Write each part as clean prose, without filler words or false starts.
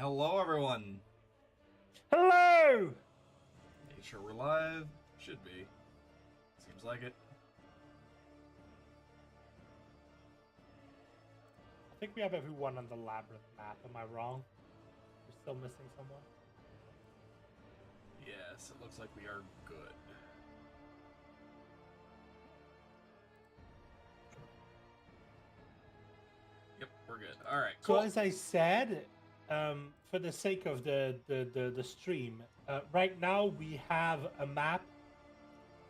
Hello, everyone. Hello! Make sure we're live. Should be. Seems like it. I think we have everyone on the Labyrinth map. Am I wrong? We're still missing someone? Yes, it looks like we are good. Yep, we're good. All right, cool. So as I said, for the sake of the stream, right now we have a map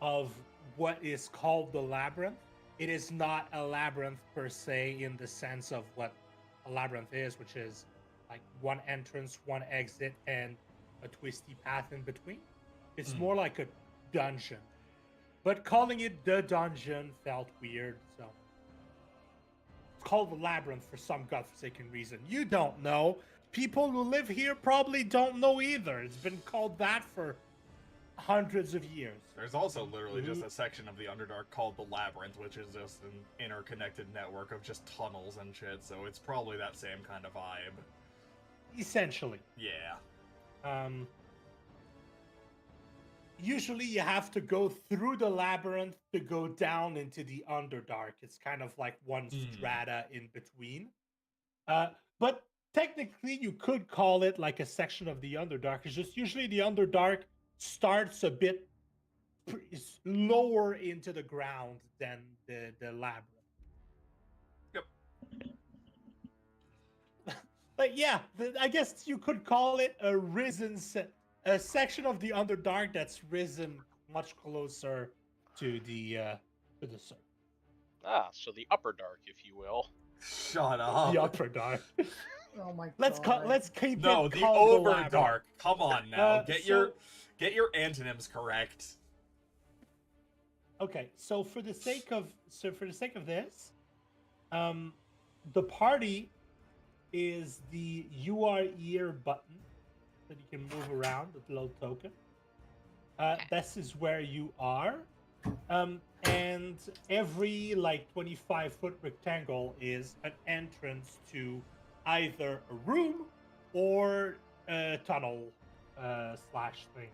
of what is called the Labyrinth. It is not a labyrinth per se in the sense of what a labyrinth is, which is like one entrance, one exit, and a twisty path in between. It's more like a dungeon. But calling it the dungeon felt weird, so it's called the Labyrinth for some godforsaken reason. You don't know. People who live here probably don't know either. It's been called that for hundreds of years. There's also literally just a section of the Underdark called the Labyrinth, which is just an interconnected network of just tunnels and shit, so it's probably that same kind of vibe. Essentially. Yeah. Usually you have to go through the Labyrinth to go down into the Underdark. It's kind of like one strata in between. But technically you could call it like a section of the Underdark. It's just usually the Underdark starts a bit lower into the ground than the Labyrinth. Yep. But yeah, I guess you could call it a a section of the Underdark that's risen much closer to the surface. So the upper dark, if you will. Shut up. The upper dark. Oh my god. Let's keep No, it the called overdark. Come on now. Get so- your antonyms correct. Okay, so for the sake of this, the party is the "You Are Here" button that you can move around, the little token. This is where you are, and every like 25-foot rectangle is an entrance to either a room or a tunnel slash thing.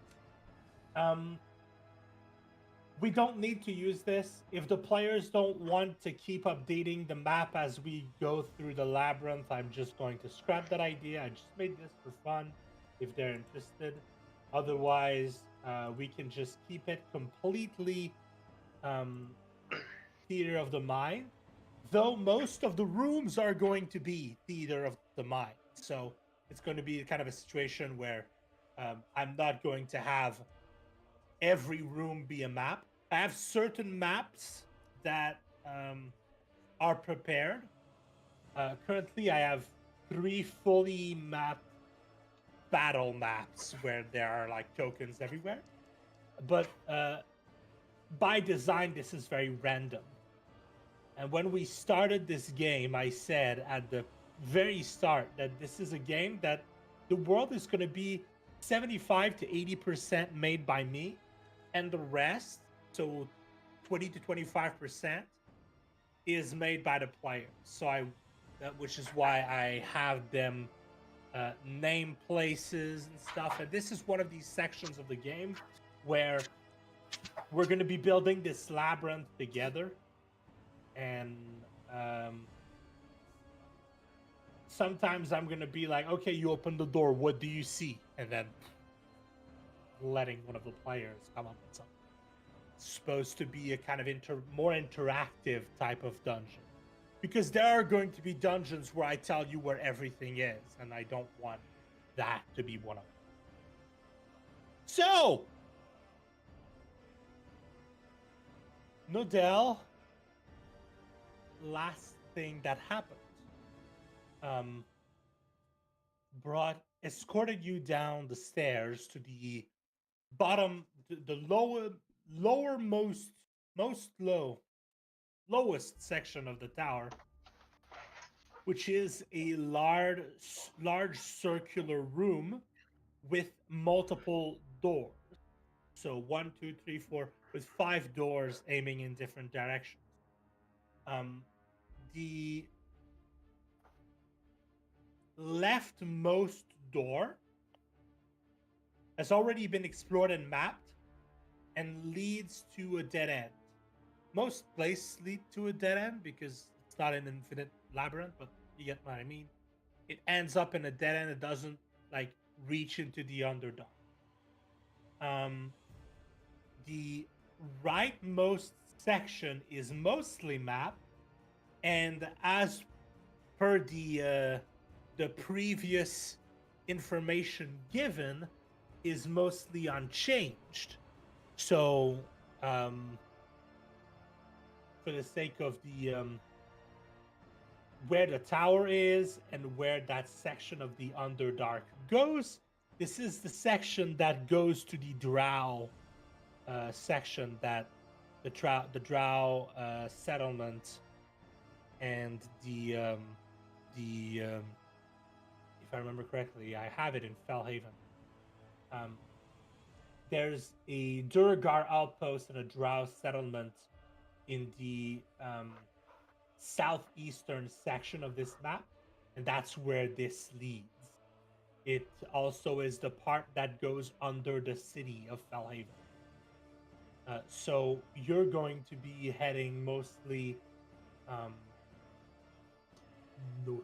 We don't need to use this. If the players don't want to keep updating the map as we go through the labyrinth, I'm just going to scrap that idea. I just made this for fun, if they're interested. Otherwise, we can just keep it completely theater of the mind. Though most of the rooms are going to be theater of the mind. So it's going to be kind of a situation where I'm not going to have every room be a map. I have certain maps that are prepared. Currently, I have 3 fully mapped battle maps where there are like tokens everywhere. But by design, this is very random. And when we started this game, I said at the very start that this is a game that the world is going to be 75 to 80% made by me, and the rest, so 20 to 25%, is made by the players. So which is why I have them name places and stuff. And this is one of these sections of the game where we're going to be building this labyrinth together. And sometimes I'm going to be like, okay, you open the door. What do you see? And then letting one of the players come up with something. It's supposed to be a kind of more interactive type of dungeon. Because there are going to be dungeons where I tell you where everything is, and I don't want that to be one of them. So, Nodell, last thing that happened, escorted you down the stairs to the bottom, the lowest section of the tower, which is a large circular room with multiple doors. So 1, 2, 3, 4, with 5 doors aiming in different directions. The leftmost door has already been explored and mapped and leads to a dead end. Most places lead to a dead end because it's not an infinite labyrinth, but you get what I mean. It ends up in a dead end. It doesn't like reach into the Underdark. The rightmost section is mostly mapped, and as per the previous information given, is mostly unchanged. So, for the sake of the where the tower is and where that section of the Underdark goes, this is the section that goes to the Drow section that the Drow settlement and the if I remember correctly, I have it in Fellhaven. There's a Durgar outpost and a Drow settlement in the southeastern section of this map, and that's where this leads. It also is the part that goes under the city of Fellhaven. So you're going to be heading mostly north.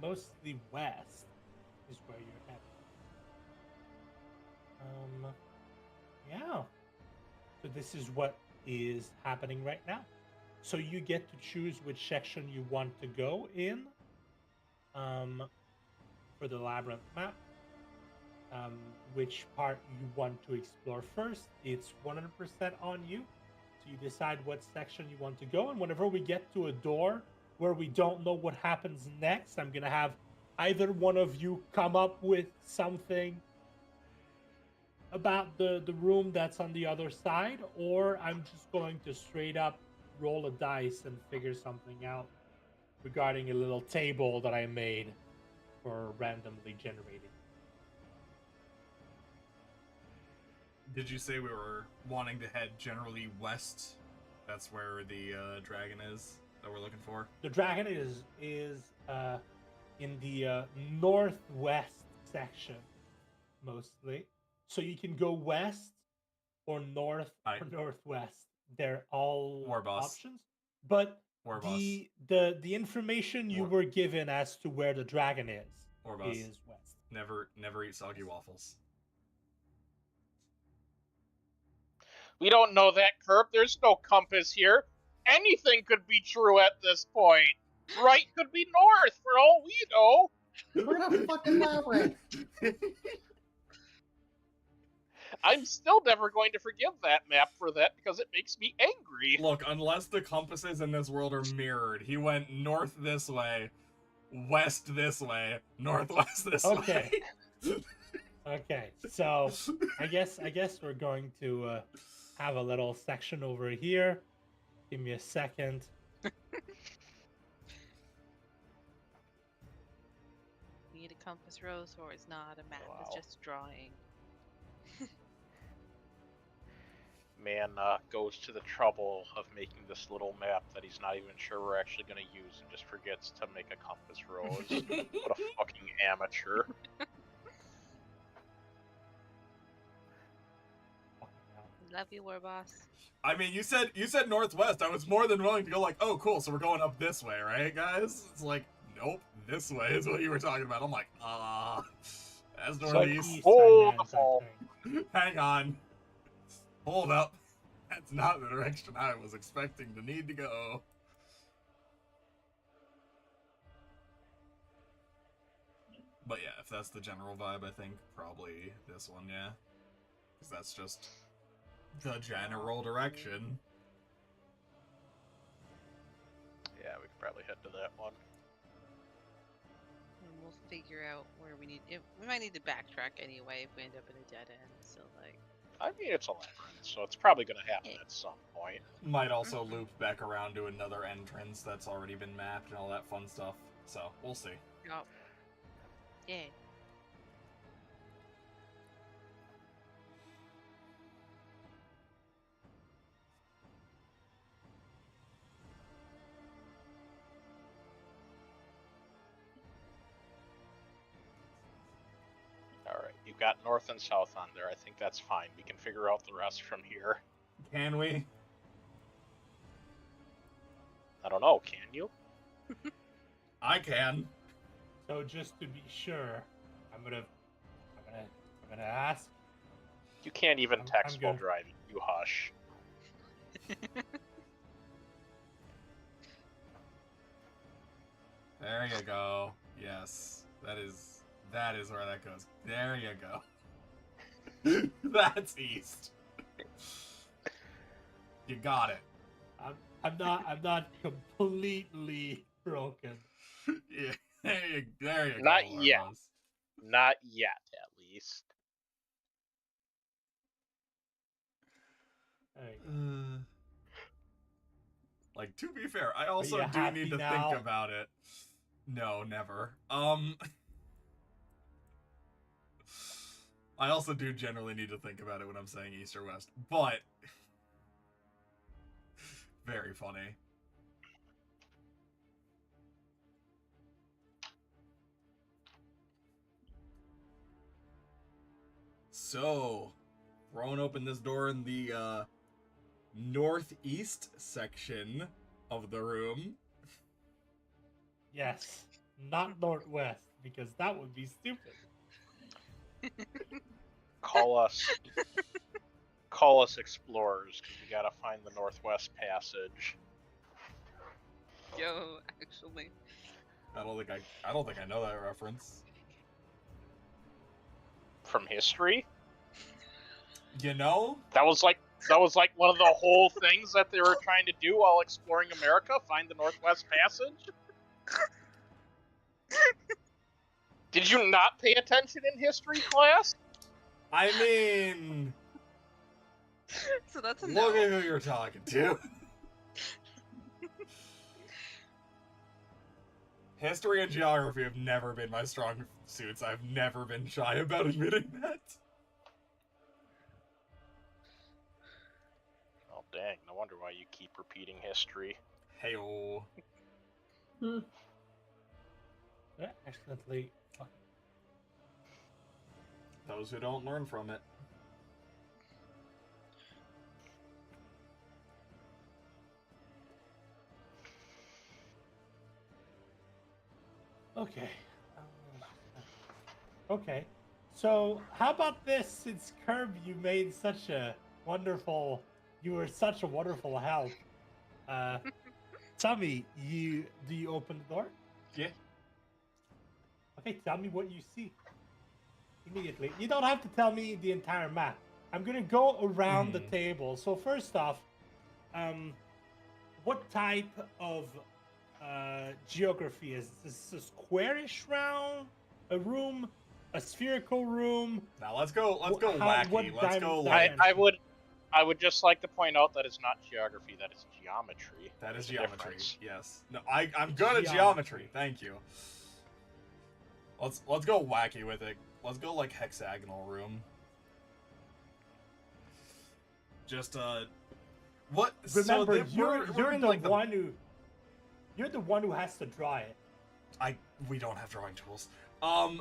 Mostly west is where you're heading. Yeah. So this is what is happening right now. So you get to choose which section you want to go in for the labyrinth map. Which part you want to explore first. It's 100% on you. So you decide what section you want to go. And whenever we get to a door where we don't know what happens next, I'm going to have either one of you come up with something about the room that's on the other side, or I'm just going to straight up roll a dice and figure something out regarding a little table that I made for randomly generating. Did you say we were wanting to head generally west? That's where the dragon is that we're looking for? The dragon is in the northwest section, mostly. So you can go west or north or northwest. They're all options. But the information you were given as to where the dragon is west. Never eat soggy waffles. We don't know that, Kerb. There's no compass here. Anything could be true at this point. Right could be north, for all we know. We're in a fucking labyrinth. I'm still never going to forgive that map for that because it makes me angry. Look, unless the compasses in this world are mirrored, he went north this way, west this way, northwest this way. Okay, so I guess we're going to have a little section over here. Give me a second. We need a compass, Rose, or it's not a map. Wow. It's just a drawing. Man goes to the trouble of making this little map that he's not even sure we're actually going to use and just forgets to make a compass, Rose. What a fucking amateur. Love you, War Boss. I mean, you said northwest. I was more than willing to go like, oh, cool, so we're going up this way, right, guys? It's like, nope, this way is what you were talking about. I'm like, that's northeast. Hang on. Hold up. That's not the direction I was expecting to need to go. But yeah, if that's the general vibe, I think probably this one, yeah. Because that's just the general direction. Yeah, we could probably head to that one. And we'll figure out where we need. We might need to backtrack anyway if we end up in a dead end. So like. I mean, it's a labyrinth, so it's probably going to happen at some point. Might also loop back around to another entrance that's already been mapped and all that fun stuff. So we'll see. Oh. Yeah. You've got north and south on there. I think that's fine. We can figure out the rest from here. Can we? I don't know. Can you? I can. So just to be sure, I'm gonna ask. You can't even I'm text while good. driving. You hush. There you go. Yes, that is where that goes. There you go. That's east. You got it. I'm not completely broken. Yeah, there you go. Not yet. Ormuz. Not yet, at least. There you go. Like, to be fair, I also you do happy need to now? think about it. No, never. I also do generally need to think about it when I'm saying east or west, but very funny. So, throwing open this door in the northeast section of the room. Yes, not northwest because that would be stupid. Call us explorers, because we gotta find the Northwest Passage. Yo, actually. I don't think I know that reference. From history? You know? That was like one of the whole things that they were trying to do while exploring America, find the Northwest Passage? Did you not pay attention in history class? I mean, So that's a look no. at who you're talking to. History and geography have never been my strong suits. I've never been shy about admitting that. Oh, dang. No wonder why you keep repeating history. Hey-oh. Accidentally. Those who don't learn from it. Okay. Okay. So, how about this? Since Curb, you made such a wonderful. You were such a wonderful help. Tell me, do you open the door? Yeah. Okay, tell me what you see. Immediately. You don't have to tell me the entire map. I'm gonna go around the table. So first off, what type of geography is this? A squarish round, a room, a spherical room? Now let's go What wacky. Let's go dimension? I would just like to point out that it's not geography, that is geometry. That is There's a geometry. difference. Yes. No, I'm good at geometry. Thank you. Let's go wacky with it. Let's go like hexagonal room. Just what? Remember, so you're in, the like, one who has to draw it. we don't have drawing tools. You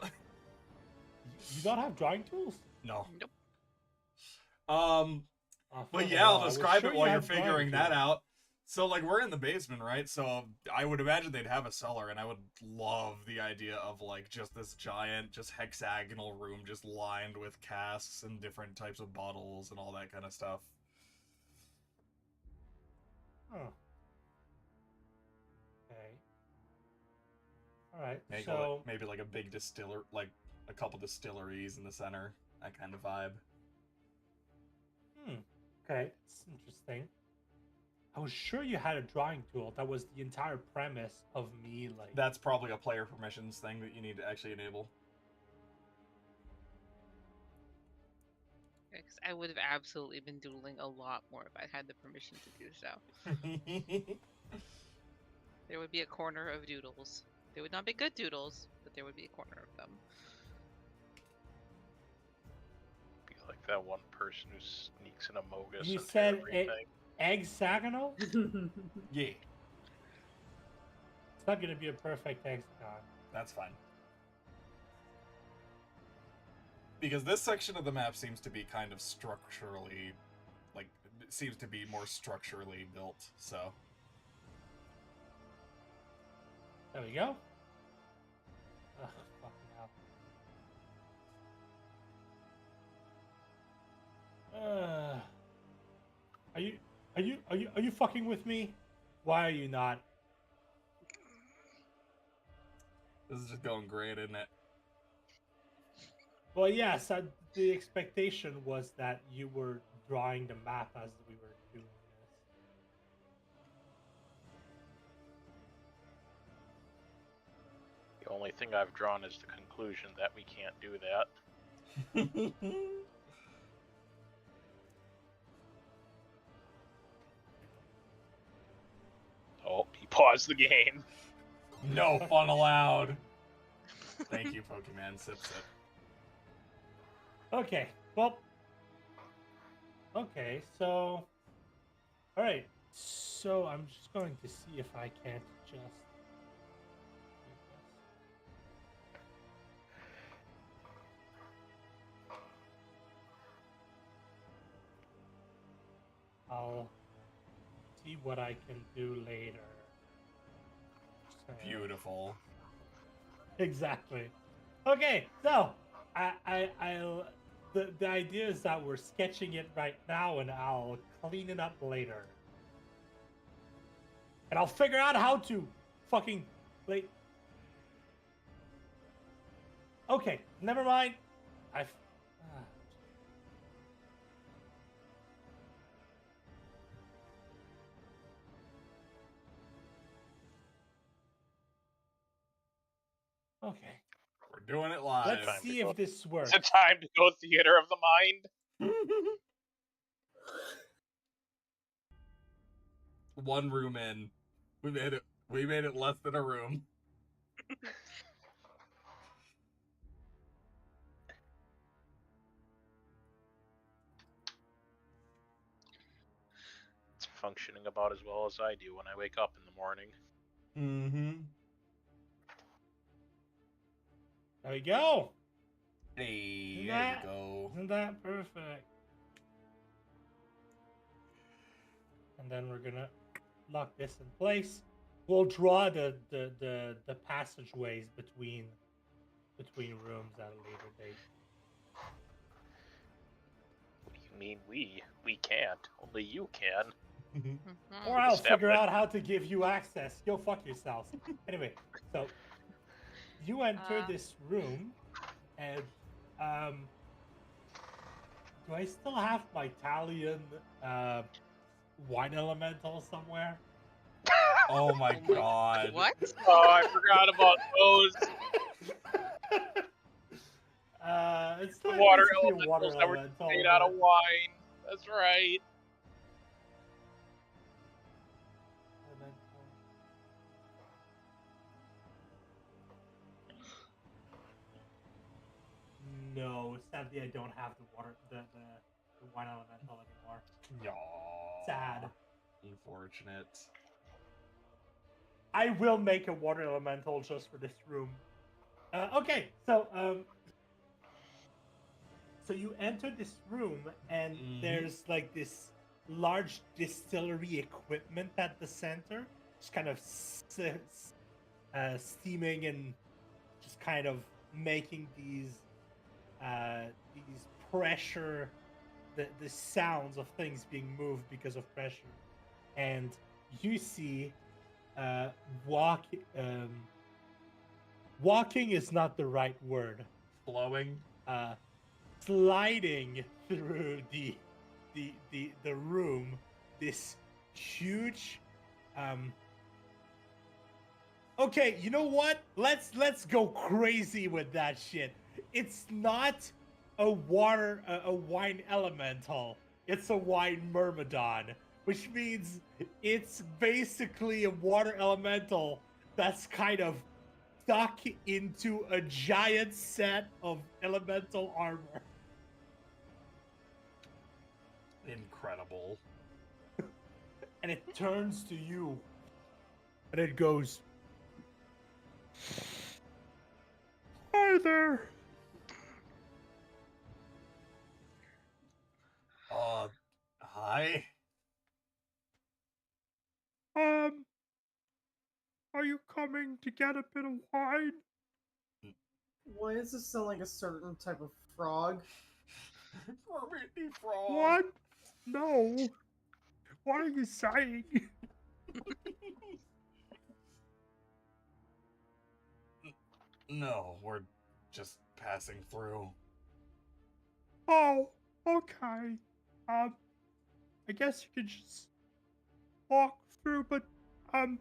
don't have drawing tools? No. Nope. But yeah, I'll describe it while you're figuring that out. So, like, we're in the basement, right? So, I would imagine they'd have a cellar, and I would love the idea of, like, just this giant, just hexagonal room just lined with casks and different types of bottles and all that kind of stuff. Oh. Okay. Alright, so... Maybe, like, a big distiller, like, a couple distilleries in the center. That kind of vibe. Okay, it's interesting. I was sure you had a drawing tool. That was the entire premise of me, like... That's probably a player permissions thing that you need to actually enable. Because I would have absolutely been doodling a lot more if I had the permission to do so. There would be a corner of doodles. They would not be good doodles, but there would be a corner of them. Be like that one person who sneaks in a Mogus. You into said everything. hexagonal? Yeah, It's not gonna be a perfect hexagon. that's fine. Because this section of the map seems to be kind of structurally, like, it seems to be more structurally built, so. There we go. Ugh, fucking hell. Are you fucking with me? Why are you not? This is just going great, isn't it? Well, yes, the expectation was that you were drawing the map as we were doing this. The only thing I've drawn is the conclusion that we can't do that. Oh, he paused the game. No fun allowed. Thank you, Pokemon. Sip, sip. Okay, well. Okay, so. Alright, so I'm just going to see if I can't just. I'll see what I can do later. So- Beautiful. Exactly. Okay, so I'll the idea is that we're sketching it right now, and I'll clean it up later, and I'll figure out how to fucking like. Okay, never mind. I've. Okay. We're doing it live. Let's Time to see go. if this works. It's a time to go theater of the mind. One room in. We made it. We made it less than a room. It's functioning about as well as I do when I wake up in the morning. Mm-hmm. There we go. Hey, Isn't there that- you go. Isn't that perfect? And then we're gonna lock this in place. We'll draw the passageways between rooms at a later date. What do you mean we? We can't. Only you can. Mhm. Or I'll Step figure it. out how to give you access. Go fuck yourselves. Anyway, so you enter this room, and do I still have my Italian wine elemental somewhere? Oh my Oh my- god. What? Oh, I forgot about those. It's The like water basically a elementals water that were elemental, made out of but- wine. That's right. No, sadly I don't have the wine elemental anymore. Yaw. Sad. Unfortunate. I will make a water elemental just for this room. Okay, so so you enter this room, and there's like this large distillery equipment at the center, just kind of steaming and just kind of making these pressure, the sounds of things being moved because of pressure, and you see walking is not the right word. Flowing. Sliding through the room, this huge okay, you know what? Let's go crazy with that shit. It's not a wine elemental. It's a wine myrmidon, which means it's basically a water elemental that's kind of stuck into a giant set of elemental armor. Incredible. And it turns to you. And it goes, "Hi there. Hi. Are you coming to get a bit of wine? Why does this sound like a certain type of frog? Hermity frog. What? No. What are you saying? No, we're just passing through. Oh, okay. I guess you could just walk through, but, I'm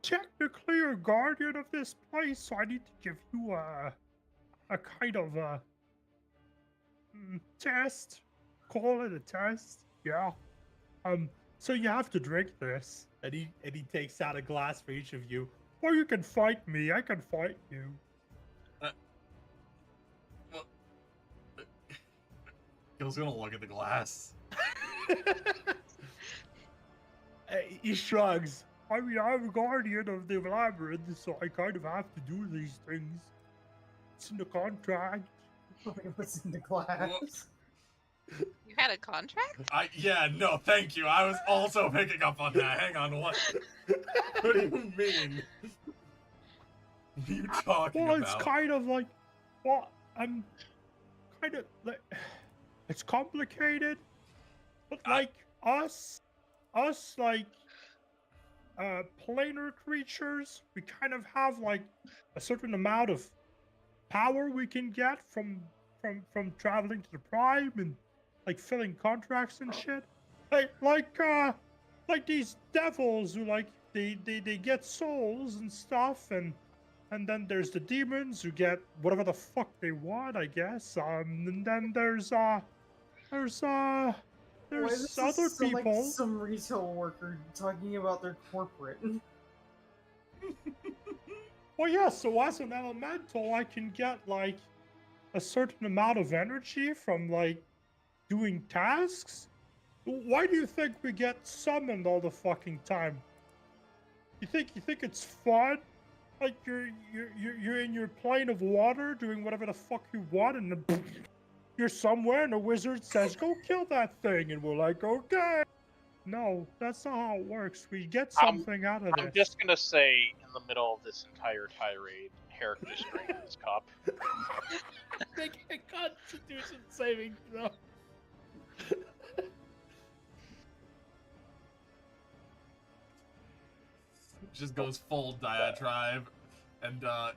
technically a guardian of this place, so I need to give you a kind of a test. Call it a test. Yeah. So you have to drink this. And he takes out a glass for each of you. Or you can fight me. I can fight you. Gil's gonna look at the glass. He shrugs. I mean, I'm a guardian of the Labyrinth, so I kind of have to do these things. It's in the contract. What's in the glass? You had a contract? Yeah, no, thank you. I was also picking up on that. Hang on, what? What do you mean? What are you talking Well, about? it's kind of like, well, I'm kind of like, it's complicated, but like us like, planar creatures, we kind of have like a certain amount of power we can get from traveling to the Prime and like filling contracts and shit. Like these devils who like they get souls and stuff, and then there's the demons who get whatever the fuck they want, I guess. And then there's Why does other this sound people. like some retail worker talking about their corporate? Well, yeah, so as an elemental, I can get, like, a certain amount of energy from, like, doing tasks? Why do you think we get summoned all the fucking time? You think it's fun? Like, you're in your plane of water doing whatever the fuck you want, and then you're somewhere and the wizard says, go kill that thing, and we're like, okay. No, that's not how it works. We get something out of this. I'm just gonna say, in the middle of this entire tirade, Herrick just drank his cup. Make a Constitution saving throw. Just goes full diatribe, and God,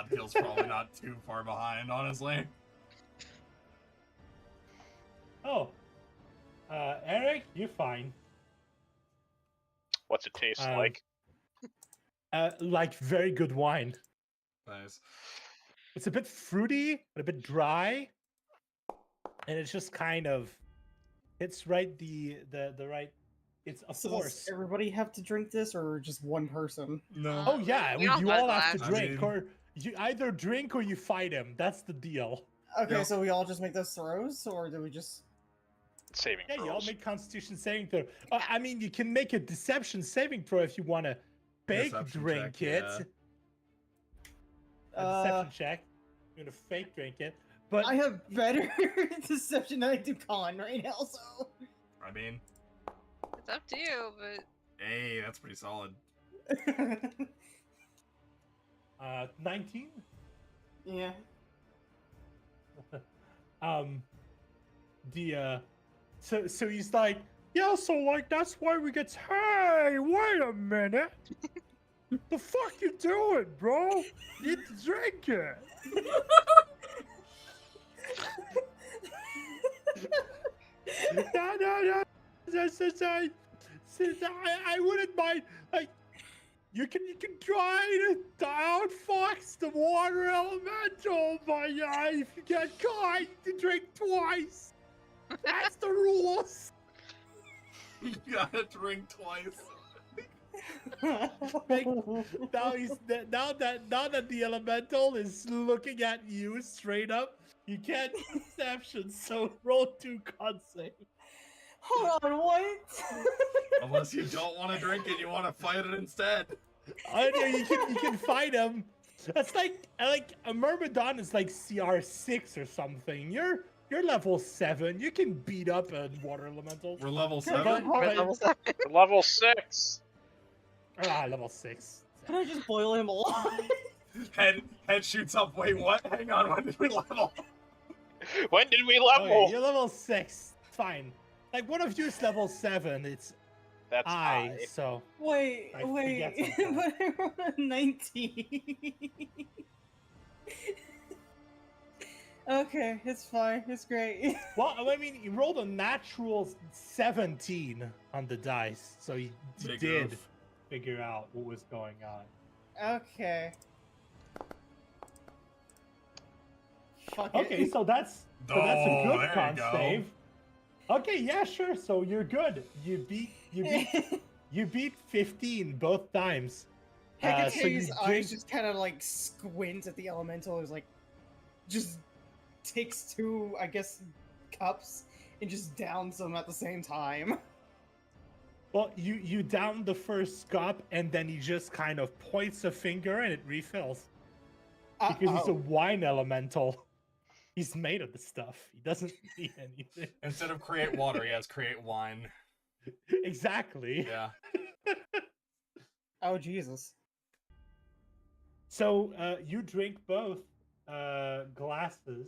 Gil's probably not too far behind, honestly. Oh. Eric, you're fine. What's it taste like? Like very good wine. Nice. It's a bit fruity, but a bit dry. And it's just kind of it's right the right it's of So course. does everybody have to drink this, or just one person? No. Oh yeah, We all you got all have to glass. drink, I mean- or you either drink or you fight him. That's the deal. Okay, Yeah. so we all just make those throws, or do we just? Saving Yeah, you all throws. make Constitution saving throw. I mean, you can make a Deception saving throw if you want to fake Deception drink check, it. yeah. A deception check. You're gonna fake drink it, but I have better deception than I do con right now, so. I mean, It's up to you, but hey, that's pretty solid. 19. Yeah. So he's like, yeah, so like that's why we get. Hey, wait a minute. The fuck you doing, bro? You need to drink it. No. I wouldn't mind. Like, you can try to outfox the water elemental, but if you get caught, you can drink twice. That's the rules. You gotta drink twice. Now that the elemental is looking at you straight up, you can't do deception. So roll 2 con save. Hold on, what? Unless you don't want to drink it, you want to fight it instead. I know you can fight him, That's like a Myrmidon is like CR6 or something. You're level 7. You can beat up a water elemental. We're level Can I 7. just boil- Level 7. Level 6. Level 6. Can I just boil him alive? Head shoots up. Wait, what? Hang on. When did we level? When did we Okay, level? you're level 6. Fine. Like one of you is level 7. It's That's I. high. So Wait, I wait. forget sometimes. But I rolled a 19. Okay, it's fine. It's great. well, I mean, you rolled a natural 17 on the dice, so you Big did oof. figure out what was going on. Okay. Fuck it. Okay, so that's a Oh, good there con you go. save. Okay, yeah, sure. So you're good. You beat 15 both times. So you Hecate's eyes drink- just kind of like squint at the elemental. Is like, just takes 2, I guess, cups and just downs them at the same time. Well, you down the first cup, and then he just kind of points a finger, and it refills because he's a wine elemental. He's made of the stuff. He doesn't need anything. Instead of create water, he has create wine. Exactly. Yeah. Oh Jesus. So you drink both glasses.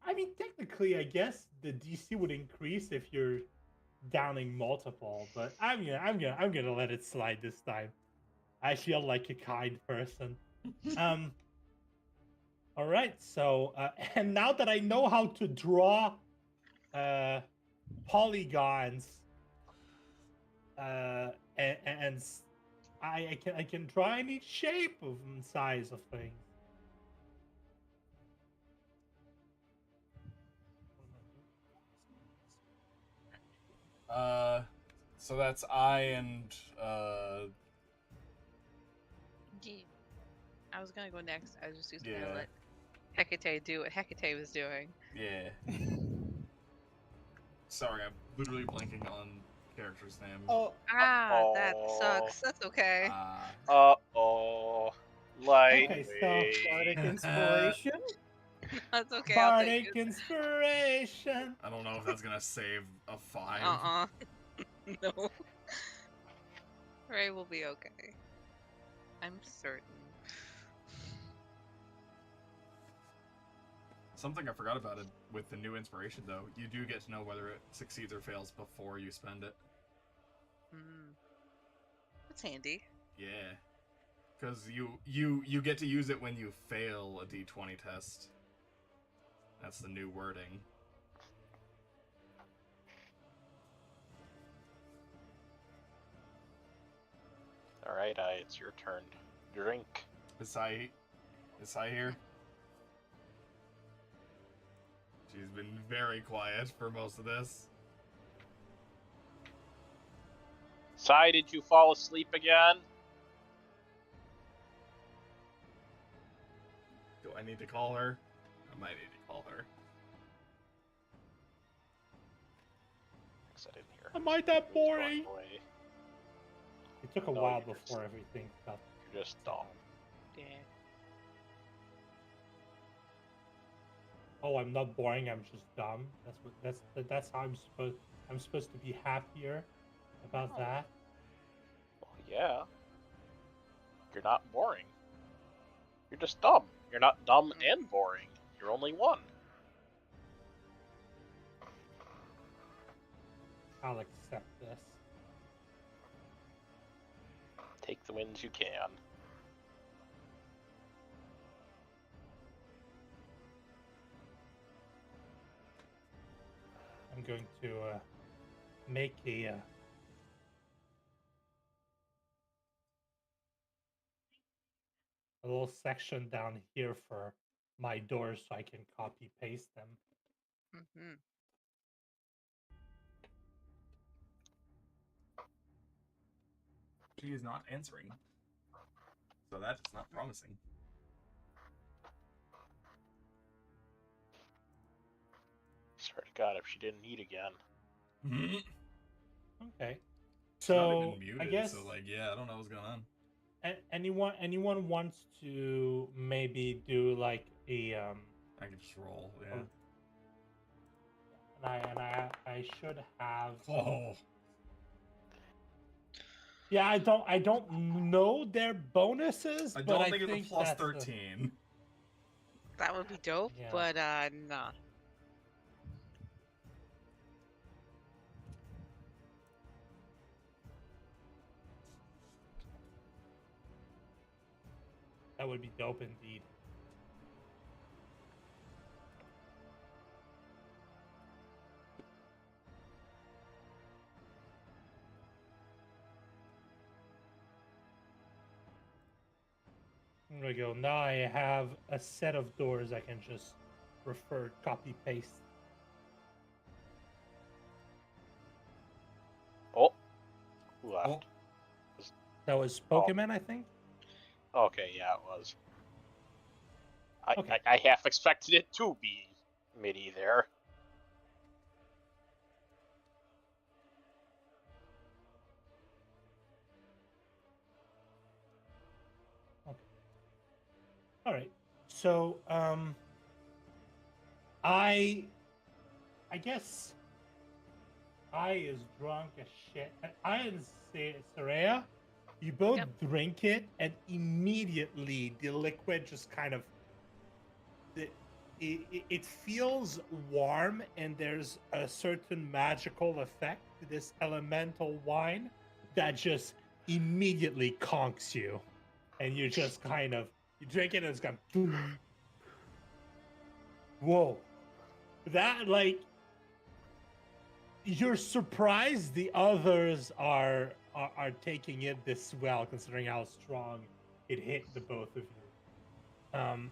I mean, technically, I guess the DC would increase if you're downing multiple, but I'm gonna let it slide this time. I feel like a kind person. All right. So and now that I know how to draw polygons, and I can draw any shape of and size of things. So that's I and Yeah. I was gonna go next. I was just gonna Yeah. let Hecate do what Hecate was doing. yeah. Sorry, I'm literally blanking on character's name. Oh, That sucks. That's okay. Uh-oh. Lightweight. bardic inspiration. That's okay. I'll take Bardic it. inspiration. I don't know if that's gonna save a 5. No. Ray will be okay. I'm certain. Something I forgot about it with the new inspiration, though. You do get to know whether it succeeds or fails before you spend it. That's handy. Yeah. Because you get to use it when you fail a d20 test. That's the new wording. Alright, it's your turn. Drink. Is Sai here? She's been very quiet for most of this. Sai, did you fall asleep again? Do I need to call her? I might need to call her. I didn't hear. Am I that boring? Walk away. It took a No, while you're before everything got. You're just dumb. Yeah. Oh, I'm not boring. I'm just dumb. That's how I'm supposed to be happier about Oh. that. Well, yeah. You're not boring. You're just dumb. You're not dumb and boring. You're only one. I'll accept this. Take the wins you can. I'm going to make a little section down here for my doors so I can copy paste them. Mm-hmm. She is not answering. So that is not promising. Swear to God, if she didn't eat again. Mm-hmm. Okay. She's not So even muted, I guess so like, yeah, I don't know what's going on. anyone wants to maybe do like a I can just roll. Yeah. I should have. Oh. Yeah, I don't know their bonuses. I but don't think it's a plus that's 13. That would be dope, Yeah. but nah. That would be dope indeed. There we go. Now I have a set of doors I can just refer, copy, paste. Oh, who left? Oh. That was Pokemon, I think. Okay, yeah, it was. Okay. I half expected it to be MIDI there. All right. So, I guess I is drunk as shit. And I and Saraya, you both drink it, and immediately the liquid just kind of it feels warm, and there's a certain magical effect to this elemental wine that just immediately conks you, and you just kind of you drink it and it's gone. Whoa, that like you're surprised the others are taking it this well, considering how strong it hit the both of you.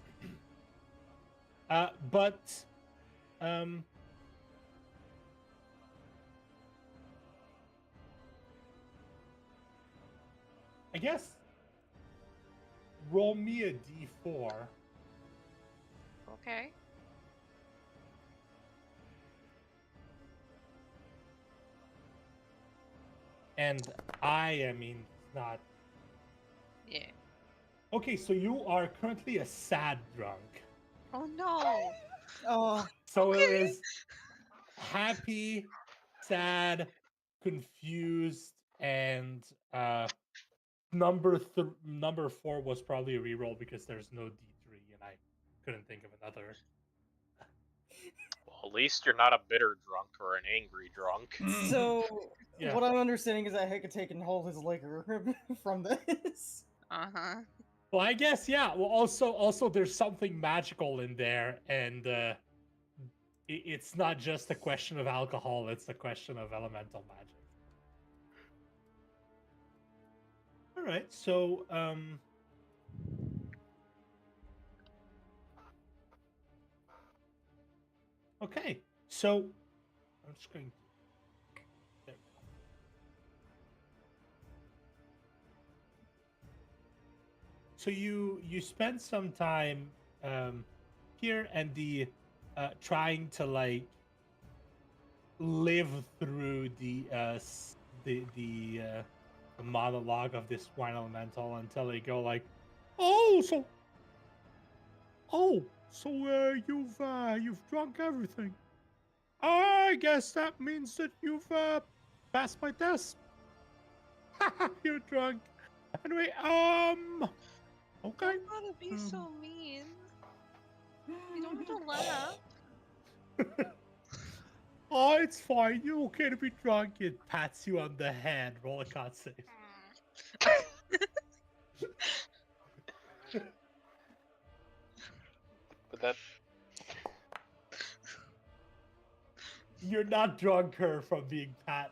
But I guess roll me a d4. Okay. And I mean, not. Yeah. Okay, so you are currently a sad drunk. Oh no. Oh, So Okay. it is happy, sad, confused, and number 4 was probably a reroll because there's no D3, and I couldn't think of another. Well, at least you're not a bitter drunk or an angry drunk. so Yeah. what I'm understanding is that he could take and hold his liquor from this. Uh-huh. Well, I guess yeah. Well, also there's something magical in there, and it's not just a question of alcohol; it's a question of elemental magic. All right, so okay, so I'm just going to. There we go. So you spend some time here and the trying to like live through the monologue of this wine elemental until they go like, so you've drunk everything. I guess that means that you've passed my test. You're drunk. Anyway, okay. Don't gotta be so mean. You don't have to laugh. Oh, it's fine. You're okay to be drunk. It pats you on the head. Roll a con save. But that You're not drunker from being pat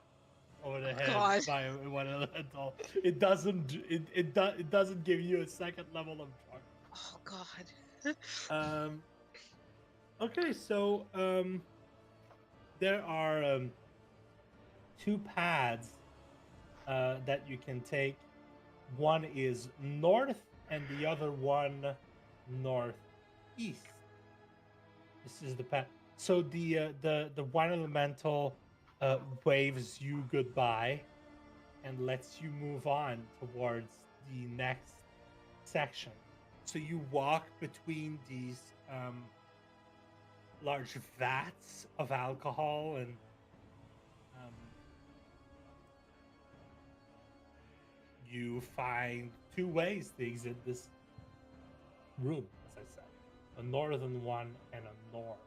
over the head God. by one elemental. It doesn't give you a second level of drunk. Oh God. Okay, so there are 2 paths that you can take. One is north, and the other one northeast. This is the path. So the one elemental waves you goodbye and lets you move on towards the next section. So you walk between these large vats of alcohol, and you find two ways to exit this room, as I said. A northern one and a northeast.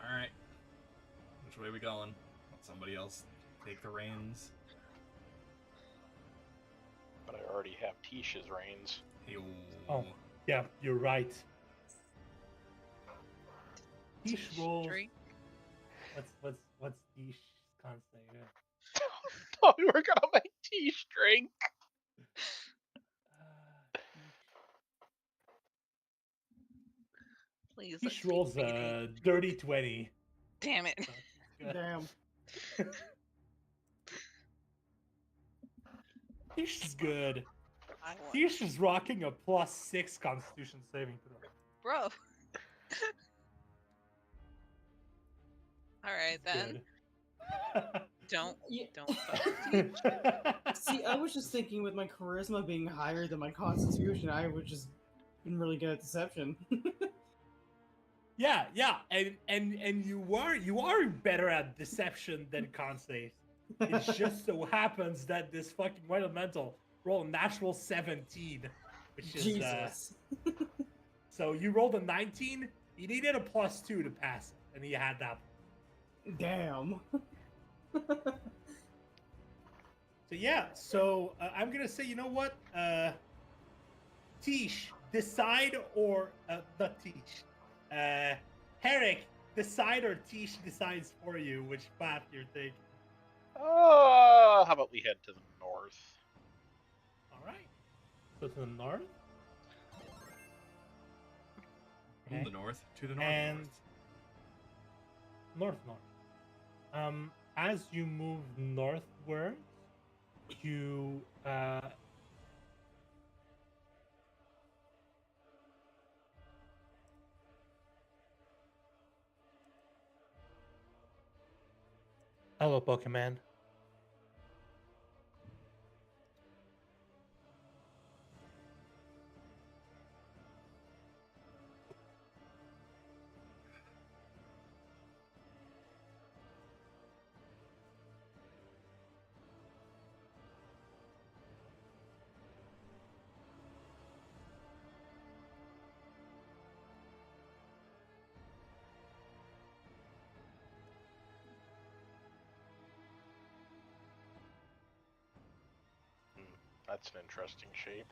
Alright. Which way we going? Let somebody else take the reins. But I already have Tisha's reins. Yo. Oh, yeah, you're right. Tish rolls. Drink. What's Tish constantly? Oh, we were gonna make Tish drink. Please. Tish rolls a dirty 20. Damn it. Damn. Tish is good. I want. Tish is rocking a +6 Constitution saving throw. Bro. Alright then. Don't Yeah. fuck. See, I was just thinking with my charisma being higher than my constitution, I would just been really good at deception. Yeah, and you are better at deception than con saves. It just so happens that this fucking white elemental rolled a natural 17, which is Jesus. so you rolled a 19. You needed a +2 to pass it, and he had that. Damn. So yeah, I'm gonna say, you know what, Tish, decide, or not Tish, Herrick, decide, or Tish decides for you which path you're taking. How about we head to the north? All right. So to the north. From the north to the north. And north. As you move northward, you hello, Pokemon. That's an interesting shape.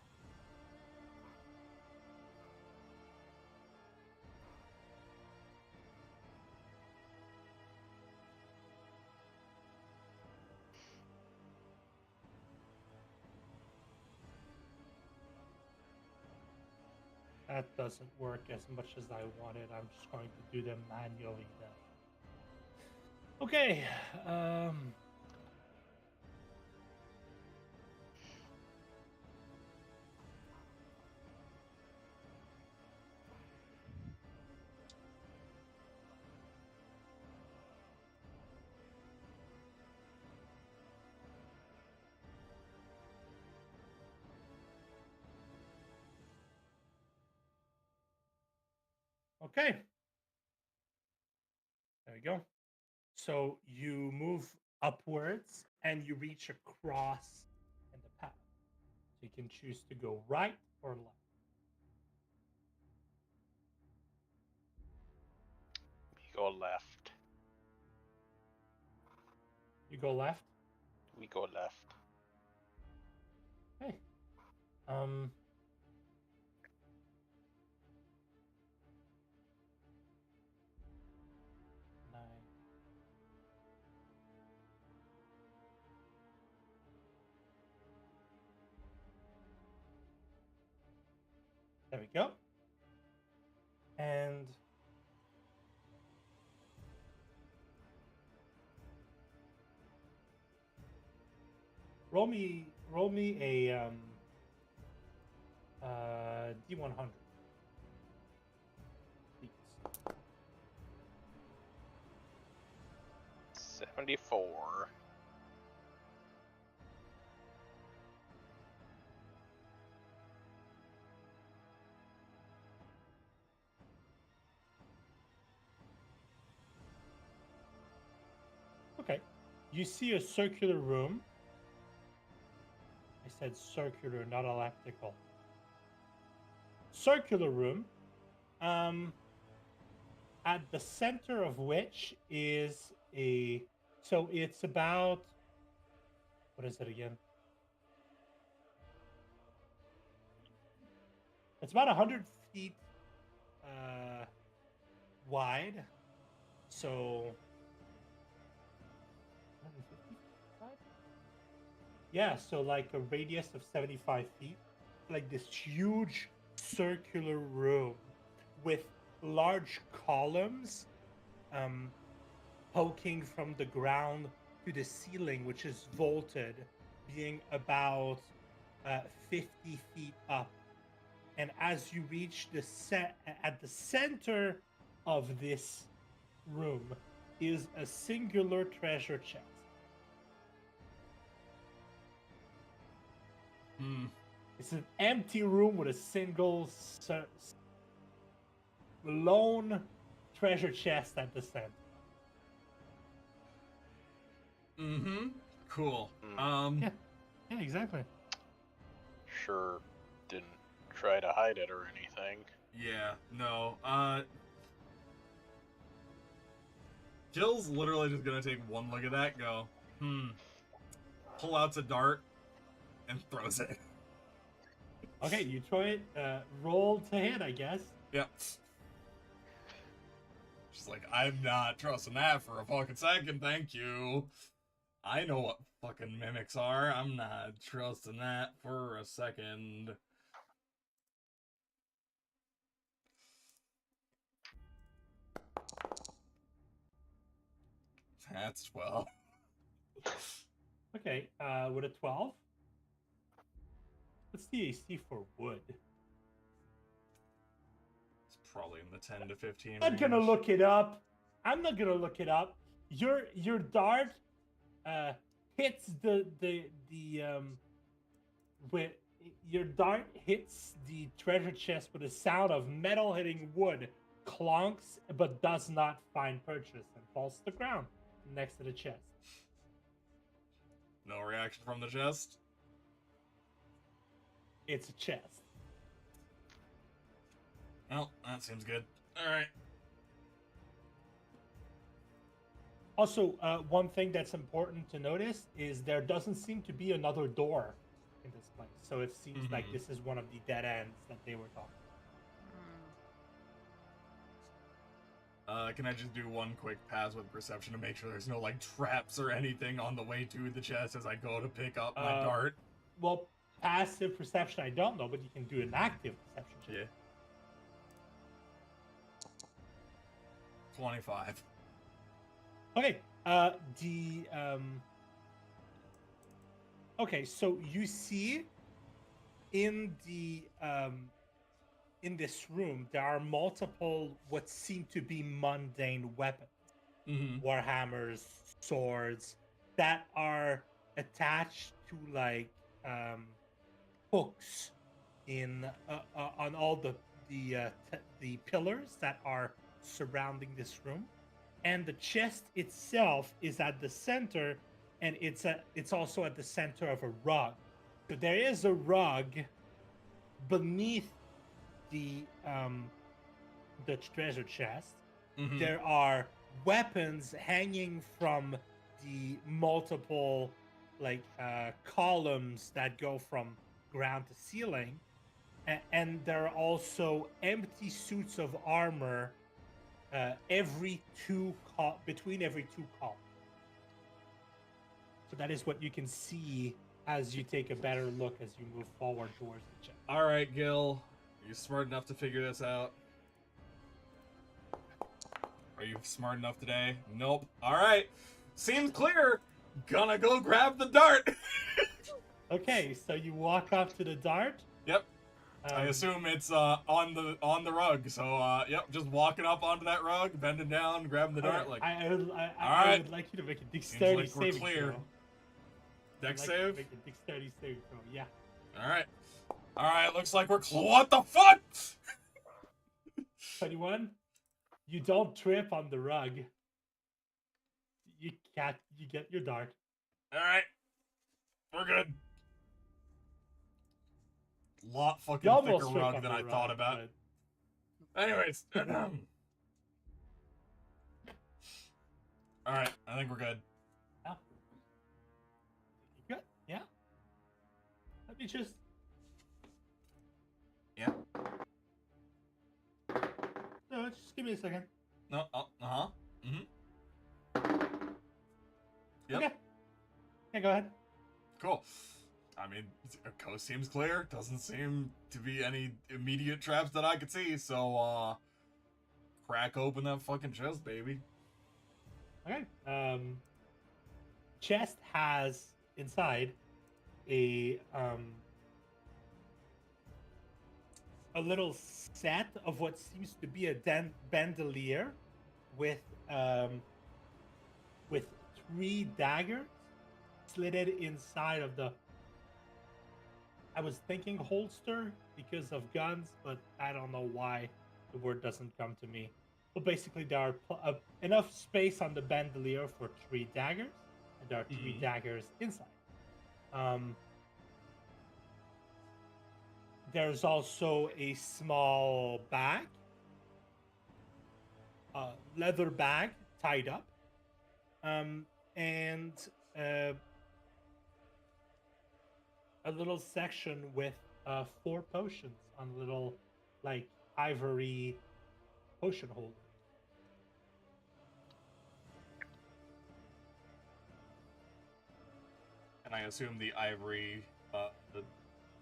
That doesn't work as much as I wanted. I'm just going to do them manually then. Okay. Okay. There we go. So you move upwards and you reach across in the path. So you can choose to go right or left. We go left. You go left? We go left. Okay. 9. There we go. And roll me a D100. Please. 74. You see a circular room. I said circular, not elliptical. Circular room. At the center of which is so it's about, what is it again? It's about 100 feet wide. So, 150 wide? Yeah, so like a radius of 75 feet. Like this huge circular room with large columns poking from the ground to the ceiling, which is vaulted, being about 50 feet up. And as you reach at the center of this room is a singular treasure chest. It's an empty room with a single lone treasure chest at the center. Cool. Yeah, exactly. Sure didn't try to hide it or anything. Yeah, no. Jill's literally just gonna take one look at that, go, pull out a dart, and throws it. Okay, you throw it, roll to hit, I guess. Yep. She's like, I'm not trusting that for a fucking second, thank you. I know what fucking mimics are. I'm not trusting that for a second. That's 12. Okay, with a 12. What's the AC for wood? It's probably in the 10 to 15 I'm not gonna range. look it up. Your dart hits your dart hits the treasure chest with a sound of metal hitting wood, clonks, but does not find purchase and falls to the ground next to the chest. No reaction from the chest? It's a chest. Well, that seems good. Alright. Also, one thing that's important to notice is there doesn't seem to be another door in this place. So it seems like this is one of the dead ends that they were talking about. Can I just do one quick pass with perception to make sure there's no, like, traps or anything on the way to the chest as I go to pick up my dart? Well, passive perception, I don't know, but you can do an active perception check. Yeah. 25. Okay, okay, so you see in this room there are multiple what seem to be mundane weapons, warhammers, swords that are attached to like hooks in on all the pillars that are surrounding this room. And the chest itself is at the center, and it's also at the center of a rug. So there is a rug beneath the treasure chest. There are weapons hanging from the multiple columns that go from ground to ceiling, and there are also empty suits of armor between every two columns. So that is what you can see as you take a better look as you move forward towards the chest. All right, Gil, are you smart enough to figure this out? Are you smart enough today? Nope. All right, seems clear. Gonna go grab the dart. Okay, so you walk up to the dart. Yep. I assume it's on the rug. So yep, just walking up onto that rug, bending down, grabbing the dart. Right. Like, I would like you to make a dexterity saving throw. Dex save. Make a dexterity saving throw. Yeah. All right. Looks like we're what the fuck? 21. You don't trip on the rug. You get your dart. All right, we're good. Lot You fucking thicker almost tripped rug on than the I thought rug, about. but- Anyways. All right, I think we're good. Yeah. You good? Yeah. Let me just. Yeah. No, just give me a second. No. Uh-huh. Mm-hmm. Yep. Okay. Yeah, go ahead. Cool. I mean, coast seems clear. Doesn't seem to be any immediate traps that I could see. So, crack open that fucking chest, baby. Okay. Chest has inside a little set of what seems to be a bandolier with 3 daggers slitted inside of the. I was thinking holster because of guns, but I don't know why the word doesn't come to me. But basically, there are enough space on the bandolier for 3 daggers, and there are 3 daggers inside. There's also a small bag, leather bag tied up, and a little section with 4 potions on a little, like, ivory potion holder. And I assume the ivory, the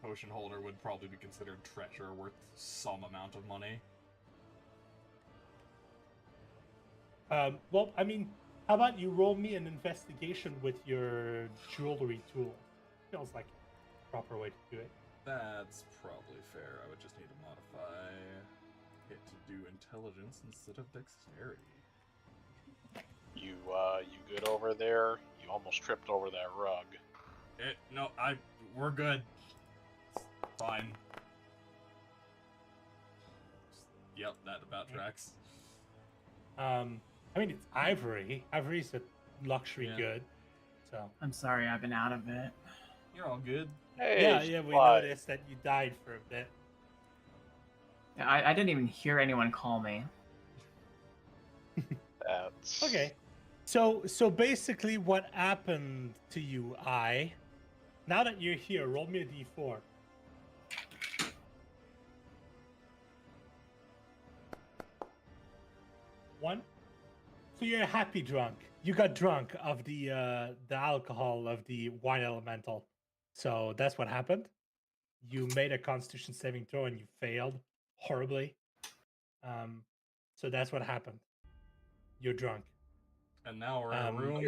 potion holder would probably be considered treasure worth some amount of money. Well, I mean, how about you roll me an investigation with your jewelry tool? Feels like a proper way to do it. That's probably fair. I would just need to modify it to do intelligence instead of dexterity. You good over there? You almost tripped over that rug. We're good. It's fine. Yep, that about tracks. I mean, it's ivory. Ivory's a luxury Yeah. good. So I'm sorry, I've been out of it. You're all good. Hey, yeah, we Spy. noticed that you died for a bit. Yeah, I didn't even hear anyone call me. That's Okay. So basically, what happened to you, now that you're here, roll me a d4. 1. So you're a happy drunk. You got drunk of the alcohol of the wine elemental. So that's what happened. You made a Constitution saving throw and you failed horribly. So that's what happened. You're drunk. And now we're in a room.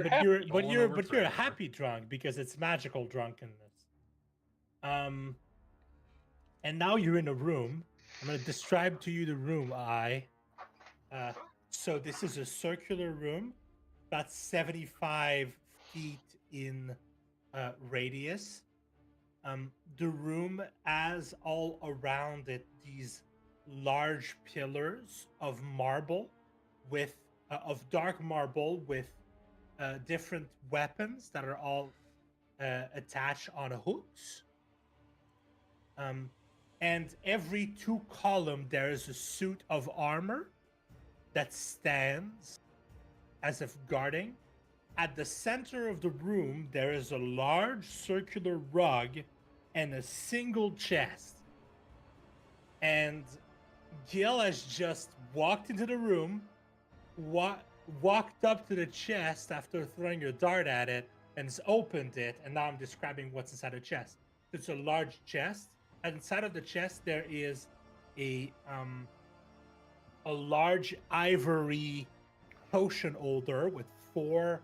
But you're a treasure. happy drunk because it's magical drunkenness. And now you're in a room. I'm gonna describe to you the room. So this is a circular room, about 75 feet in radius. The room has all around it these large pillars of marble with of dark marble with different weapons that are all attached on hooks. And every 2 columns there is a suit of armor that stands as if guarding. At the center of the room there is a large circular rug and a single chest. And Gil has just walked into the room, walked up to the chest after throwing a dart at it, and has opened it. And now I'm describing what's inside the chest. It's a large chest. And inside of the chest there is a large ivory potion holder with 4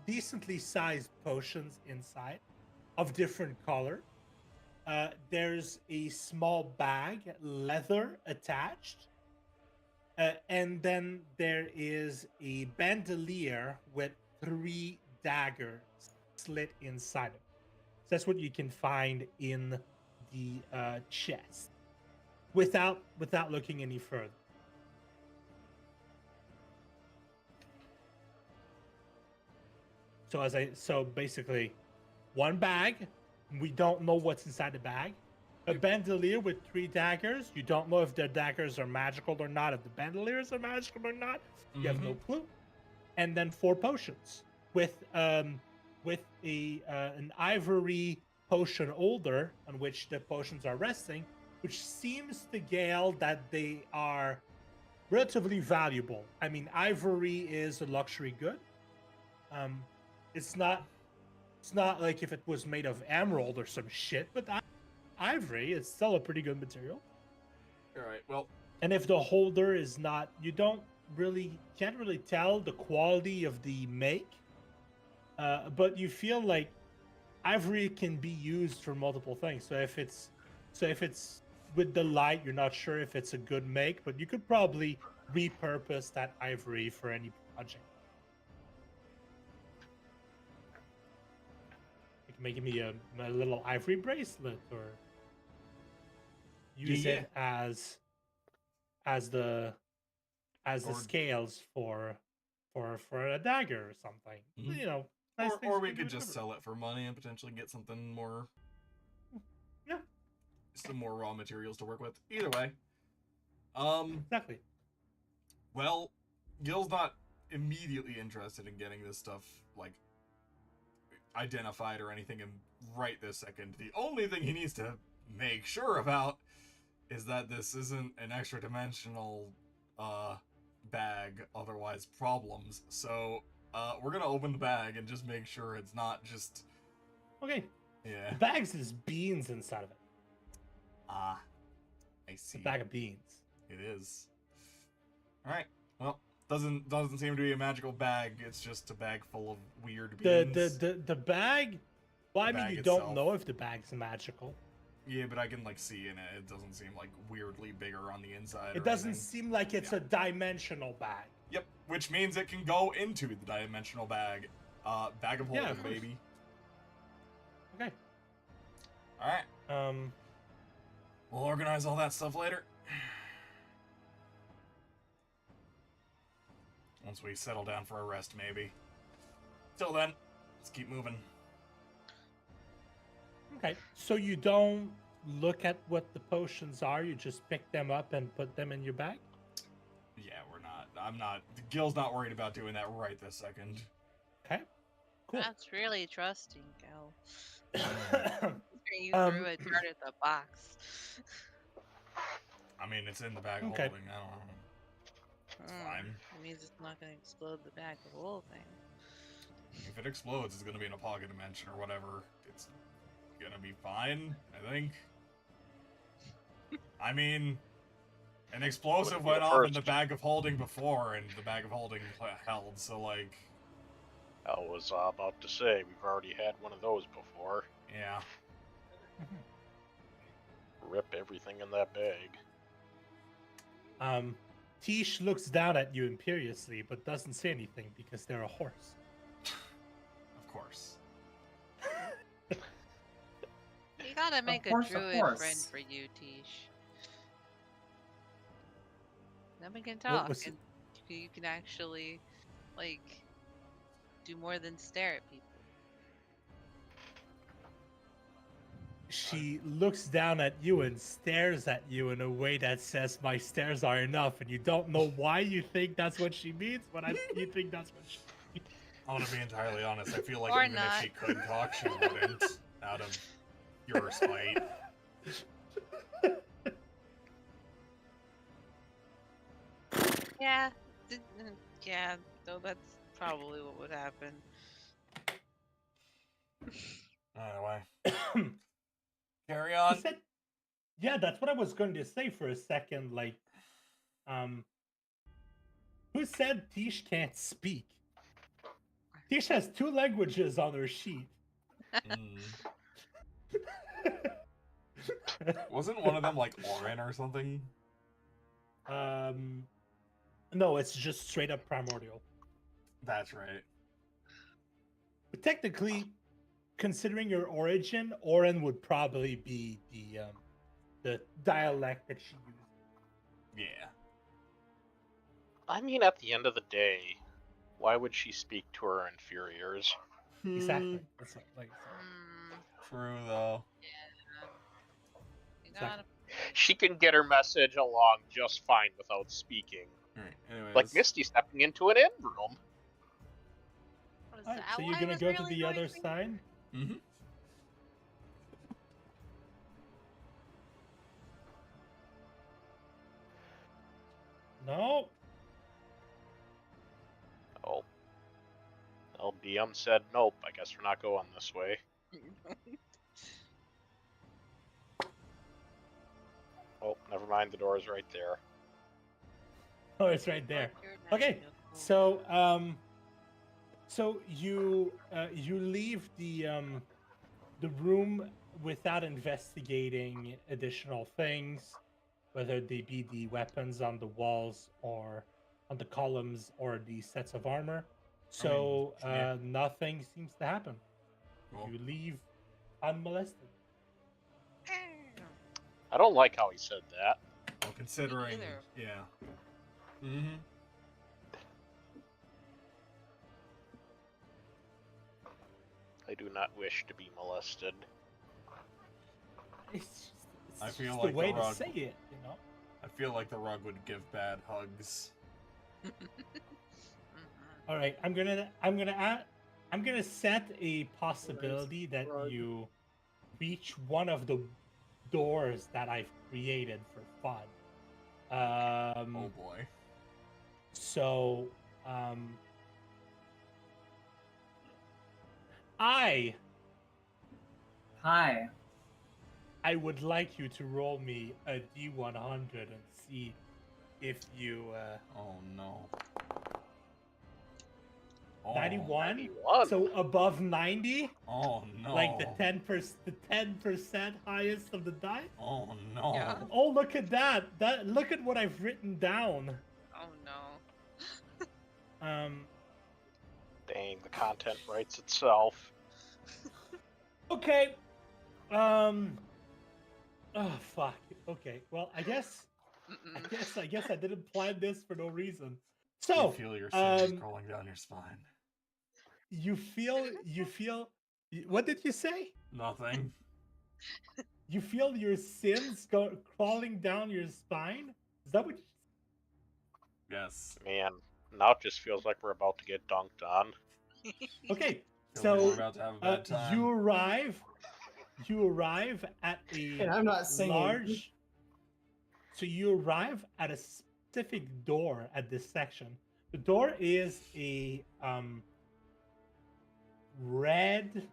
decently sized potions inside of different color. There's a small bag, leather attached. And then there is a bandolier with 3 daggers slit inside of it. So that's what you can find in the chest without looking any further. So basically, one bag. We don't know what's inside the bag. A bandolier with 3 daggers. You don't know if the daggers are magical or not. If the bandoliers are magical or not, you have no clue. And then 4 potions with an ivory potion holder on which the potions are resting, which seems to Gale that they are relatively valuable. I mean, ivory is a luxury good. It's not like if it was made of emerald or some shit, but ivory is still a pretty good material. All right. Well, and if the holder is not, you can't really tell the quality of the make, but you feel like ivory can be used for multiple things. So if it's with the light, you're not sure if it's a good make, but you could probably repurpose that ivory for any project. Like making me a little ivory bracelet, or use it as the scales for a dagger or something. You know, nice or we could just sell it for money and potentially get something more. Yeah. Some more raw materials to work with. Either way. Exactly. Well, Gil's not immediately interested in getting this stuff, like, identified or anything in right this second. The only thing he needs to make sure about is that this isn't an extra dimensional bag, otherwise problems. So we're gonna open the bag and just make sure it's not just okay. Yeah. The bag's is beans inside of it. I see. A bag of beans. It is. All right. Well, doesn't seem to be a magical bag. It's just a bag full of weird beans. The bag. Well, I mean, you don't know if the bag's magical. Yeah, but I can like see in it. It doesn't seem like weirdly bigger on the inside. It doesn't seem like it's a dimensional bag. Yep, which means it can go into the dimensional bag. Bag of holding, baby. Okay. All right. We'll organize all that stuff later. Once we settle down for a rest, maybe. Till then, let's keep moving. Okay, so you don't look at what the potions are, you just pick them up and put them in your bag? Yeah, we're not. I'm not. Gil's not worried about doing that right this second. Okay, cool. That's really trusting, Gil. You threw a dart at the box. I mean, it's in the bag of holding. I don't know. It's fine. It means it's not going to explode the bag of the whole thing. If it explodes, it's going to be in a pocket dimension or whatever. It's going to be fine, I think. I mean, an explosive went off in the bag of holding before, and the bag of holding held, so like... I was about to say, we've already had one of those before. Yeah. Rip everything in that bag. Tish looks down at you imperiously, but doesn't say anything because they're a horse. Of course. You gotta make a druid friend for you, Tish. Then we can talk, and you can actually, like, do more than stare at people. She looks down at you and stares at you in a way that says, "My stares are enough," and you don't know why you think that's what she means, but you think that's what she means. I want to be entirely honest. I feel like Or even if she could talk, she wouldn't, out of your spite. Yeah, yeah, though that's probably what would happen. Anyway. Carry on. Yeah, that's what I was going to say for a second. Like, who said Tish can't speak? Tish has 2 languages on her sheet. Wasn't one of them like Orin or something? No, it's just straight up primordial. That's right. But technically, considering your origin, Orin would probably be the dialect that she uses. Yeah. I mean, at the end of the day, why would she speak to her inferiors? Exactly. That's like True though. Yeah. You Exactly. gotta. She can get her message along just fine without speaking. Alright, anyways. Like Misty stepping into an end room. Is Alright, that so why you're it gonna was go to really the other noisy? side. Mm-hmm. No. Oh. Well, DM said nope. I guess we're not going this way. Oh, never mind. The door's right there. Oh, it's right there. But you're not Okay, gonna- so you leave the room without investigating additional things, whether they be the weapons on the walls or on the columns or the sets of armor. So yeah. nothing seems to happen. Cool. You leave unmolested. I don't like how he said that. Well, considering, either. yeah. Mm-hmm. I do not wish to be molested. It's I just feel the like the way to rug- say it, you know. I feel like the rug would give bad hugs. All right, I'm gonna set a possibility that you reach one of the doors that I've created for fun. Oh boy. So, I Hi. would like you to roll me a D100 and see if you Oh no. Oh. 91. 91. So above 90, Oh no. like the 10% highest of the die. Oh no. Yeah. Oh, look at that! Look at what I've written down. Oh no. Dang, the content writes itself. Okay. Oh fuck. Okay. Well, I guess I didn't plan this for no reason. So You feel your sins crawling down your spine. you feel. What did you say? Nothing. You feel your sins crawling down your spine? Is that what? Yes. Man, now it just feels like we're about to get dunked on. Okay. Feels like So we're about to have a bad time. you arrive at a And I'm not singing. large. So you arrive at a specific door at this section. The door is a red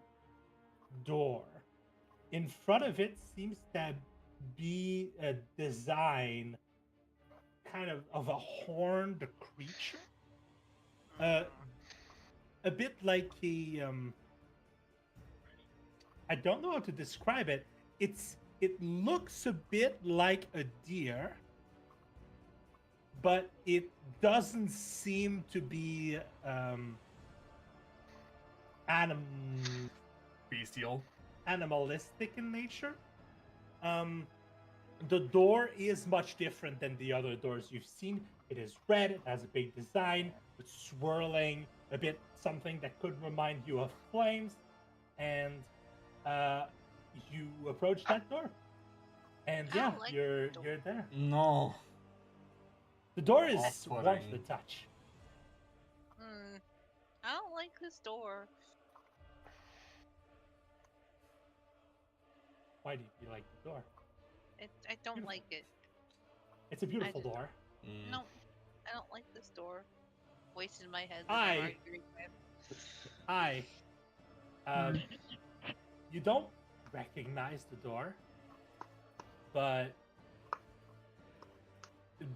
door. In front of it seems to be a design kind of a horned creature. A bit like a I don't know how to describe it. It looks a bit like a deer, but it doesn't seem to be Bestial. animalistic in nature. The door is much different than the other doors you've seen. It is red, it has a big design, it's swirling, a bit something that could remind you of flames, and you approach that door. And I yeah, don't like you're the door. you're there. No. The door is Off-putting. warm to the touch. I don't like this door. Why do you like the door? I don't Beautiful. like it. It's a beautiful just- door. No, I don't like this door. Wasted my head. I- You don't recognize the door, but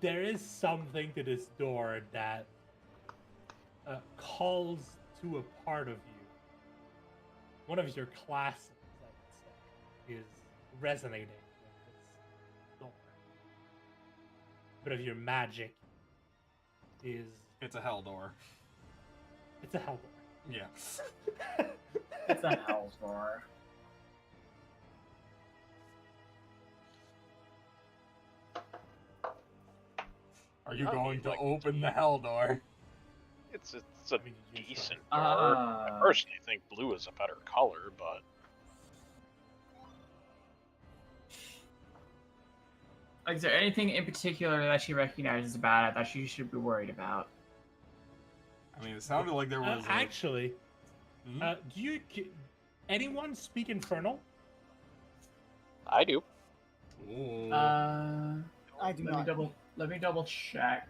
there is something to this door that calls to a part of you. One of your classes, I would say, is resonating with this door. A bit of your magic is. It's a hell door. It's a hell door. Yeah. It's a hell door. Are you Oh, going to like- open the hell door? It's a I mean, you use decent door. I personally think blue is a better color, but Is there anything in particular that she recognizes about it that she should be worried about? I mean, it sounded like there was actually. Hmm? Anyone speak Infernal? I do. Ooh. I do not. Let me double check.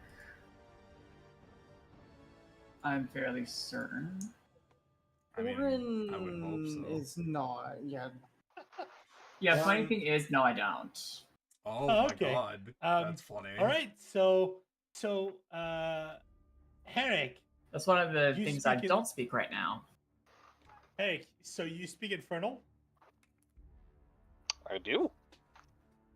I'm fairly certain. I mean, Orin I would hope so. is not. Yeah. Yeah, funny thing is, no, I don't. Oh Oh, my okay. god, that's funny. All right, so Herrick. That's one of the You things I speak in- don't speak right now. Herrick, so you speak Infernal? I do.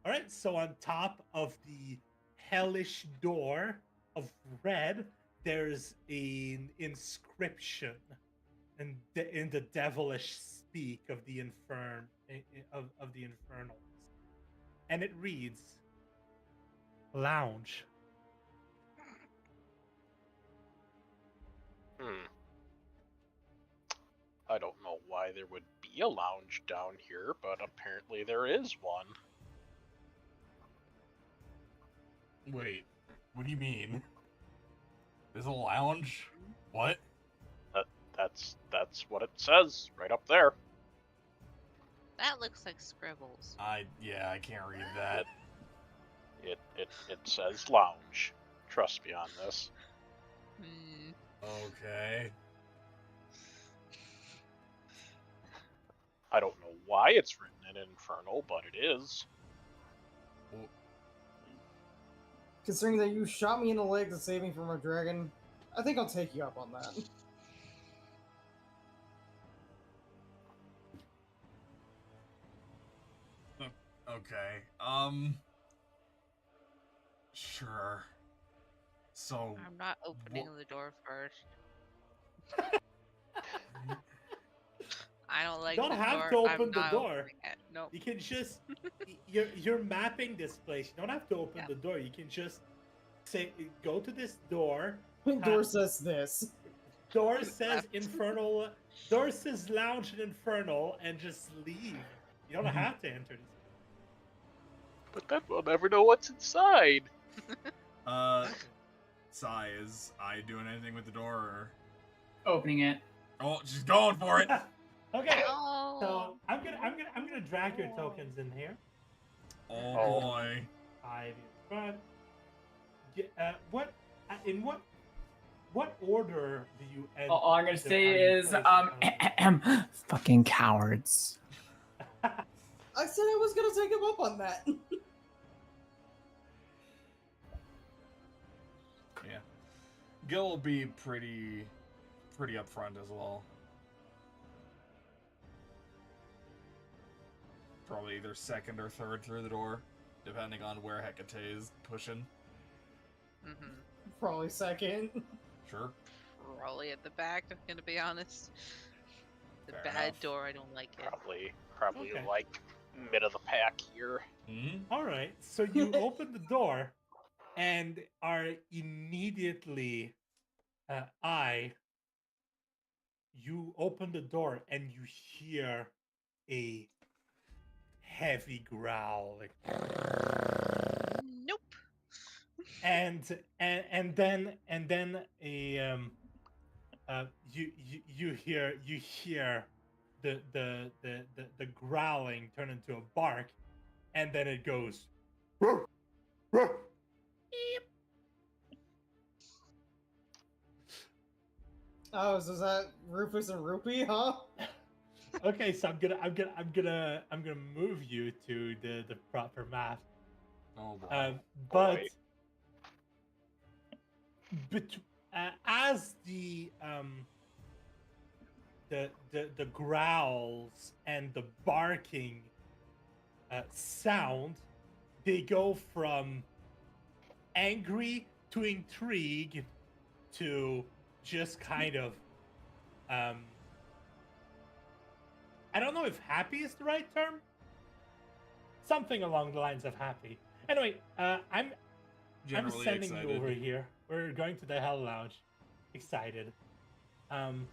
All right, so on top of the hellish door of red, there's an inscription in the devilish speak of the of the infernals, and it reads, "Lounge." I don't know why there would be a lounge down here, but apparently there is one. Wait, what do you mean? There's a lounge? What? That's what it says right up there. That looks like scribbles. I can't read that. It says lounge. Trust me on this. Hmm. Okay. I don't know why it's written in Infernal, but it is. Considering that you shot me in the leg to save me from a dragon, I think I'll take you up on that. Okay. Sure. So I'm not opening the door first. I don't like You don't the have door. to open I'm the not door. opening it. Nope. You can just you're mapping this place. You don't have to open Yeah. the door. You can just say go to this door. Door says this. Door says infernal. Door says lounge and infernal, and just leave. You don't have to enter this. But then we'll never know what's inside. Sai, is I doing anything with the door or? Opening it. Oh, she's going for it. Okay. Oh. So I'm gonna drag your tokens in here. Oh boy. 5 in front. What order do you end? All I'm gonna say is, fucking cowards. I said I was gonna take him up on that. Yeah. Gil will be pretty upfront as well. Probably either second or third through the door, depending on where Hecate is pushing. Mm-hmm. Probably second. Sure. Probably at the back, I'm gonna be honest. The Fair bad enough. door, I don't like it. Probably Okay. like mid of the pack here. Mm-hmm. All right. So you open the door, and are immediately, you open the door and you hear a heavy growl, like, Nope. and then a you hear the growling turn into a bark, and then it goes. "Ruff, ruff." Oh, so is that Rufus and Rupee, huh? Okay, so I'm gonna move you to the proper map. Oh boy. But Boy. as the growls and the barking sound, they go from angry to intrigue to just kind of I don't know if happy is the right term. Something along the lines of happy. Anyway, I'm Generally sending excited. you over here. We're going to the Hell Lounge. excited. I'm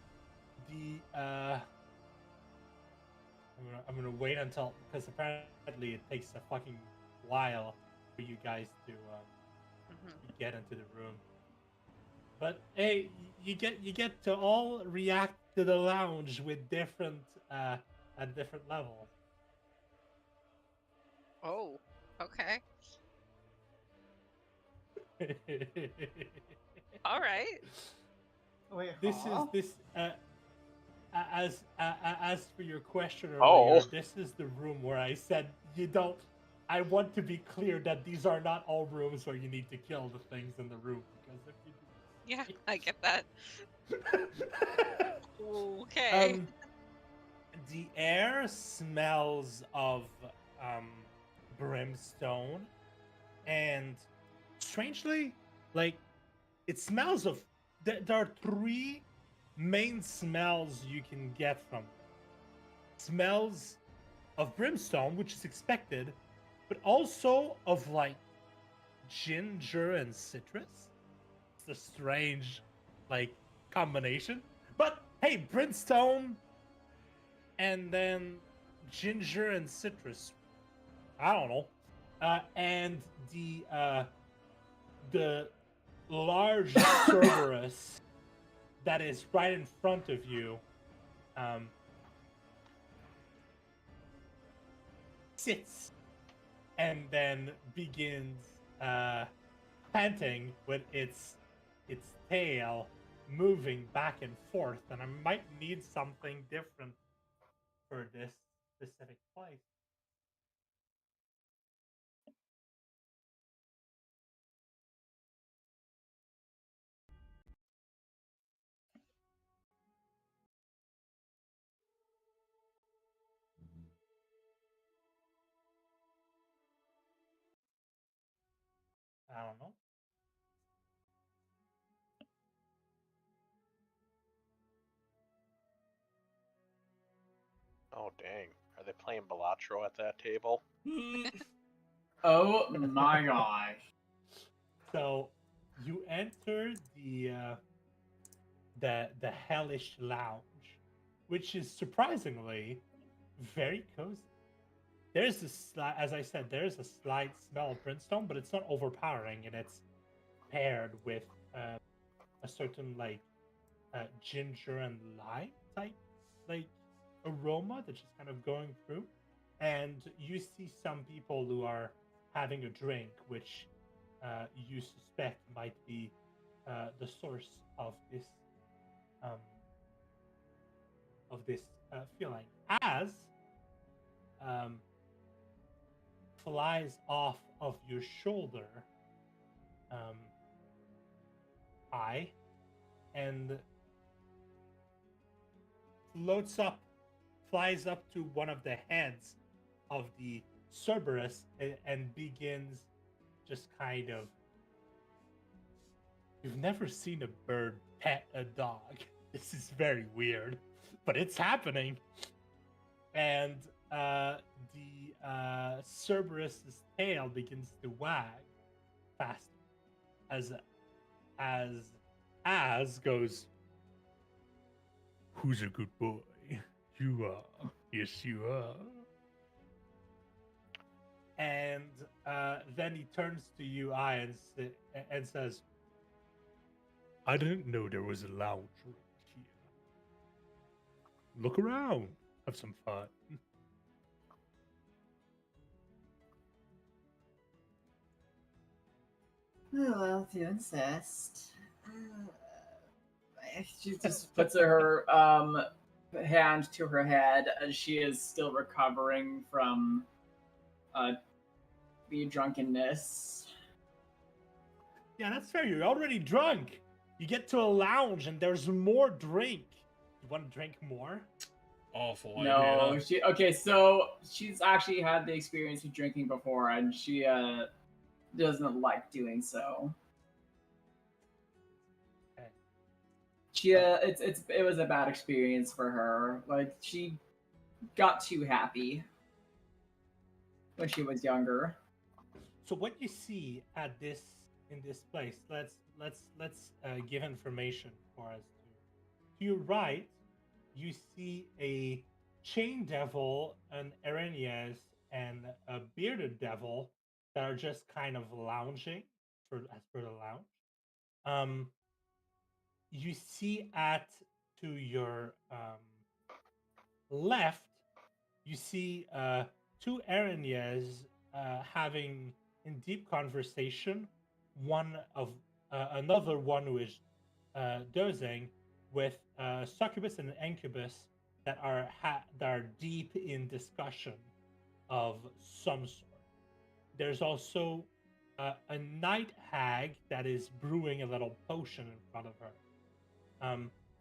gonna wait until, because apparently it takes a fucking while for you guys to get into the room. But hey, you get to all react to the lounge with different at different levels. Oh, okay. All right. Wait, This huh? is as for your question Oh. earlier, this is the room where I said you don't. I want to be clear that these are not all rooms where you need to kill the things in the room, because if you do, Yeah, I get that. Okay. The air smells of brimstone, and strangely, like it smells of. There are three main smells you can get from it. Smells of brimstone, which is expected, but also of like ginger and citrus. It's a strange, like, combination. But hey, brimstone and then ginger and citrus. I don't know. And the large Cerberus that is right in front of you sits and then begins panting with its tail moving back and forth, and I might need something different for this specific place. I don't know. Oh dang! Are they playing Balatro at that table? Oh my gosh. So you enter the hellish lounge, which is surprisingly very cozy. There's as I said, there's a slight smell of brimstone, but it's not overpowering, and it's paired with a certain like ginger and lime type like aroma that's just kind of going through. And you see some people who are having a drink, which you suspect might be the source um, of this feeling. As um, flies off of your shoulder, eye, and floats up, flies up to one of the heads of the Cerberus and begins just kind of. You've never seen a bird pet a dog. This is very weird, but it's happening. And the Cerberus's tail begins to wag faster as goes. Who's a good boy? You are. Yes, you are. And then he turns to you, and says, I didn't know there was a lounge right here. Look around. Have some fun. Oh, well, if you insist. She just puts her hand to her head as she is still recovering from the drunkenness. Yeah, that's fair. You're already drunk. You get to a lounge and there's more drink. You want to drink more? Awful No, idea. so she's actually had the experience of drinking before, and she doesn't like doing so. Okay. She it was a bad experience for her. Like, she got too happy when she was younger. So what you see at this in this place. Let's give information for us. To your right, you see a chain devil, an Arenias, and a bearded devil that are just kind of lounging as per the lounge. You see to your left, you see two Arenias having in deep conversation. Another one who is dozing with succubus and an incubus that are deep in discussion of some sort. There's also a night hag that is brewing a little potion in front of her.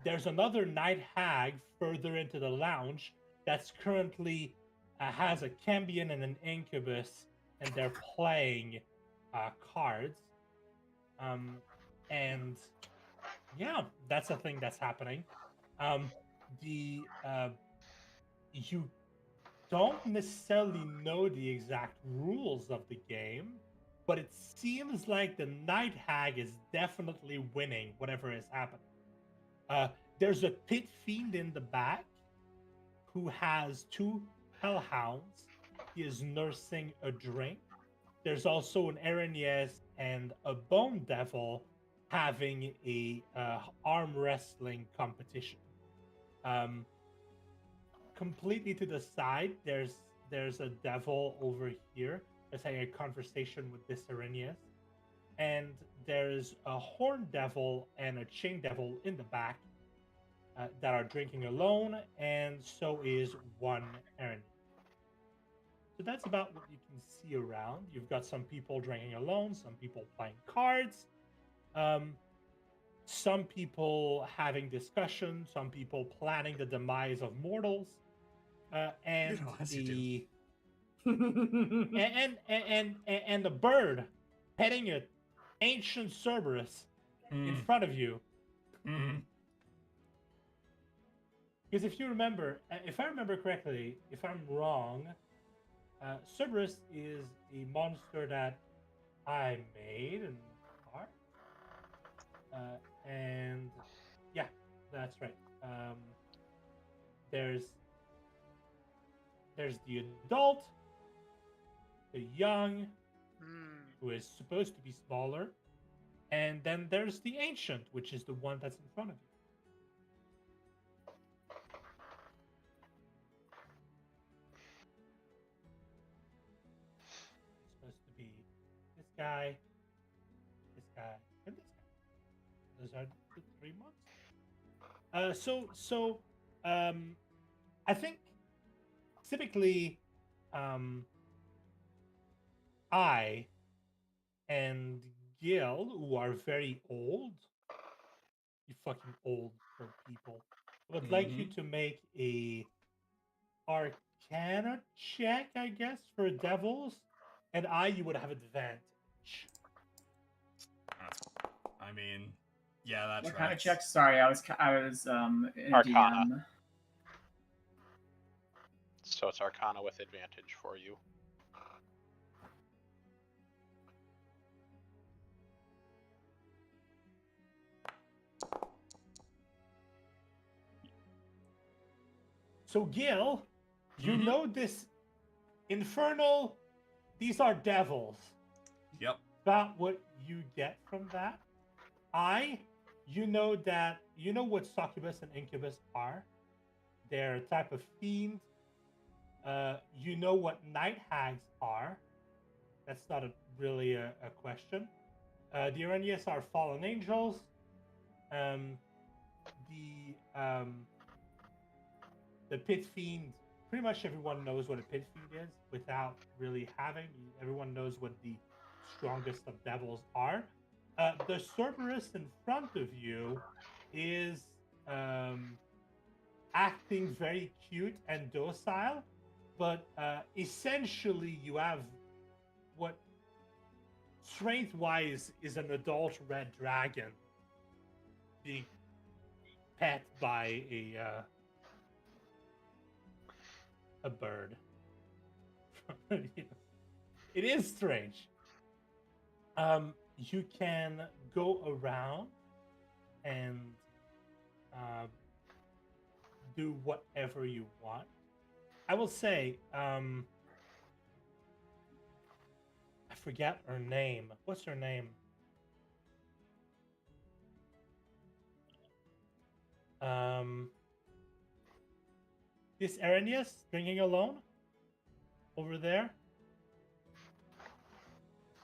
There's another night hag further into the lounge that's currently has a cambion and an incubus, and they're playing cards. And yeah, that's a thing that's happening. You don't necessarily know the exact rules of the game, but it seems like the night hag is definitely winning whatever is happening. There's a pit fiend in the back who has two hellhounds. He is nursing a drink. There's also an Arenias and a bone devil having a arm wrestling competition. Completely to the side, there's a devil over here that's having a conversation with this Arenias, and there's a horn devil and a chain devil in the back that are drinking alone, and so is one Arenias. So that's about what you can see around. You've got some people drinking alone, some people playing cards, some people having discussion, some people planning the demise of mortals, and the and the bird petting an ancient Cerberus in front of you. Because if I remember correctly, if I'm wrong, Cerberus is a monster that I made and art. And yeah, that's right. There's the adult, the young, who is supposed to be smaller, and then there's the ancient, which is the one that's in front of you. Supposed to be this guy, and this guy. Those are the 3 months. I think typically, I and Gil, who are very old, you fucking old for people, would like you to make a Arcana check, I guess, for devils, and you would have advantage. I mean, yeah, that's what right. kind of checks? Sorry, I was in Arcana. DM. So it's Arcana with advantage for you. So Gil, you know this infernal. These are devils. Yep. About what you get from that. You know what succubus and incubus are. They're a type of fiend. You know what night hags are. That's not really a question. The Arenias are fallen angels. The pit fiend. Pretty much everyone knows what a pit fiend is without really having. Everyone knows what the strongest of devils are. The Cerberus in front of you is acting very cute and docile, but essentially you have what strength-wise is an adult red dragon being pet by a bird. It is strange. you can go around and do whatever you want. I will say, I forget her name. What's her name? This Arrhenius drinking alone over there.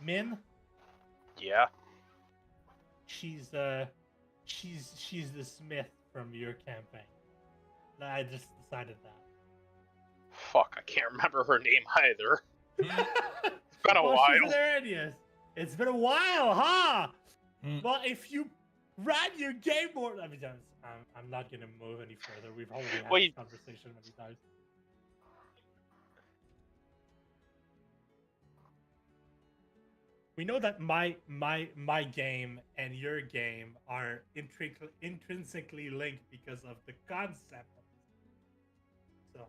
Min. Yeah. She's the Smith from your campaign. I just decided that. Fuck, I can't remember her name either. It's been a Well, while. she's an Arrhenius. It's been a while, huh? Well, if you ran your game more, I mean, I'm not gonna move any further. We've already had this conversation many times. We know that my game and your game are intrinsically linked because of the concept. So,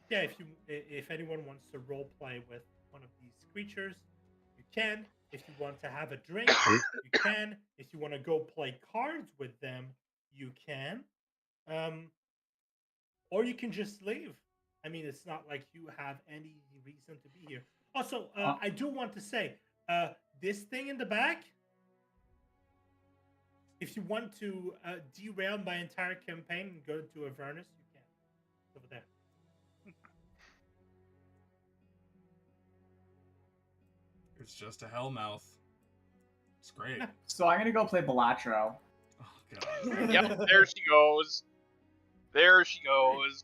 yeah, if anyone wants to role play with one of these creatures, you can. If you want to have a drink, you can. If you want to go play cards with them, you can. Or you can just leave. I mean, it's not like you have any reason to be here. Also, I do want to say, this thing in the back, if you want to derail my entire campaign and go to Avernus, you can. It's over there. It's just a hellmouth. It's great. So I'm gonna go play Balatro. Oh, God. Yep, there she goes. There she goes.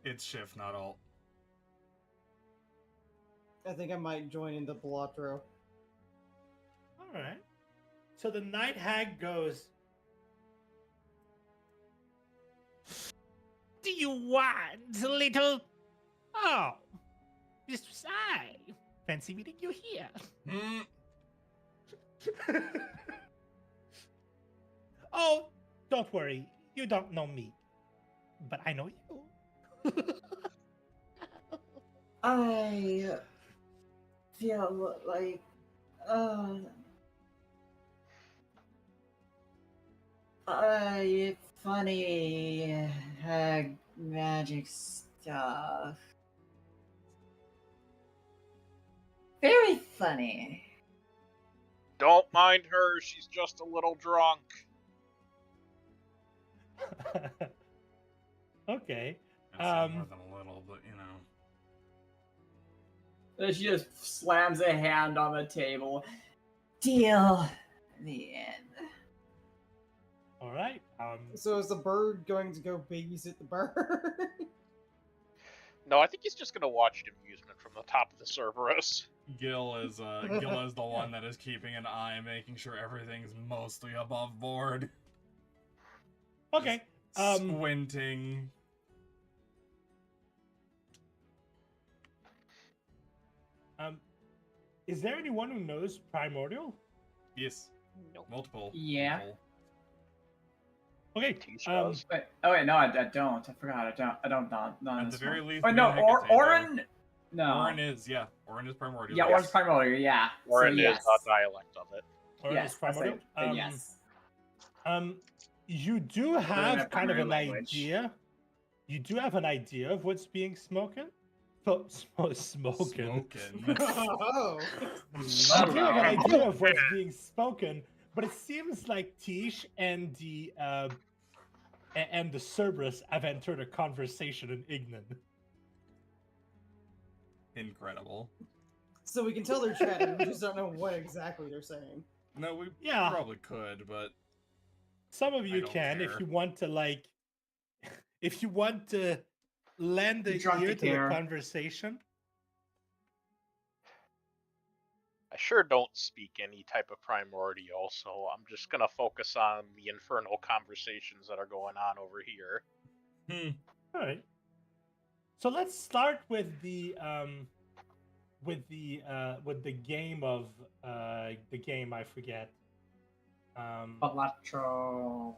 It's shift, not alt. I think I might join in the Balatro. All right. So the night hag goes, "Do you want a little? Oh, this was I. Fancy meeting you here." Oh, don't worry. You don't know me, but I know you. I feel like funny hag magic stuff. Very funny. Don't mind her, she's just a little drunk. Okay. That's more than a little, but you know. Then she just slams a hand on the table. Deal. The end. All right. So is the bird going to go babysit the bird? No, I think he's just gonna watch an amusement from the top of the Cerberus. Gil is the one that is keeping an eye, making sure everything's mostly above board. Okay. Squinting. Is there anyone who knows Primordial? Yes. Nope. Multiple. Yeah. Multiple. Okay. Wait, oh wait, no, I don't. I forgot. I don't. Not At this the very one. least, Oh no, we can Orin. No. Orin is primordial. Yeah, Orin's primordial. Yeah. Orin so, is yes. a dialect of it. Or Yes, is Primordial? then yes. You do have that kind of primary an language. idea. You do have an idea of what's being spoken. Spoken. Oh. You do have an idea of what's being spoken, but it seems like Tish and the Cerberus have entered a conversation in Ignan. Incredible. So we can tell they're chatting, we just don't know what exactly they're saying. No, we Yeah. probably could, but Some of I you don't can if care. you want to if you want to lend a Drunk ear to to the care. conversation. I sure don't speak any type of primordial, so I'm just gonna focus on the infernal conversations that are going on over here. All right. So let's start with the game of the game I forget. Balatro.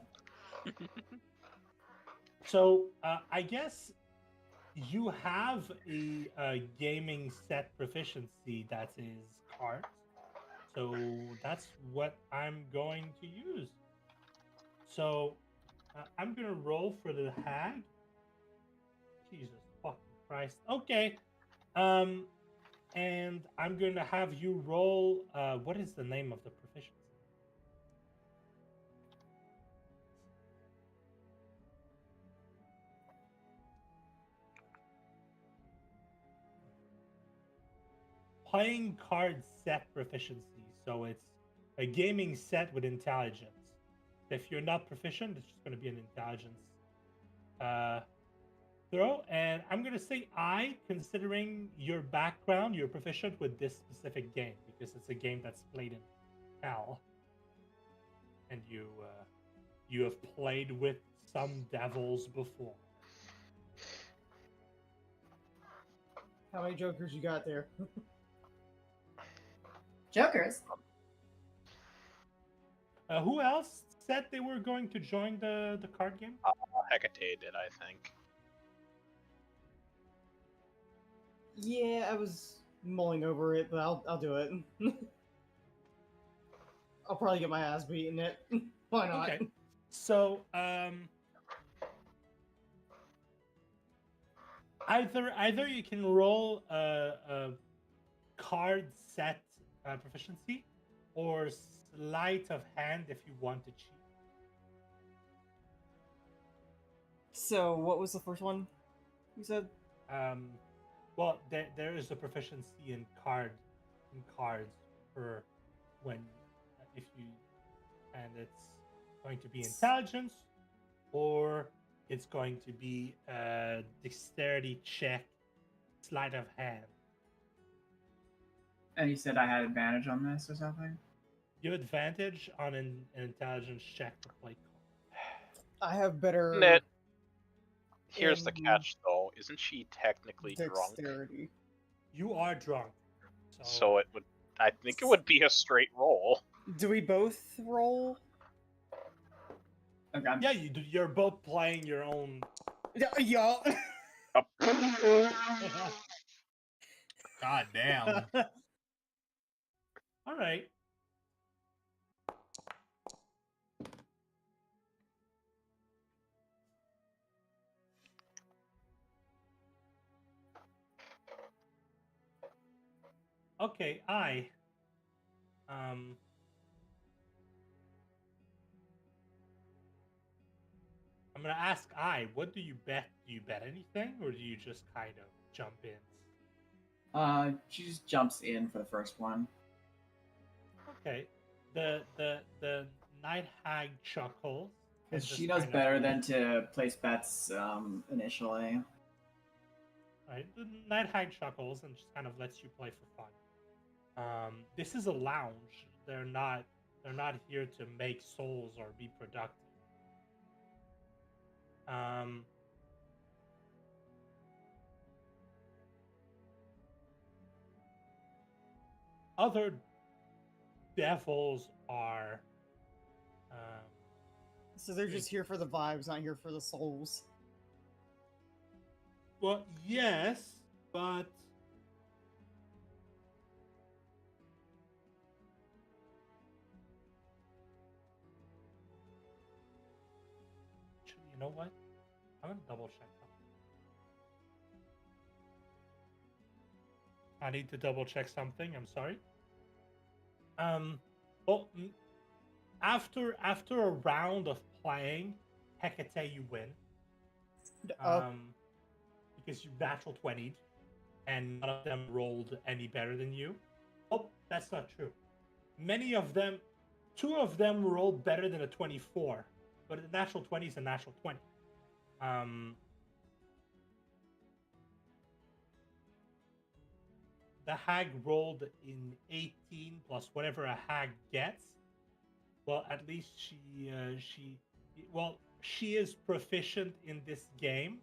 So I guess You have a gaming set proficiency that is cards, so that's what I'm going to use. So I'm gonna roll for the hag. Jesus fucking Christ. Okay. Um, and I'm gonna have you roll. What is the name of the proficiency? Playing card set proficiency. So it's a gaming set with intelligence. If you're not proficient, it's just going to be an intelligence throw. And I'm going to say considering your background, you're proficient with this specific game because it's a game that's played in hell, and you have played with some devils before. How many jokers you got there? Jokers. Who else said they were going to join the card game? Hecate did, I think. Yeah, I was mulling over it, but I'll do it. I'll probably get my ass beaten it. Why not? Okay. So, either you can roll a card set proficiency, or sleight of hand if you want to cheat. So, what was the first one you said? Well, there is a proficiency in cards for when if you, and it's going to be intelligence, or it's going to be a dexterity check, sleight of hand. And you said I had advantage on this or something? You have advantage on an intelligence check to play cards. I have better Net. Here's the in catch, though. Isn't she technically drunk? dexterity. You are drunk. So it would. I think it would be a straight roll. Do we both roll? Okay. Yeah, you're both playing your own. Yeah. God damn. All right. Okay, I'm gonna ask what do you bet? Do you bet anything, or do you just kind of jump in? She just jumps in for the first one. Okay. The night hag chuckles. Because she knows better than to place bets initially. Right. The night hag chuckles and just kind of lets you play for fun. This is a lounge. They're not here to make souls or be productive. Other devils are So they're just here for the vibes, not here for the souls. well, yes, but you know what? I'm gonna double check something. I need to double check something. I'm sorry. Well, after a round of playing, Hecate, you win. Because you natural 20'd, and none of them rolled any better than you. Oh, that's not true. Many of them, 2 of them rolled better than a 24, but a natural 20 is a natural 20. The hag rolled in 18 plus whatever a hag gets. Well, at least she is proficient in this game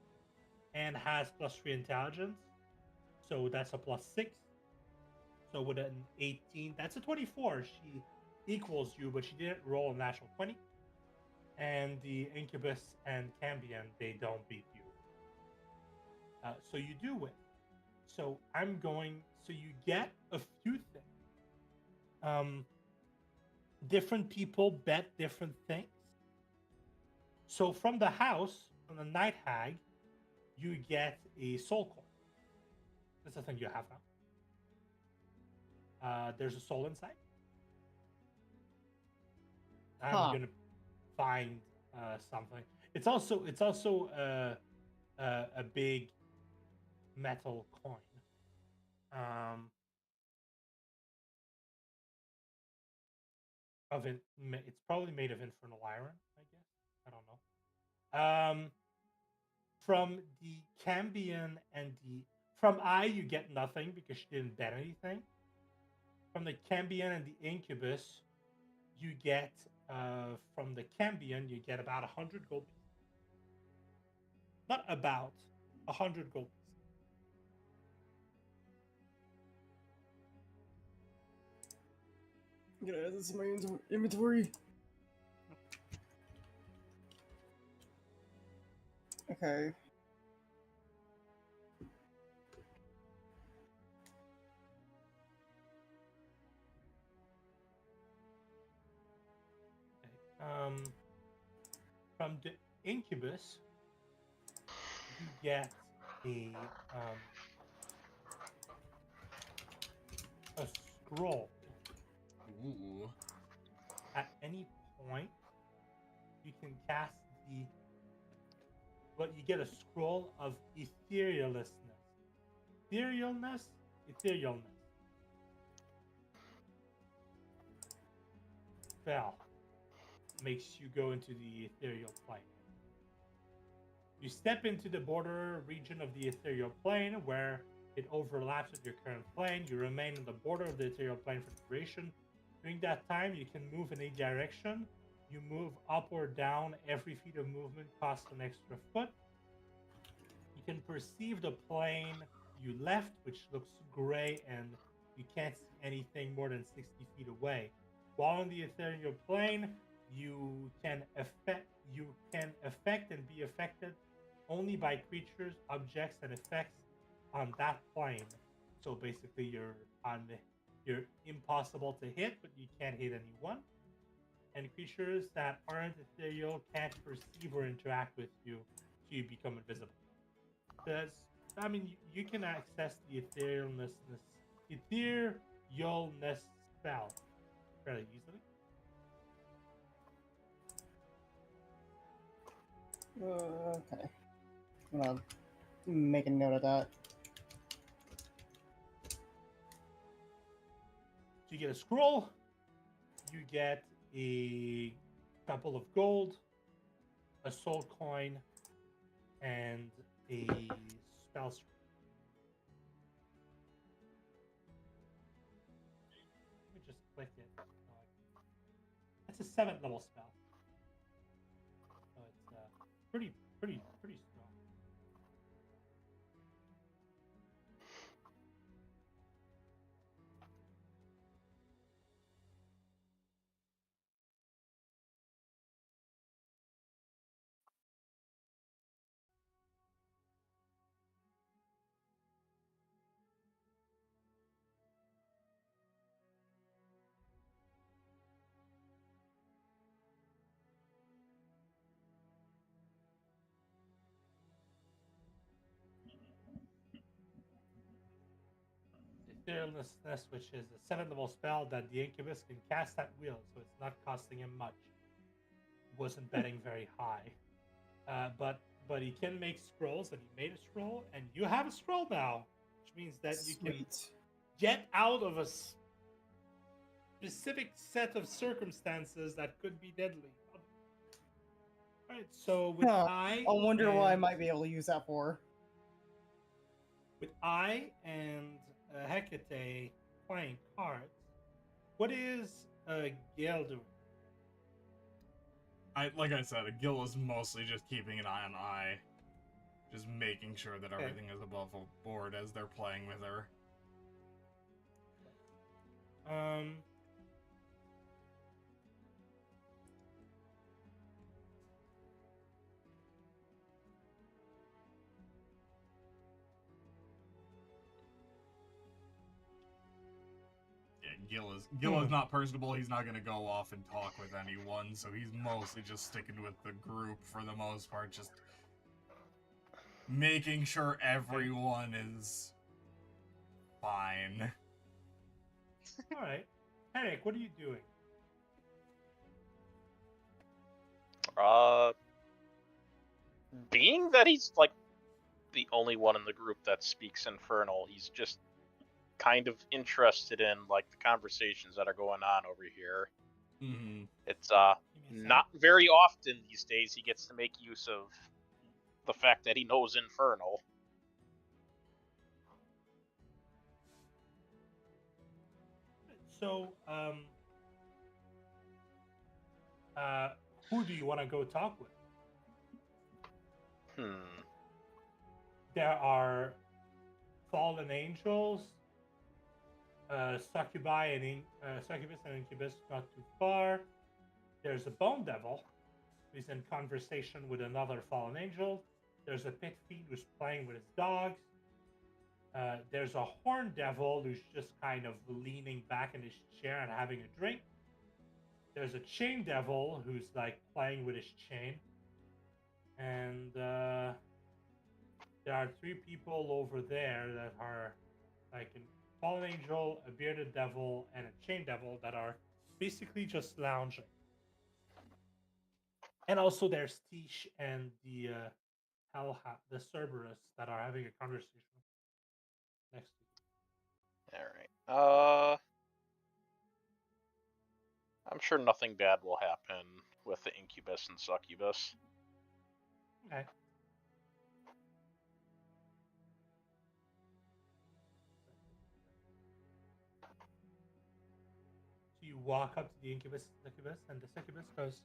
and has +3 intelligence, so that's a +6. So with an 18, that's a 24. She equals you, but she didn't roll a natural 20. And the Incubus and Cambion, they don't beat you. So you do win. So so you get a few things. Different people bet different things. So from the house, from the night hag, you get a soul coin. That's the thing you have now. There's a soul inside. I'm gonna find something. It's also a big metal coin. It's probably made of infernal iron, I guess. I don't know. From the Cambion and from I you get nothing because she didn't bet anything. From the Cambion and the Incubus, you get from the Cambion you get about 100 gold pieces. Not about 100 gold pieces. I'm gonna add this to my inventory. Okay. From the Incubus, you get a scroll. Ooh. At any point, you can cast you get a scroll of etherealness. Etherealness. Spell makes you go into the ethereal plane. You step into the border region of the ethereal plane where it overlaps with your current plane. You remain in the border of the ethereal plane for duration. During that time, you can move in a direction. You move up or down. Every feet of movement costs an extra foot. You can perceive the plane you left, which looks gray, and you can't see anything more than 60 feet away. While on the ethereal plane, you can affect and be affected only by creatures, objects, and effects on that plane. So basically, you're impossible to hit, but you can't hit anyone. And creatures that aren't ethereal can't perceive or interact with you, so you become invisible. You can access the etherealness spell fairly easily. Okay. I'm gonna make a note of that. So you get a scroll, you get a couple of gold, a soul coin, and a spell string. Let me just click it. It's a 7th level spell. So it's pretty strong. Fearlessness, which is a 7th level spell that the Incubus can cast at will, so it's not costing him much. Wasn't betting very high, but he can make scrolls, and he made a scroll, and you have a scroll now, which means that you can get out of a specific set of circumstances that could be deadly. All right, so with I wonder what I might be able to use that for. With I and Hecate playing cards, what is a Gale doing? Like I said, a Gil is mostly just keeping an eye on I, just making sure that everything is above board as they're playing with her. Gil is not personable. He's not gonna go off and talk with anyone, so he's mostly just sticking with the group for the most part, just making sure everyone is fine. All right, Eric, what are you doing? Being that he's like the only one in the group that speaks Infernal, he's just kind of interested in like the conversations that are going on over here. Mm-hmm. It's not very often these days he gets to make use of the fact that he knows Infernal. So, who do you want to go talk with? There are fallen angels, succubi and succubus and incubus not too far. There's a bone devil who's in conversation with another fallen angel. There's a pit fiend who's playing with his dogs. There's a horn devil who's just kind of leaning back in his chair and having a drink. There's a chain devil who's like playing with his chain. And there are 3 people over there that are like a fallen angel, a bearded devil, and a chain devil that are basically just lounging. And also there's Tish and the the Cerberus that are having a conversation next to you. All right. I'm sure nothing bad will happen with the incubus and succubus. Okay. So you walk up to the incubus, succubus, and the succubus goes,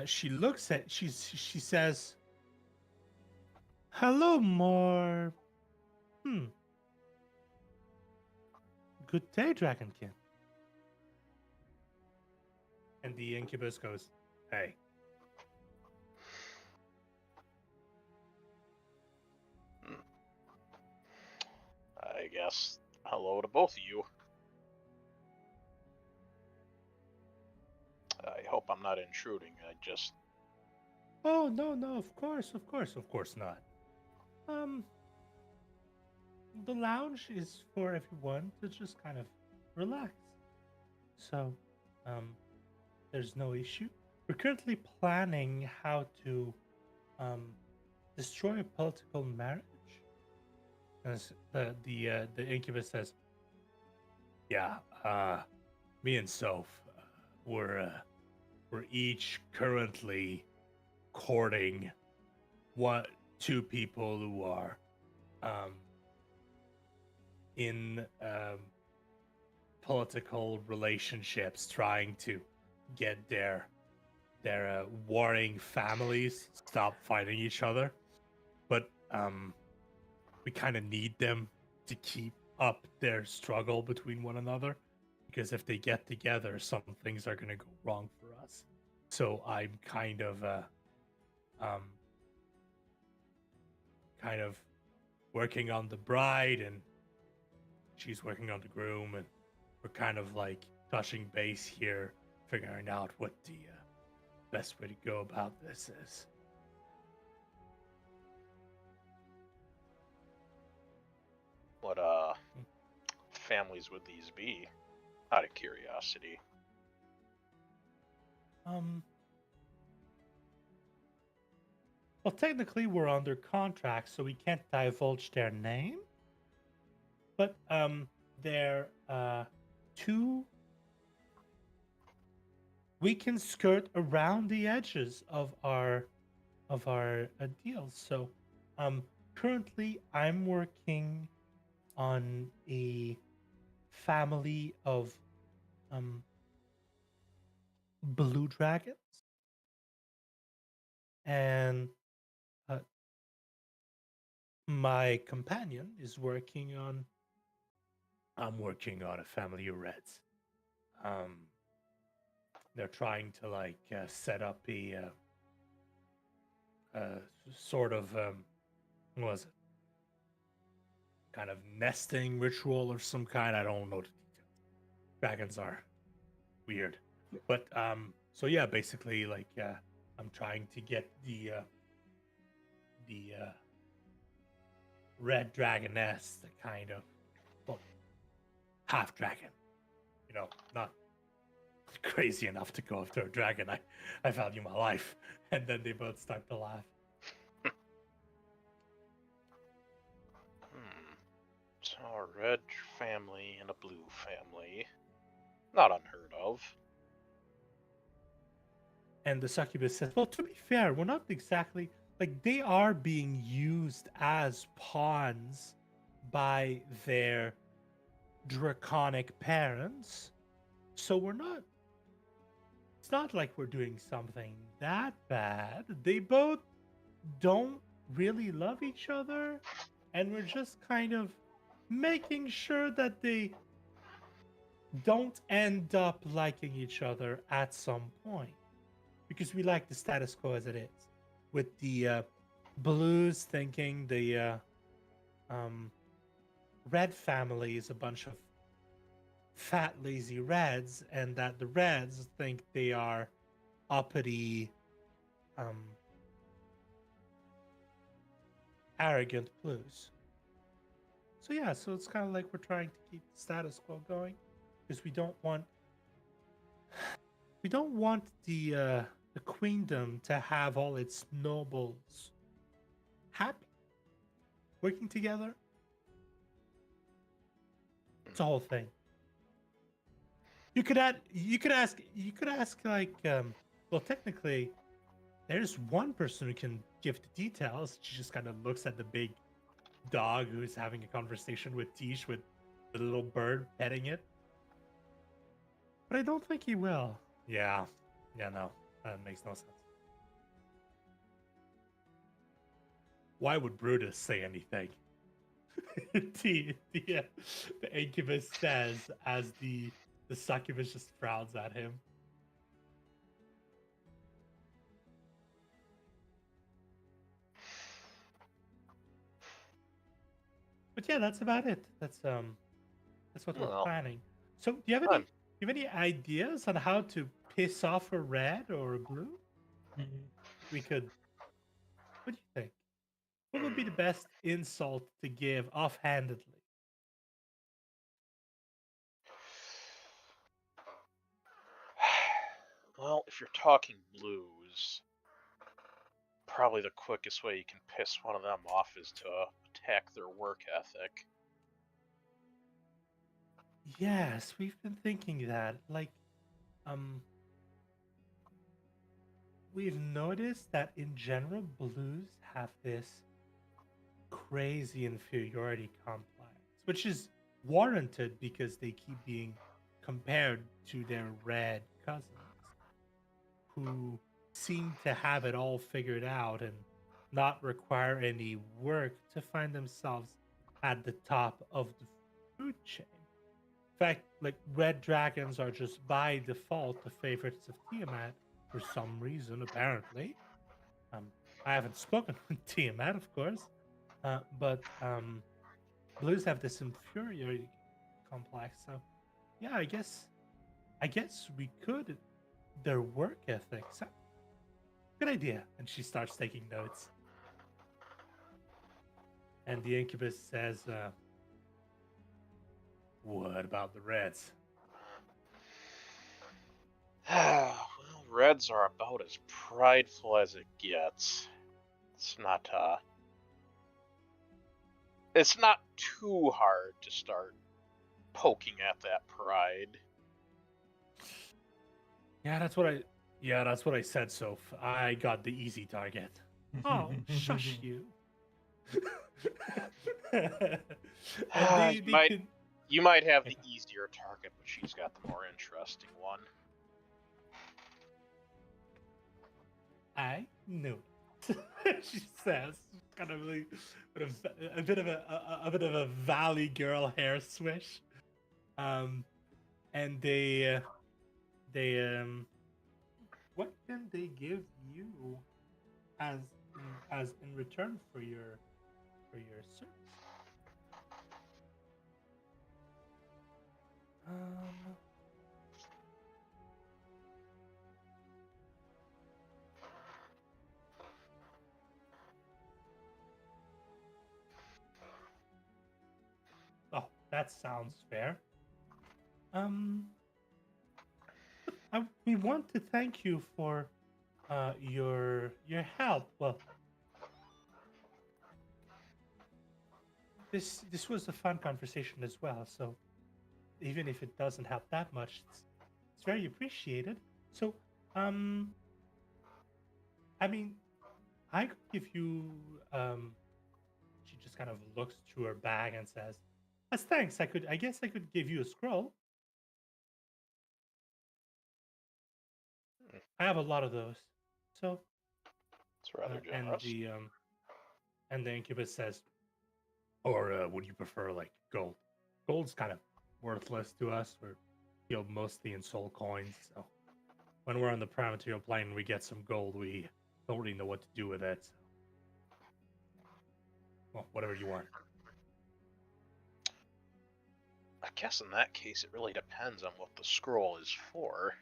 she looks at, she says, "Hello, more. Good day, Dragonkin." And the incubus goes, "Hey." I guess hello to both of you. I hope I'm not intruding. I just... Oh, no, of course not. The lounge is for everyone to just kind of relax. So, there's no issue. We're currently planning how to destroy a political marriage. As the incubus says, "Yeah, me and Soph, we're each currently courting 2 people who are in political relationships, trying to get their warring families stop fighting each other, but we kind of need them to keep up their struggle between one another, because if they get together, some things are going to go wrong for us. So I'm kind of working on the bride, and she's working on the groom, and we're kind of like touching base here, figuring out what the best way to go about this is." What families would these be? Out of curiosity. Well, technically we're under contract, so we can't divulge their name. But they're 2. We can skirt around the edges of our deals. So, currently I'm working on a family of blue dragons, and my companion is working on. I'm working on a family of reds. They're trying to like set up a sort of what was it? kind of nesting ritual of some kind. I don't know the details. Dragons are weird. But so yeah, basically like I'm trying to get the red dragoness, the kind of, well, half dragon. You know, not crazy enough to go after a dragon. I value my life. And then they both start to laugh. So a red family and a blue family. Not unheard of. And the succubus says, well, to be fair, we're not exactly like they are being used as pawns by their draconic parents. So we're not, it's not like we're doing something that bad. They both don't really love each other. And we're just kind of making sure that they don't end up liking each other at some point. Because we like the status quo as it is. With the blues thinking the red family is a bunch of fat, lazy reds, and that the reds think they are uppity, arrogant blues. So yeah, so it's kind of like we're trying to keep the status quo going because we don't want the queendom to have all its nobles happy, working together. It's a whole thing. You could ask like, well, technically, there's one person who can give the details. She just kind of looks at the big dog who's having a conversation with Tish with the little bird petting it. But I don't think he will. Yeah, no, that makes no sense. Why would Brutus say anything? the incubus says as the succubus just frowns at him. But yeah, that's about it. That's what we're planning. So do you have any ideas on how to piss off a red or a blue? We could. What do you think? What would be the best insult to give offhandedly? Well, if you're talking blues, probably the quickest way you can piss one of them off is to attack their work ethic. Yes, we've been thinking that. Like, we've noticed that in general, blues have this crazy inferiority complex, which is warranted because they keep being compared to their red cousins, who seem to have it all figured out and not require any work to find themselves at the top of the food chain. In fact, like red dragons are just by default the favorites of Tiamat for some reason, apparently. I haven't spoken with Tiamat, of course, but blues have this inferiority complex. So, yeah, I guess we could. Their work ethics. Good idea. And she starts taking notes. And the incubus says, what about the reds? Well, reds are about as prideful as it gets. It's not too hard to start poking at that pride. Yeah, that's what I said, Soph. I got the easy target. Oh, shush you. And you might have the easier target, but she's got the more interesting one. I knew it. She says, kind of like a bit of a valley girl hair swish. And they what can they give you as in return for your service? that sounds fair. We want to thank you for your help. Well, this was a fun conversation as well. So even if it doesn't help that much, it's very appreciated. So, I mean, I could give you. She just kind of looks through her bag and says, "As thanks, I guess I could give you a scroll. I have a lot of those." So, It's rather and generous. the incubus says, "Or would you prefer like gold? Gold's kind of worthless to us. We're deal mostly in soul coins, so when we're on the prime material plane, we get some gold. We don't really know what to do with it. So. Well, whatever you want." I guess in that case, it really depends on what the scroll is for.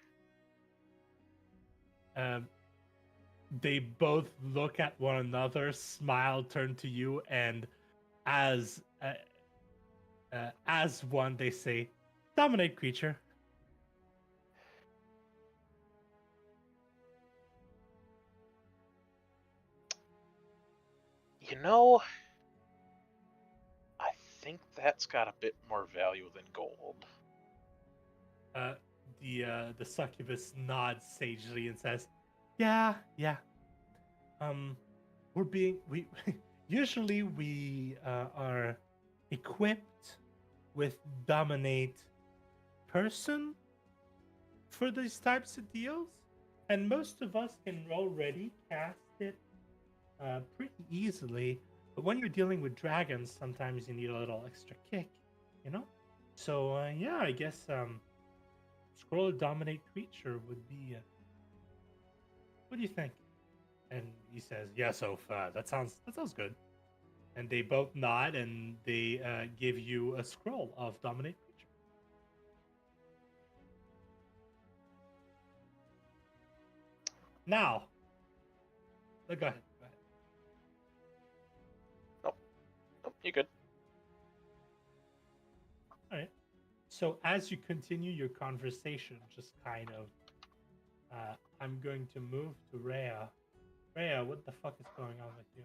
They both look at one another, smile, turn to you, and as one, they say, "Dominate creature." You know, I think that's got a bit more value than gold. The succubus nods sagely and says, "Yeah. We usually we are equipped with dominate person for these types of deals, and most of us can already cast it pretty easily. But when you're dealing with dragons, sometimes you need a little extra kick, you know. So yeah, I guess scroll dominate creature would be. What do you think?" And he says, "Yeah, so that sounds good." And they both nod and they give you a scroll of dominate creature. Now, go ahead. Go ahead. Nope, you good. All right. So as you continue your conversation, just kind of, I'm going to move to Rhea. Rhea, what the fuck is going on with you?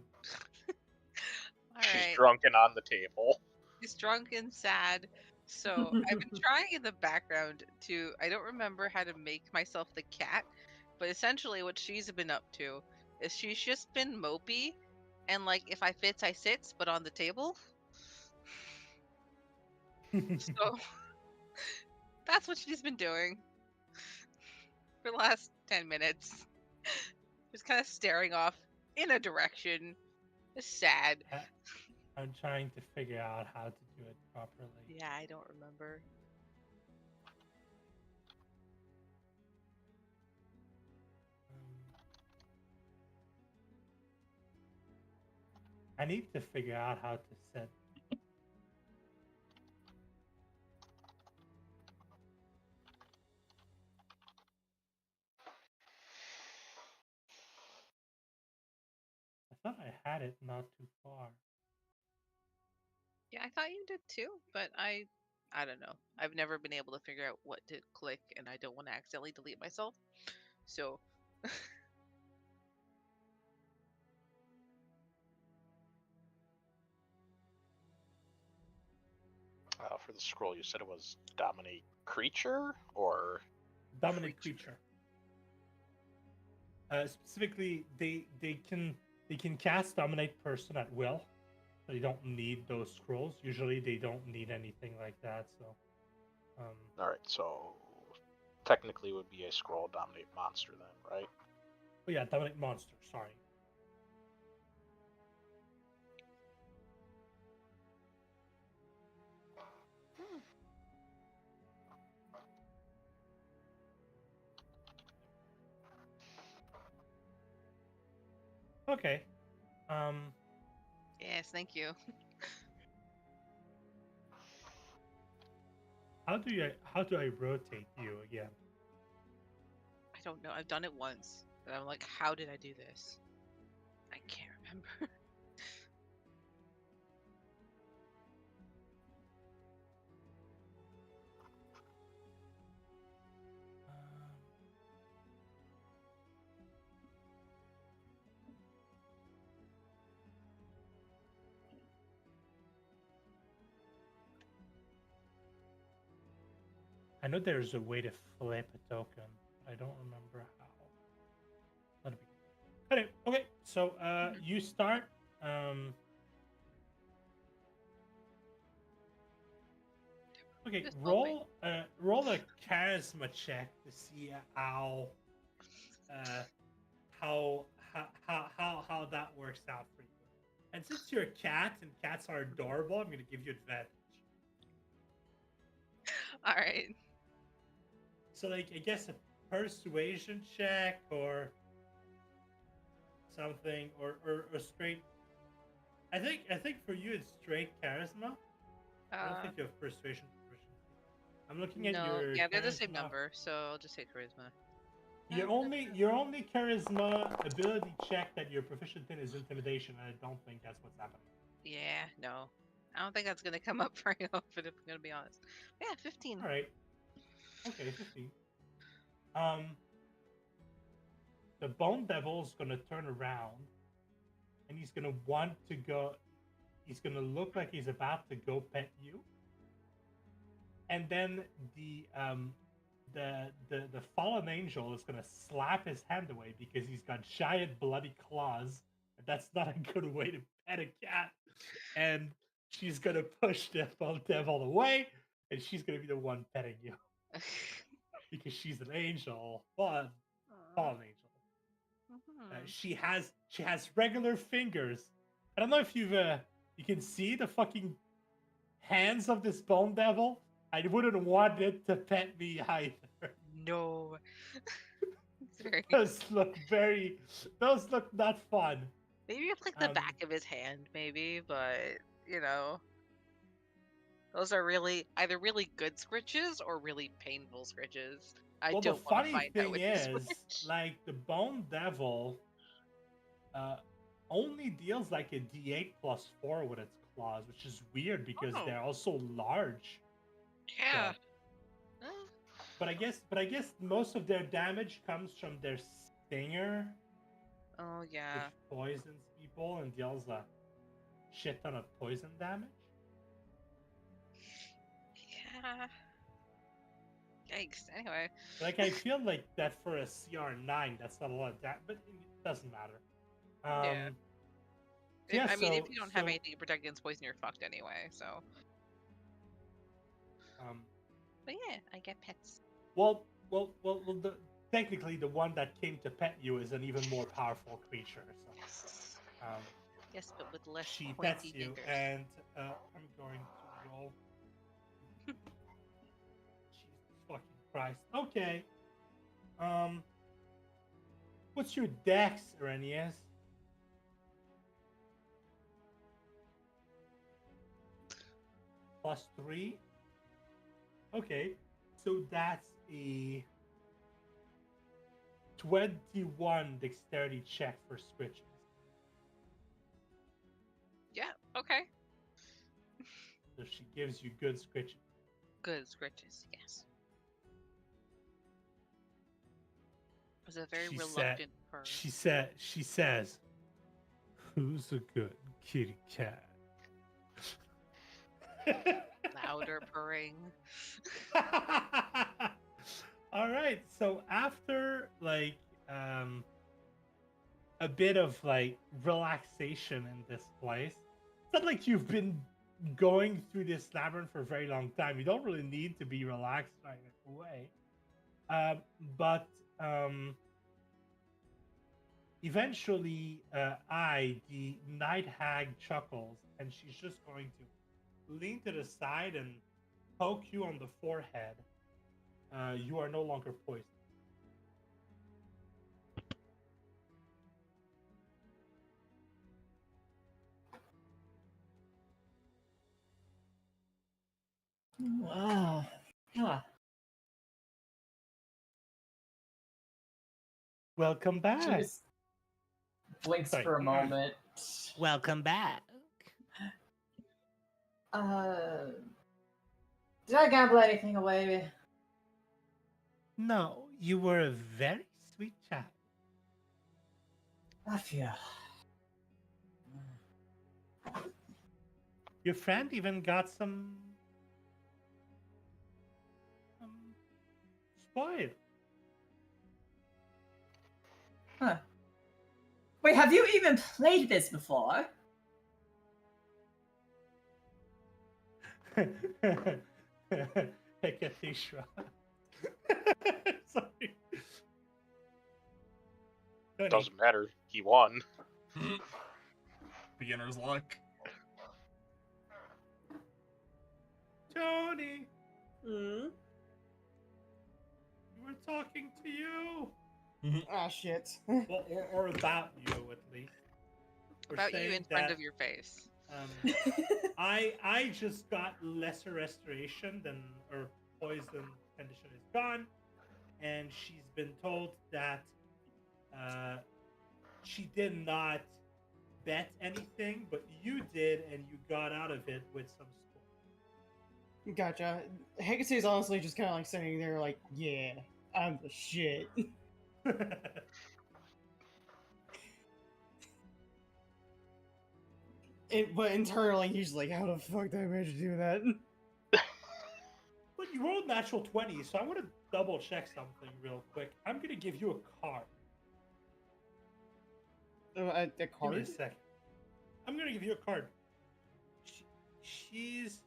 She's Alright. drunk and on the table. She's drunk and sad. So I've been trying in the background to, I don't remember how to make myself the cat, but essentially what she's been up to is she's just been mopey and like if I fits, I sits, but on the table. So that's what she's been doing for the last 10 minutes. Just kind of staring off in a direction. Just sad. I'm trying to figure out how to do it properly. Yeah, I don't remember. I need to figure out how to set. I thought I had it not too far. Yeah, I thought you did too, but I don't know. I've never been able to figure out what to click, and I don't want to accidentally delete myself. So, For the scroll, you said it was dominate creature or Dominate creature. Specifically, they can cast dominate person at will. So you don't need those scrolls. Usually, they don't need anything like that. So, all right, so technically it would be a scroll dominate monster then, right? Oh yeah, dominate monster. Sorry. Okay. yes, thank you. How do I rotate you again? I don't know. I've done it once, but I'm like, how did I do this? I can't remember. I know there's a way to flip a token. I don't remember how. Not a big deal. Anyway, okay, so you start. Okay, Just roll roll a charisma check to see uh, how that works out for you. And since you're a cat and cats are adorable, I'm gonna give you advantage. All right. So like I guess a persuasion check or something or straight. I think for you it's straight charisma. I don't think you have persuasion proficiency. I'm looking at No, your yeah, they're the same charisma. number, so I'll just say charisma. Your only charisma ability check that you're proficient in is intimidation, and I don't think that's what's happening. Yeah, no. I don't think that's gonna come up very often, if I'm gonna be honest. Yeah, 15. All right. Okay, 15. The Bone Devil's gonna turn around, and he's gonna want to go. He's gonna look like he's about to go pet you, and then the fallen angel is gonna slap his hand away because he's got giant bloody claws. And that's not a good way to pet a cat. And she's gonna push the Bone Devil away, and she's gonna be the one petting you because she's an angel, fallen angel. She has regular fingers. I don't know if you can see the fucking hands of this Bone Devil. I wouldn't want it to pet me either. No. It's very... Those look not fun. Maybe it's like the back of his hand, maybe, but you know. Those are either really good scritches or really painful scritches. I don't want to find out which is which. Like the Bone Devil only deals like a D8 plus 4 with its claws, which is weird because they're also large. Yeah. But I guess most of their damage comes from their stinger. Oh yeah. Which poisons people and deals a shit ton of poison damage. Yeah. Yikes. Anyway. Like I feel like that for a CR9, that's not a lot of damage, but it doesn't matter. Yeah. I mean, if you don't have anything to protect against poison, you're fucked anyway. So. But yeah, I get pets. Well. Technically, the one that came to pet you is an even more powerful creature. So. Yes. Yes, but with less she pointy pets you, fingers. and I'm going to roll. Jesus fucking Christ. Okay. What's your dex, Irenius? +3. Okay, so that's a 21 dexterity check for scritches. Yeah. Okay. So she gives you good scritches. Good scritches, yes. It was a very reluctant purr. She says, "Who's a good kitty cat?" Louder purring. All right. So after like a bit of like relaxation in this place, it's not like you've been going through this labyrinth for a very long time. You don't really need to be relaxed right away. But eventually, the night hag chuckles, and she's just going to lean to the side and poke you on the forehead. You are no longer poisoned. Wow. Huh. Welcome back. She just blinks for a moment. Welcome back. Did I gamble anything away? No, you were a very sweet child. I feel. Your friend even got some quiet. Huh. Wait, have you even played this before? Hecate shrug. Sorry. Tony, Doesn't matter. He won. Beginner's luck. Tony, Hmm? we're talking to you. Ah, shit. Well, or about you, at least. We're About you saying in front that, of your face. I just got lesser restoration than her poison condition is gone, and she's been told that she did not bet anything, but you did, and you got out of it with some sport. Gotcha. Hecate is honestly just kind of like sitting there, like, yeah, I'm the shit. But internally, he's like, how the fuck did I manage to do that? But you rolled natural 20, so I want to double check something real quick. I'm gonna give you a card. A Give me card? a second. I'm gonna give you a card. She's.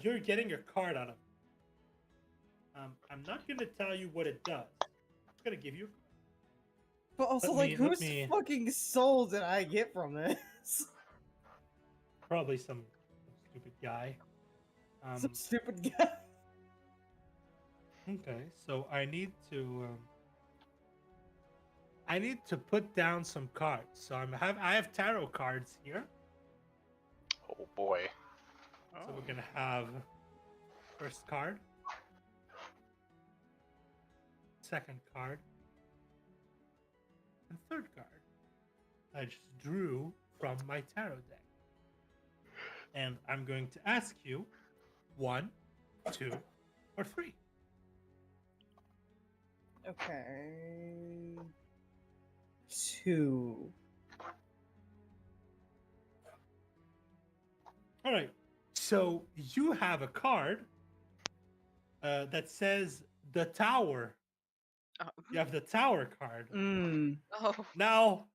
You're getting a card out of it. I'm not gonna tell you what it does. I'm just gonna give you. But also, Let like, me- let whose me- fucking soul did I get from this? Probably some stupid guy. Some stupid guy. Okay, so I need to put down some cards. So I have tarot cards here. Oh boy. So we're gonna have first card, second card, and third card. I just drew from my tarot deck. And I'm going to ask you 1, 2, or 3. Okay. 2. All right. So you have a card that says the Tower. Oh. You have the Tower card. Oh. Now,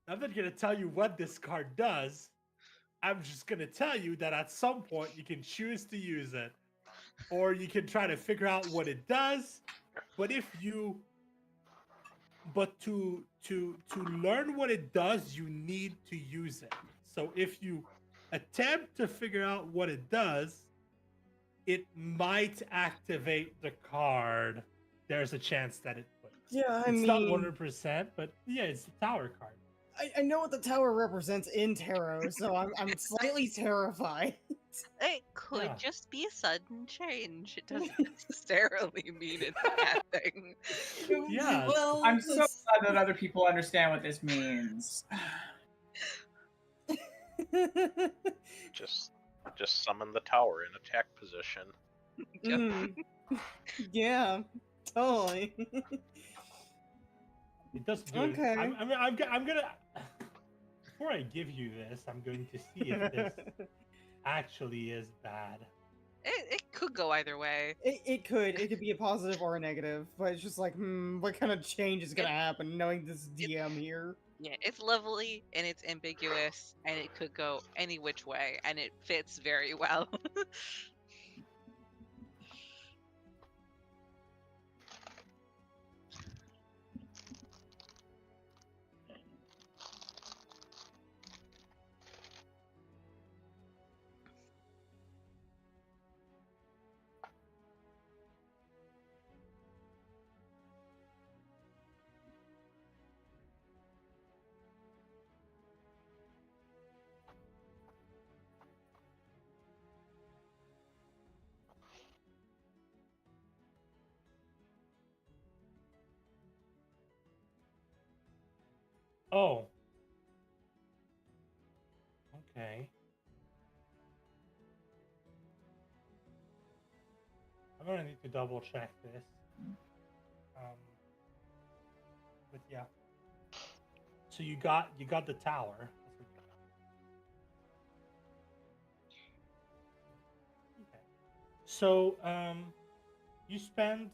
I'm not going to tell you what this card does. I'm just going to tell you that at some point you can choose to use it, or you can try to figure out what it does. But to learn what it does, you need to use it. So if you attempt to figure out what it does, it might activate the card. There's a chance that it would. Yeah, It's not 100%, but yeah, it's the Tower card. I know what the tower represents in tarot, so I'm slightly terrified. It could Yeah. just be a sudden change. It doesn't necessarily mean it's a bad thing. Yeah. Well, I'm so glad that other people understand what this means. Just summon the tower in attack position. Mm. Yeah, totally. It does do it. Okay. I'm gonna. Before I give you this, I'm going to see if this actually is bad. It could go either way. It could be a positive or a negative, but it's just like, what kind of change is gonna happen knowing this DM here? Yeah, it's lovely and it's ambiguous and it could go any which way and it fits very well. Oh. Okay. I'm gonna need to double check this. But yeah. So you got the tower. That's what you got. Okay. So you spend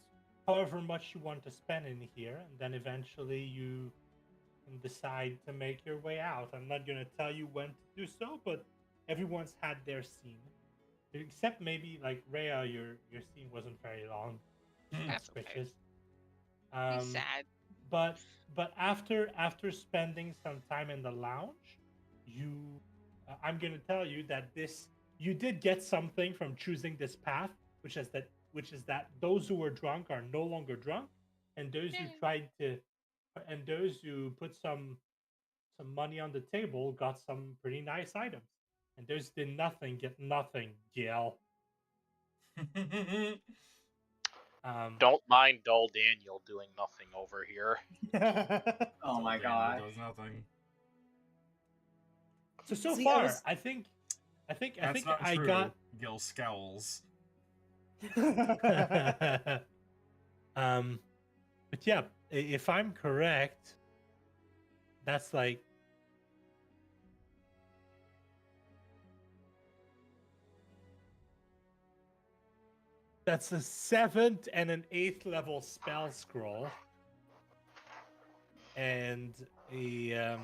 however much you want to spend in here, and then eventually you can decide to make your way out. I'm not gonna tell you when to do so, but everyone's had their scene, except maybe like Rhea. Your scene wasn't very long. That's okay. Switches. He's sad. But after spending some time in the lounge, I'm gonna tell you that you did get something from choosing this path, which is that those who were drunk are no longer drunk, and those who those who put some money on the table got some pretty nice items, and those did nothing get nothing, Gil. Don't mind dull Daniel doing nothing over here. Oh my god. Does nothing. So See, far, I think That's not I true. got. Gil scowls. But yeah, if I'm correct, that's like that's a 7th and an 8th level spell scroll, and a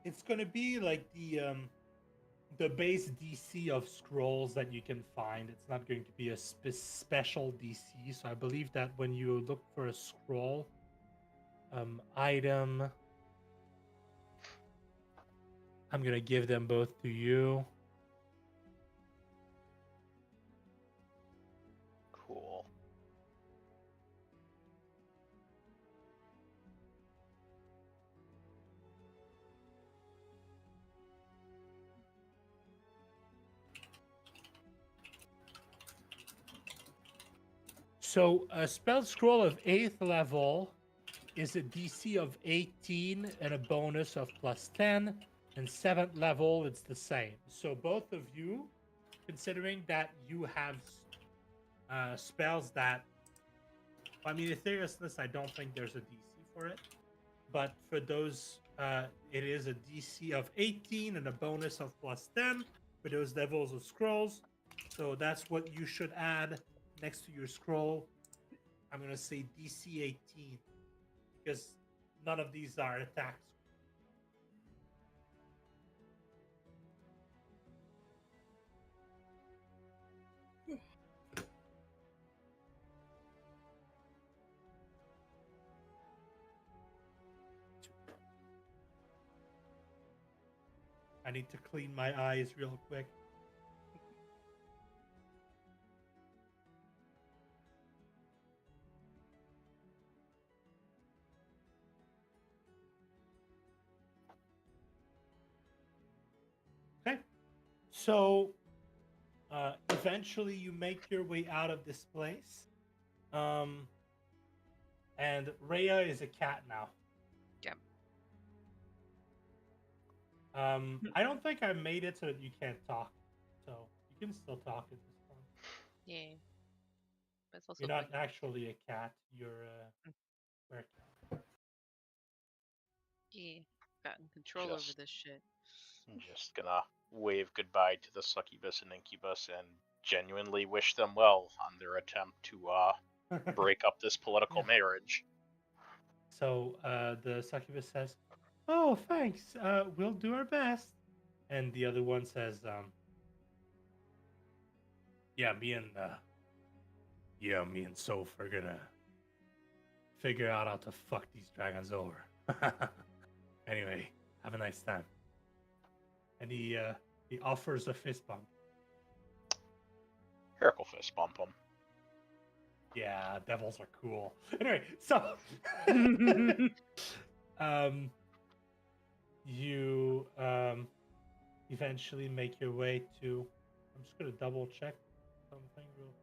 it's gonna be like the base DC of scrolls that you can find. It's not going to be a special DC. So I believe that when you look for a scroll item, I'm gonna give them both to you. Cool. So a spell scroll of 8th level is a DC of 18 and a bonus of +10. And 7th level, it's the same. So both of you, considering that you have spells that, I mean, Etherealness, I don't think there's a DC for it. But for those, it is a DC of 18 and a bonus of +10 for those levels of scrolls. So that's what you should add next to your scroll. I'm going to say DC 18 because none of these are attacks. I need to clean my eyes real quick. Okay. So eventually you make your way out of this place. And Rhea is a cat now. Yep. I don't think I made it so that you can't talk. So you can still talk at this point. Yeah. But it's also You're not like, actually a cat. You're a werewolf. yeah, gotten control over Just- this shit. I'm just gonna wave goodbye to the succubus and incubus and genuinely wish them well on their attempt to break up this political marriage. So the succubus says, "Oh, thanks. We'll do our best." And the other one says, "Yeah, me and Soph are gonna figure out how to fuck these dragons over." Anyway, have a nice time. And he offers a fist bump. Miracle fist bump him. Yeah, devils are cool. Anyway, so you eventually make your way to. I'm just gonna double check something real quick.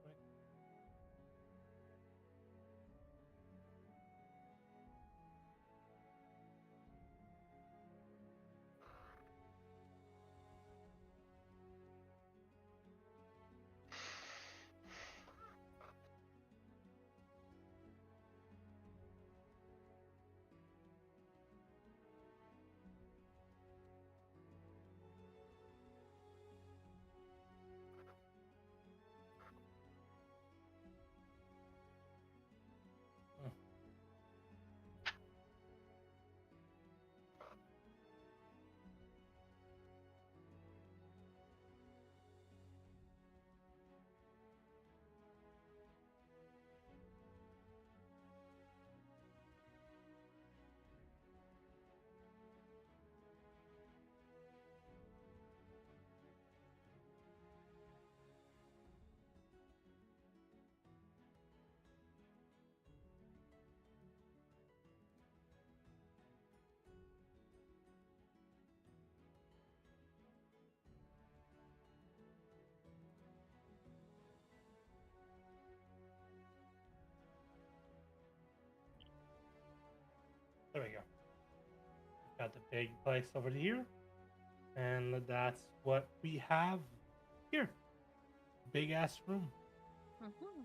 There we go. Got the big place over here. And that's what we have here. Big ass room. Mm-hmm.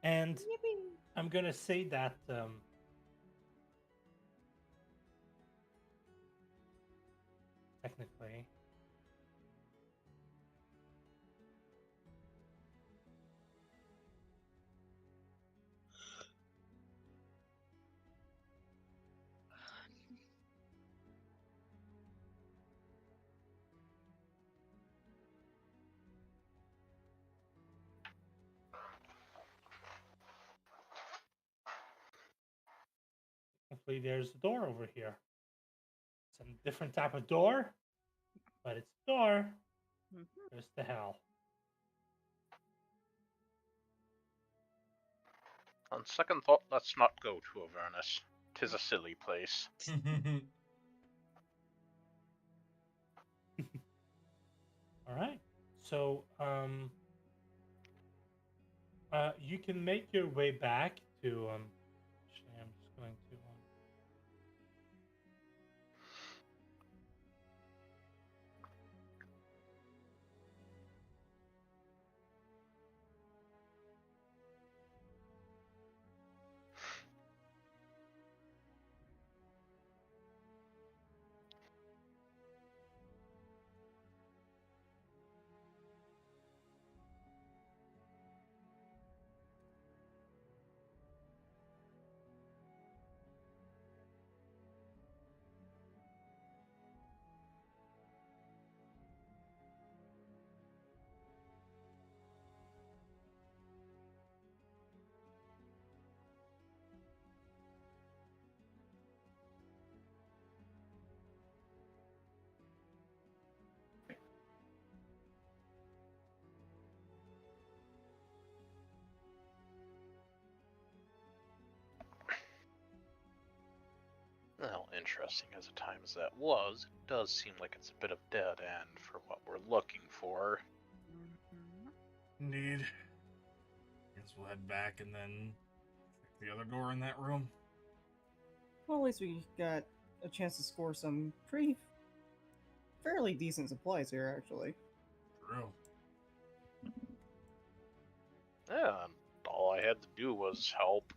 And Yippee. I'm gonna say that technically hopefully there's a door over here. It's a different type of door, but it's a door. Mm-hmm. There's the hell. On second thought, let's not go to Avernus. 'Tis a silly place. All right. So you can make your way back to actually, I'm just going to Well, interesting as a time as that was, it does seem like it's a bit of dead end for what we're looking for. Mm-hmm. Indeed. Guess we'll head back and then check the other door in that room. Well, at least we got a chance to score some fairly decent supplies here, actually. True. Yeah, and all I had to do was help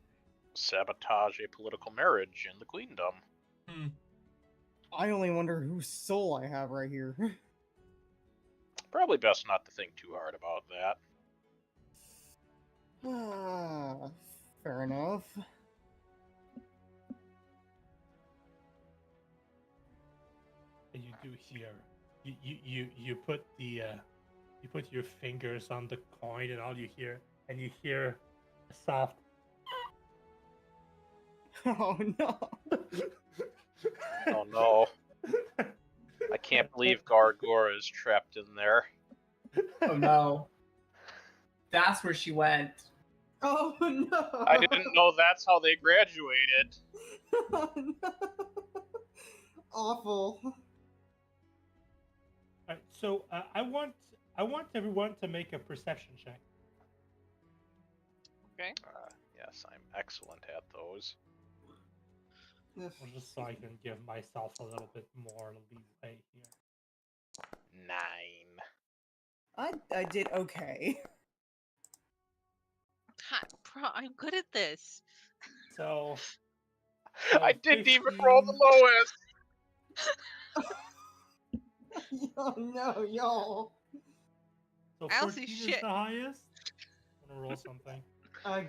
sabotage a political marriage in the Queendom. I only wonder whose soul I have right here. Probably best not to think too hard about that. Fair enough. you do hear you put the you put your fingers on the coin and all you hear a soft Oh no. Oh no. I can't believe Gargora is trapped in there. Oh no. That's where she went. Oh no. I didn't know that's how they graduated. Oh, no. Awful. Alright, so I want everyone to make a perception check. Okay. Yes, I'm excellent at those. Well, just so I can give myself a little bit more leeway here. 9. I did okay. Ha, bro, I'm good at this. So I didn't even roll the lowest. Oh no, y'all. So I don't see 14 is shit. the highest. I'm gonna roll something.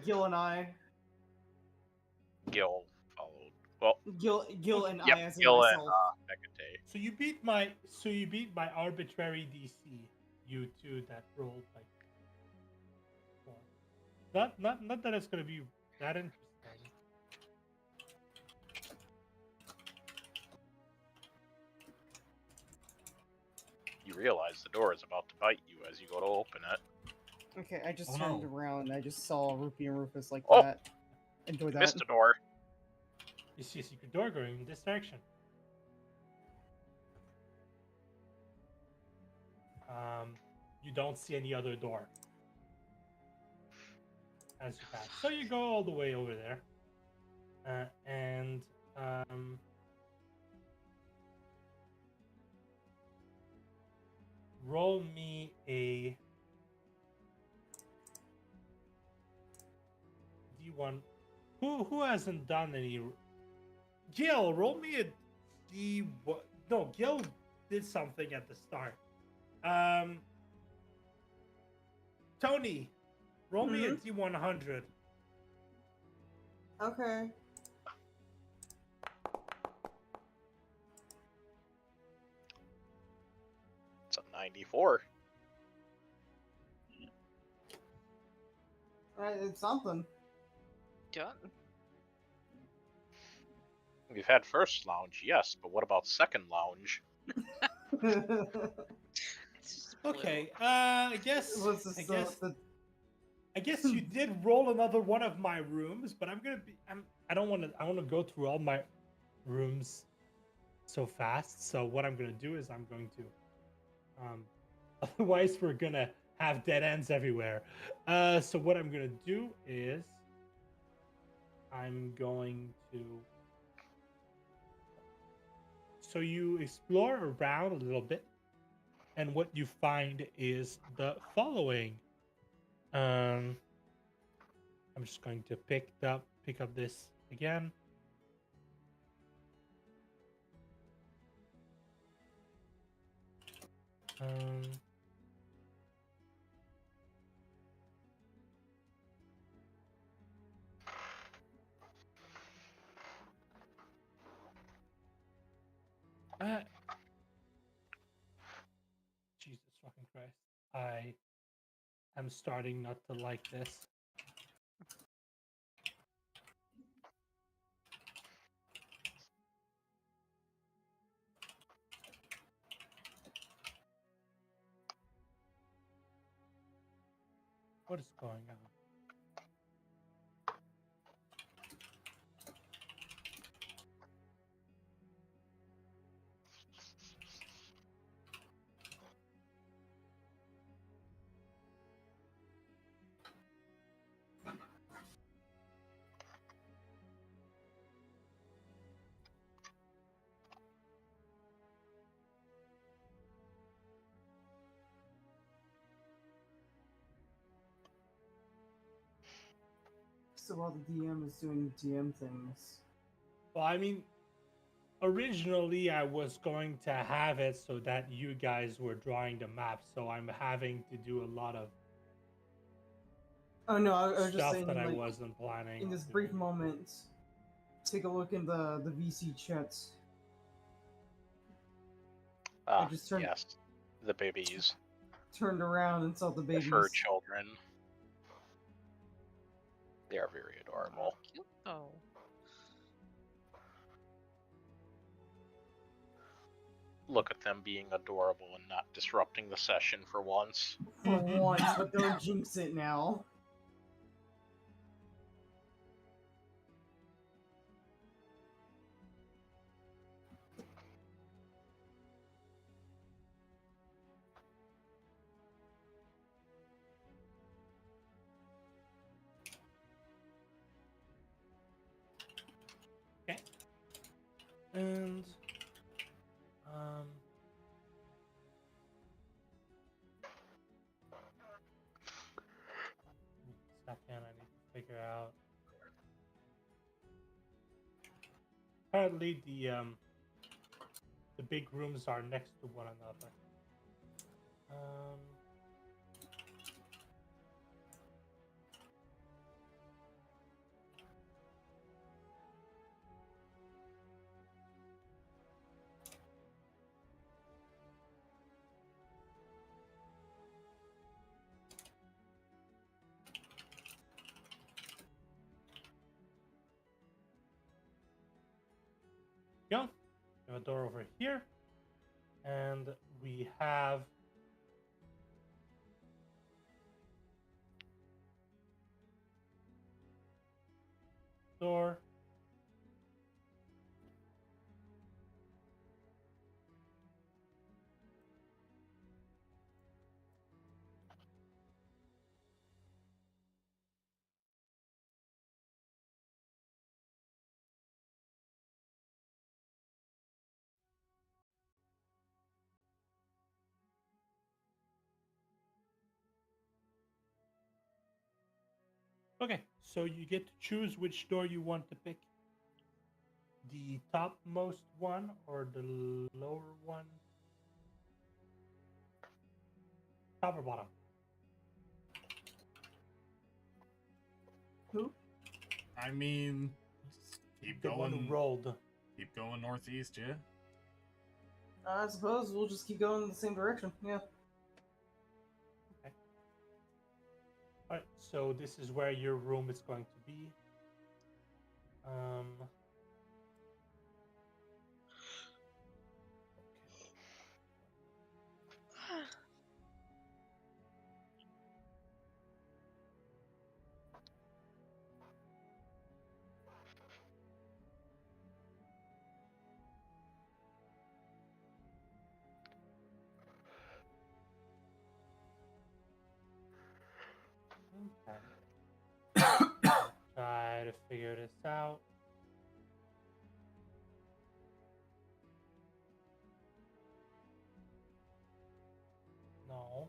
Gil and I. Gil followed. Well, Gil and yep, I as in Gil and myself. Hecate. So you beat my arbitrary DC. You two that rolled like 4. Not that it's gonna be that interesting. You realize the door is about to bite you as you go to open it. Okay, I just Oh, turned no. around and I just saw Rupee and Rufus like Oh! that. Enjoy that. Missed a door. You see a secret door going in this direction. You don't see any other door as you pass. So you go all the way over there, roll me a D1. Who hasn't done any? Gil, roll me a D. No, Gil did something at the start. Tony, roll me a D100. Okay. It's a 94. It's something. Done. We've had first lounge, yes, but what about second lounge? It's just blue. Okay. I guess. What's this, I guess you did roll another one of my rooms, but I don't want to. I want to go through all my rooms so fast. So what I'm gonna do is I'm going to. Otherwise, we're gonna have dead ends everywhere. So what I'm gonna do is I'm going to. So you explore around a little bit, and what you find is the following. I'm just going to pick up this again. Jesus fucking Christ. I am starting not to like this. What is going on? So while the DM is doing DM things. Well, I mean, originally I was going to have it so that you guys were drawing the map, so I'm having to do a lot of Oh no, I was just stuff saying, that I like, wasn't planning. in this on brief doing. moment, take a look in the VC chat. Ah, just turned- yes. The babies. Turned around and saw the The babies. fur children. They are very adorable. Cute. Oh. Look at them being adorable and not disrupting the session for once. For once, but don't jinx it now. Okay. And second, I need to figure out. Apparently, the big rooms are next to one another. Go. We have a door over here, and we have door. Okay, so you get to choose which door you want to pick. The topmost one or the lower one? Top or bottom? Who? I mean, keep The one who going. rolled. Keep going northeast, yeah. I suppose we'll just keep going in the same direction. Yeah. Okay. Alright, so this is where your room is going to be. Okay. Try to figure this out. No,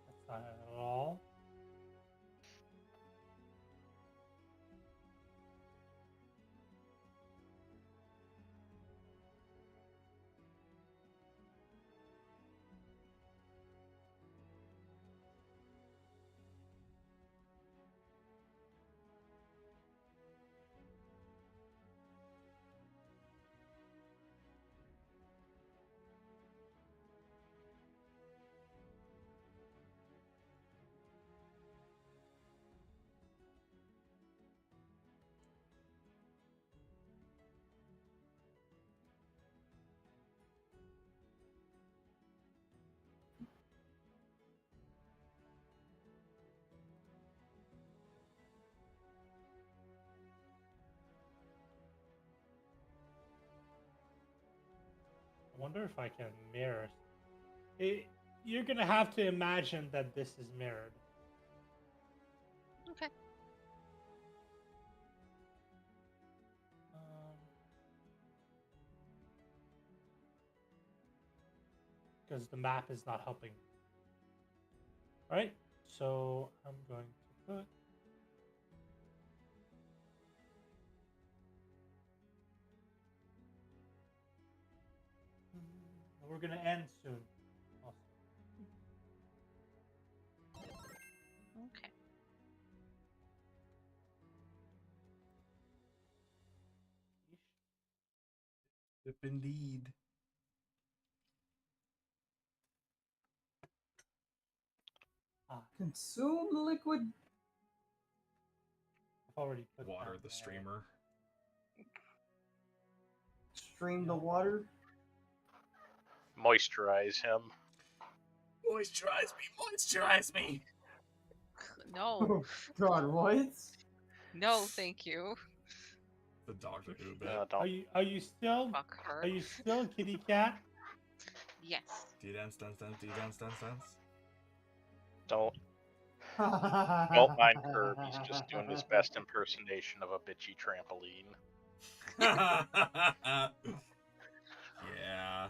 that's not it at all. I wonder if I can mirror. You're gonna have to imagine that this is mirrored. Okay. Because the map is not helping. Right? So I'm going to put. We're gonna end soon. Okay. If indeed. Consume liquid. I've already put Water down the streamer. Stream the water. Moisturize him. Moisturize me, moisturize me. No. Oh God, what? No, thank you. The Doctor Who bit. Are you still Fuck her. Are you still kitty cat? Yes. D-dance, dance, dance, D-dance, dance, dance. Don't mind Kirby. He's just doing his best impersonation of a bitchy trampoline. Yeah.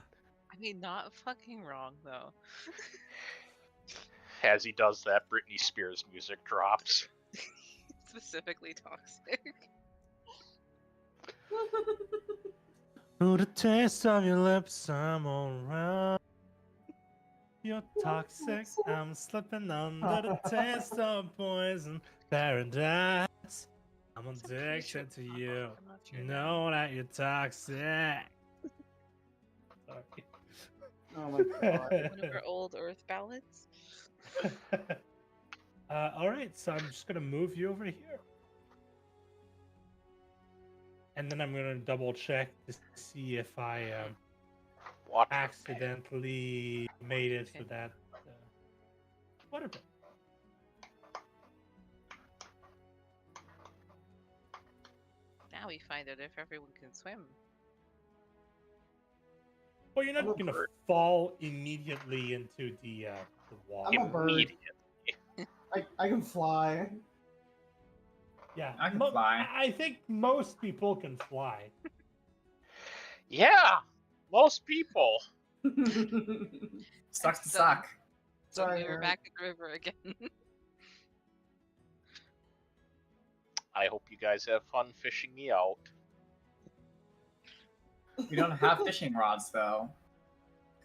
I mean, not fucking wrong, though. As he does that, Britney Spears music drops. Specifically toxic. Through the taste of your lips, I'm alright. You're toxic, I'm slipping under the taste of poison paradise. I'm addicted to you. You know that you're toxic. Sorry. Oh my God. One of our old Earth ballads. All right, so I'm just gonna move you over here, and then I'm gonna double check to see if I Watch accidentally made it so that whatever. Now we find out if everyone can swim. Well, you're I'm a not gonna bird. fall immediately into the wall. I'm a bird. Immediate. I can fly. Yeah, I can fly. I think most people can fly. Yeah, most people. Sucks to So- suck. So Sorry, we were Eric. back at the river again. I hope you guys have fun fishing me out. We don't have fishing rods though.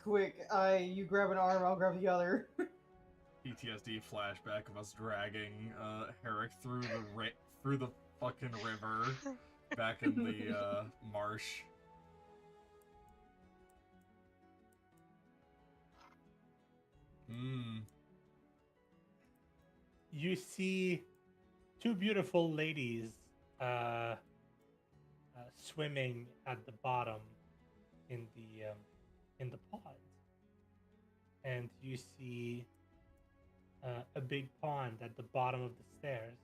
Quick, you grab an arm, I'll grab the other. PTSD flashback of us dragging Herrick through the fucking river back in the marsh. You see two beautiful ladies swimming at the bottom in the pond, and you see a big pond at the bottom of the stairs.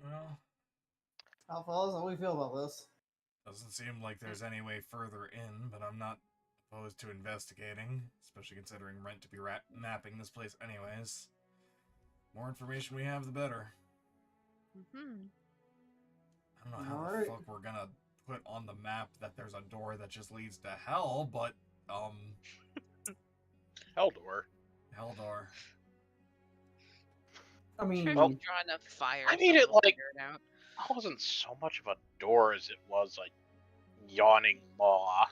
Well, Fellas, how do we feel about this? doesn't seem like there's any way further in, but I'm not opposed to investigating, especially considering Rent to be mapping this place anyways. More information we have, the better. I don't know how the fuck we're gonna put on the map that there's a door that just leads to hell, but, Hell door. Hell door. I mean, Sure, if you draw enough fire, I mean, it someone will like figure it out. wasn't so much of a door as it was like yawning maw.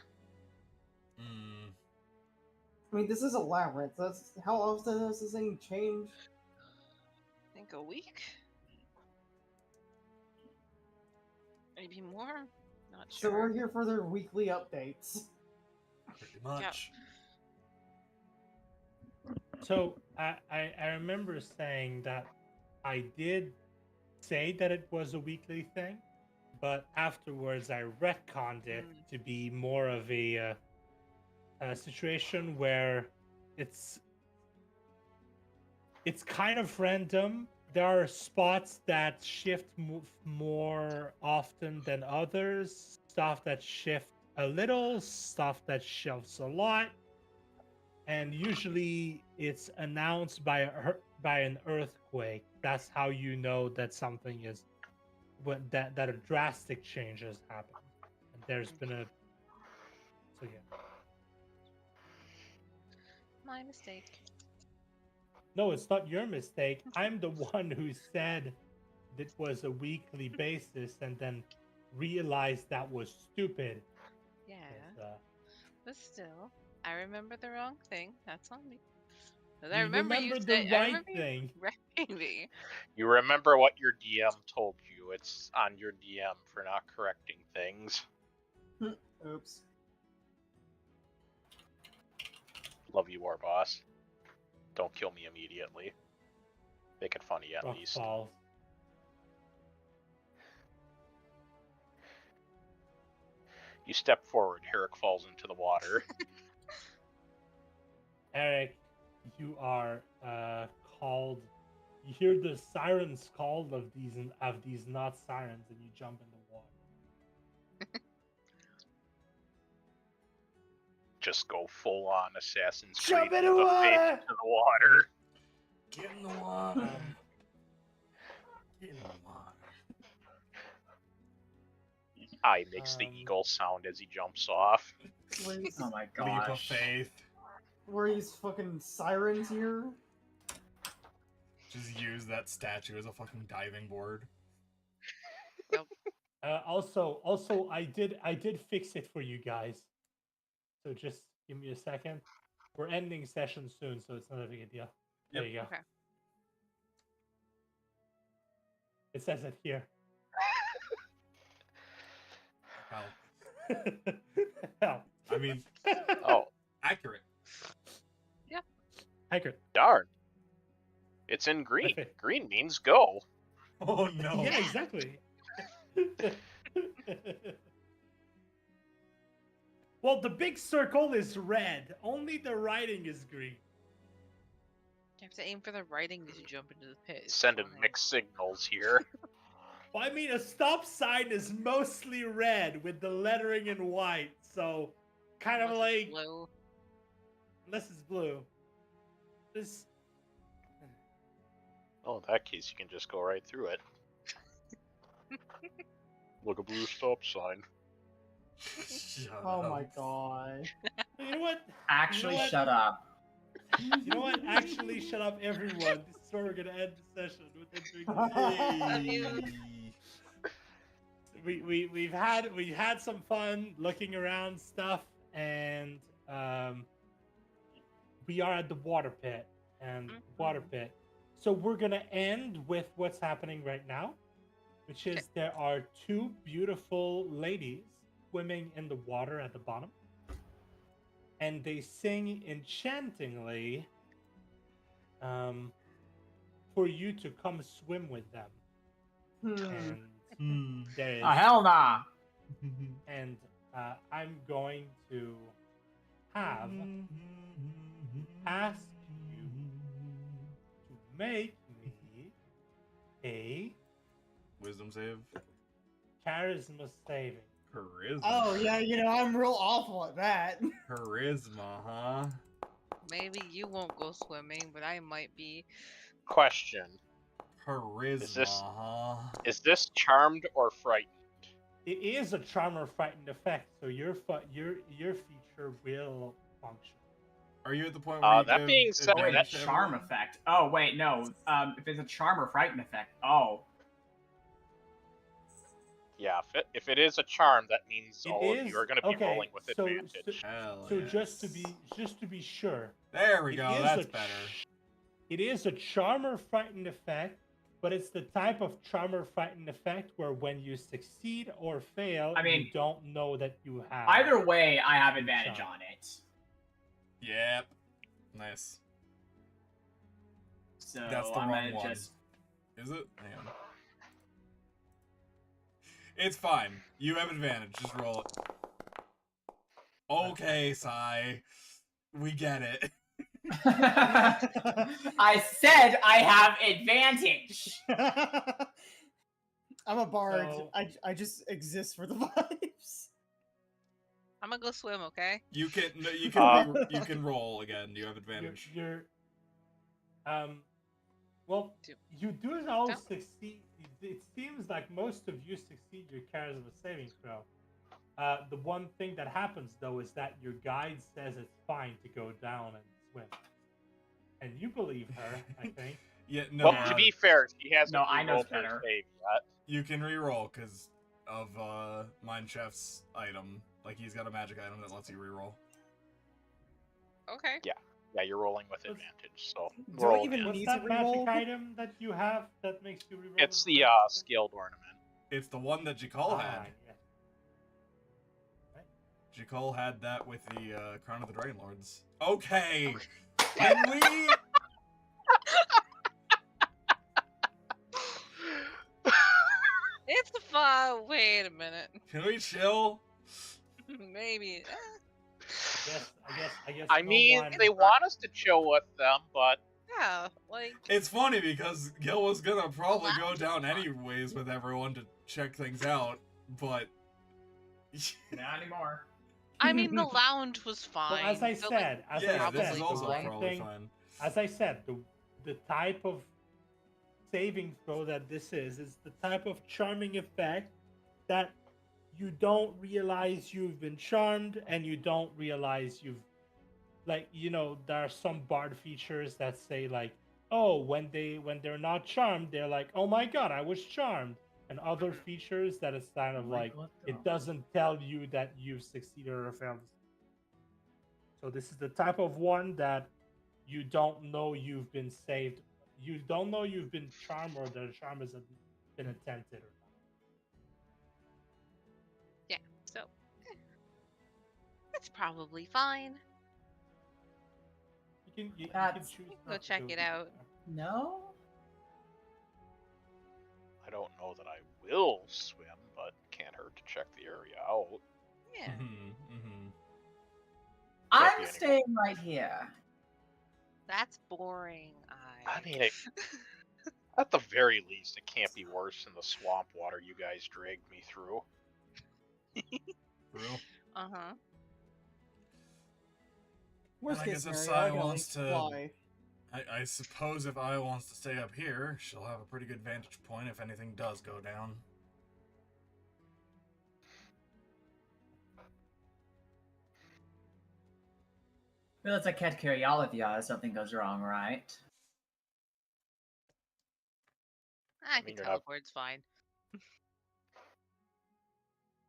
I mean, this is a labyrinth. That's how often does this thing change? I think a week? Maybe more? Not So sure. we're here for their weekly updates. Pretty much. So I remember saying that I did say that it was a weekly thing, but afterwards I retconned it to be more of a situation where it's kind of random. There are spots that shift more often than others, stuff that shift a little, stuff that shifts a lot, and usually it's announced by an earthquake. That's how you know that something is that a drastic change has happened. And there's been a so yeah. My mistake. No, it's not your mistake. I'm the one who said it was a weekly basis and then realized that was stupid. Yeah. 'Cause, But still, I remember the wrong thing. That's on me. 'Cause you remember the right thing. Right me. You remember what your DM told you. It's on your DM for not correcting things. Oops. Love you, War Boss. Don't kill me immediately. Make it funny at Rock least. balls. You step forward, Herrick falls into the water. Eric, you are called. You hear the sirens called of these not sirens, and you jump in the water. Just go full on Assassin's Jump Creed in the with a water! face into the water. Get in the water. Get in the water. I makes the eagle sound as he jumps off. Oh my Leap of gosh. faith. Were these fucking sirens here? Just use that statue as a fucking diving board. Also, I did fix it for you guys. So just give me a second. We're ending session soon, so it's not a big deal. There you go. Okay. It says it here. Hell. Hell. I mean, Oh, accurate. Yeah. Accurate. darn. It's in green. Okay. Green means go. Oh no. Yeah, exactly. Well, the big circle is red. Only the writing is green. You have to aim for the writing as you jump into the pit. It's Sending fine. mixed signals here. Well, I mean, a stop sign is mostly red with the lettering in white, so kind of Unless it's like blue. unless it's blue. This Oh, in that case, you can just go right through it. Look, a blue stop sign. Shut Oh up. my god. You know what? Actually, what? shut up. You know what? Actually, shut up, everyone. This is where we're gonna end the session with entering we've had some fun looking around stuff, and we are at the water pit So we're gonna end with what's happening right now, which is there are two beautiful ladies swimming in the water at the bottom, and they sing enchantingly for you to come swim with them. And there is Hell nah. and I'm going to have ask you to make me a Wisdom save. charisma saving. Charisma. Oh yeah, I'm real awful at that. Charisma, huh? Maybe you won't go swimming, but I might be. Question: Charisma, huh? Is this charmed or frightened? It is a charm or frightened effect, so your feature will function. Are you at the point where you that give being said, Oh, wait, a advantage to charm everyone? effect. Oh, wait, no. If it's a charm or frightened effect. Oh. Yeah, if it is a charm, that means It all of is you are going to be okay, rolling with so- advantage. Hell So yes. just to be sure, There we it go. is That's a better. it is a charm or frightened effect, but it's the type of charm or frightened effect where when you succeed or fail, you don't know that you have. Either way, I have advantage charm. on it. Yep. Nice. So That's the I'm wrong gonna one. just. Is it? Hang on. It's fine. You have advantage. Just roll it. Okay, Sai. We get it. I said I have advantage. I'm a bard. So- I just exist for the vibes. I'm gonna go swim, okay? You can you can roll again. You have advantage. You're well, you do all succeed. It seems like most of you succeed your charisma saving throw. The one thing that happens though is that your guide says it's fine to go down and swim, and you believe her, I think. Yeah, no. Well, to be fair, she hasn't No, I know re-rolled her better. save yet. You can re-roll because of Mind Chef's item. Like he's got a magic item that lets you re-roll. Okay. Yeah, you're rolling with advantage, so Do I roll even again. What's need that to magic re-roll? item that you have that makes you re-roll? It's the skilled ornament. It's the one that Jikal had. Yeah. Jikal had that with the Crown of the Dragon Lords. Okay. Can we? It's fun. Wait a minute. Can we chill? Maybe. I guess. I no mean, one- they want us to chill with them, but Yeah, like. It's funny because Gil was gonna probably go down anyways with everyone to check things out, but Not anymore. I mean, the lounge was Well, fine. as I so, said, yeah, this is the also one probably thing- fine. As I said, the type of saving throw that this is the type of charming effect that you don't realize you've been charmed, and you don't realize you've, like, there are some bard features that say like, oh, when they're not charmed, they're like, oh my god, I was charmed, and other features that it's kind of like it doesn't tell you that you've succeeded or failed. So this is the type of one that you don't know you've been saved. You don't know you've been charmed, or the charm has been attempted or not. yeah, so. That's probably fine. You can That's- choose. Go not to check do it out. No. I don't know that I will swim, but can't hurt to check the area out. Yeah. I'm be staying right here. That's boring. I mean, at the very least, it can't be worse than the swamp water you guys dragged me through. For real? Uh-huh. Worst I case guess if scenario, I Sai can at wants least to- fly. I suppose if I wants to stay up here, she'll have a pretty good vantage point if anything does go down. Well, it's a cat carry all of you. Something goes wrong, right? I mean, can you're not- teleport's fine.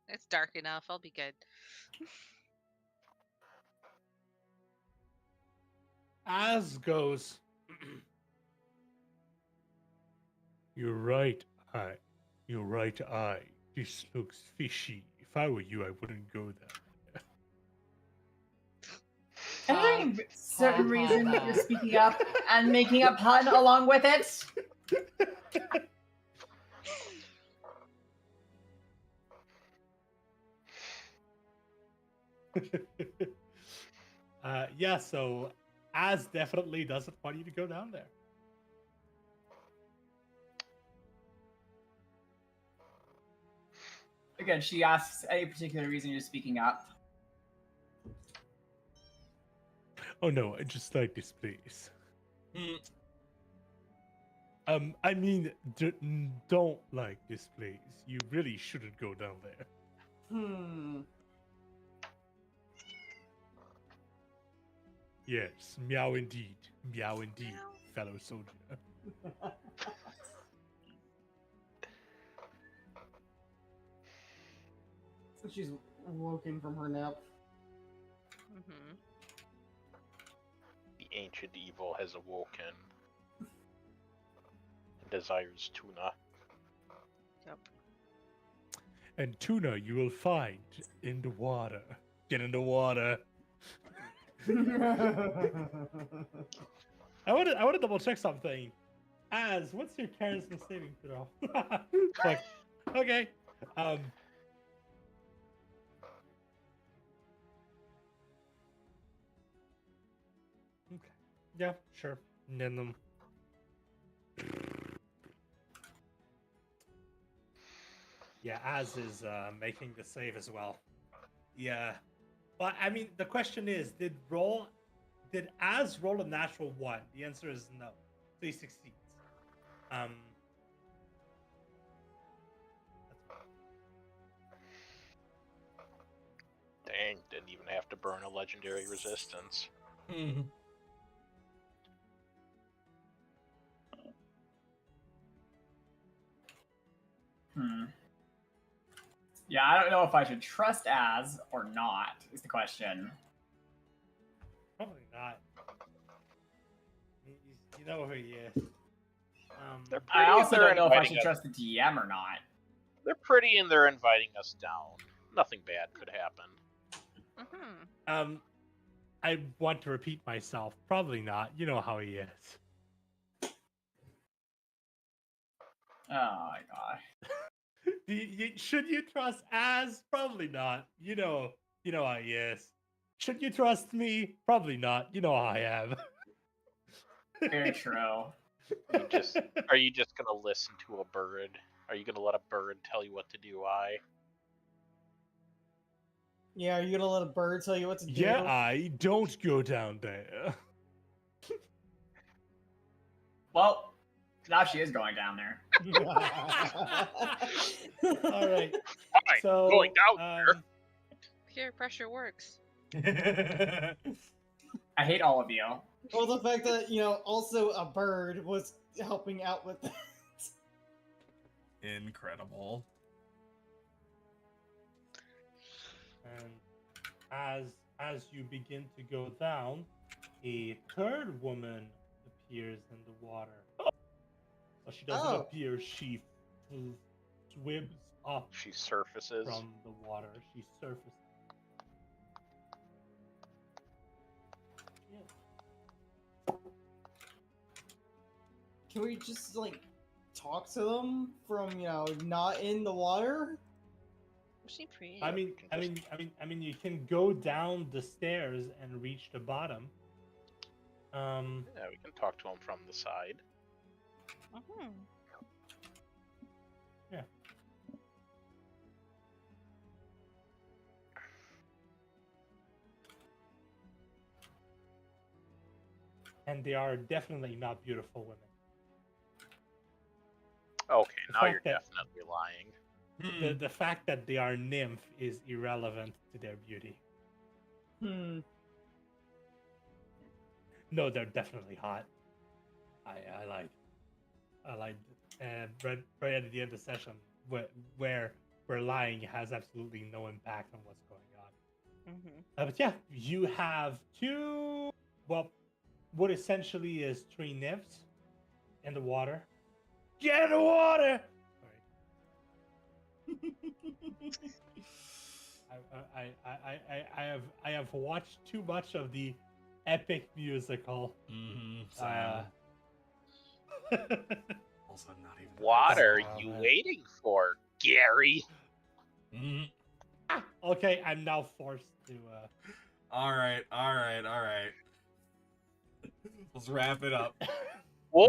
It's dark enough. I'll be good. Az goes. You're right, You're right, This looks fishy. If I were you, I wouldn't go there. Is there any certain reason that you're speaking up and making a pun along with it? Yeah, so Az definitely doesn't want you to go down there. Again, she asks any particular reason you're speaking up. Oh no, I just like this place. Hmm. I mean, don't like this place. You really shouldn't go down there. Hmm. Yes, meow indeed. Meow indeed, Meow. fellow soldier. So she's woken from her nap. Mm-hmm. The ancient evil has awoken and desires tuna. Yep. And tuna you will find in the water. Get in the water. I want to double check something. Az, what's your charisma saving throw? It's like, okay. Okay. Yeah, sure. And then Yeah, Az is making the save as well. Yeah. But I mean, the question is, did Az roll a natural 1? The answer is no. So he succeeds. Dang, didn't even have to burn a legendary resistance. Hmm. Yeah, I don't know if I should trust Az or not, is the question. Probably not. You know who he is. They're I pretty also and they're don't know if I inviting should trust the DM or not. They're pretty and they're inviting us down. Nothing bad could happen. Mm-hmm. I want to repeat myself. Probably not. You know how he is. Oh my god. Should you trust Az? Probably not. You know how he is. Should you trust me? Probably not. You know how I am. Very true. Are you just gonna listen to a bird? Are you gonna let a bird tell you what to do? Yeah, are you gonna let a bird tell you what to do? yeah, I don't go down there. Well, now she is going down there. All right. Fine, So going down there. Peer pressure works. I hate all of you. Well, the fact that, also a bird was helping out with that. Incredible. And as you begin to go down, a third woman appears in the water. So she doesn't Oh. appear, she swims up She surfaces. from the water. She surfaces. Yeah. Can we just, talk to them from, not in the water? Was she pretty? I mean, you can go down the stairs and reach the bottom. Yeah, we can talk to him from the side. Mm-hmm. Yeah. And they are definitely not beautiful women. Okay, The now fact you're that- definitely lying. The fact that they are nymph is irrelevant to their beauty. Hmm. No, they're definitely hot. I like, and right at the end of the session, where lying has absolutely no impact on what's going on. Mm-hmm. But yeah, you have two, well, what essentially is three nymphs in the water. Get in the water! Sorry. I have watched too much of the epic musical. Mm-hmm. Also, not even. What are Oh, you man. waiting for, Gary? Mhm. Okay, I'm now forced to. All right. Let's wrap it up. Whoa!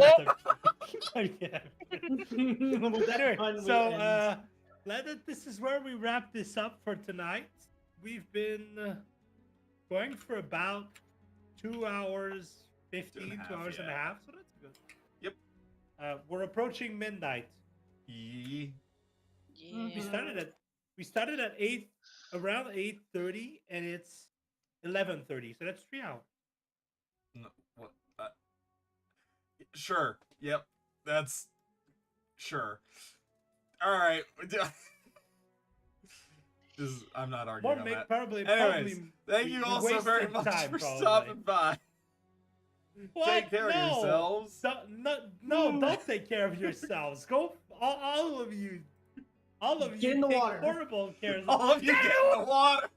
Yeah. Anyway, So, this is where we wrap this up for tonight. We've been going for about 2 hours, 15, 2 hours and a half, so that's good. Yep. We're approaching midnight. Yee. Yeah. We started at around 8:30, and it's 11:30, so that's 3 hours. No, what? Sure. Yep. That's sure. All right. I'm not arguing on that. Probably. Anyways, thank you all so very much for stopping by. What? Take care of yourselves. Don't take care of yourselves. Go, all of you. All of Get you in the take water. horrible care. All of you get in the water.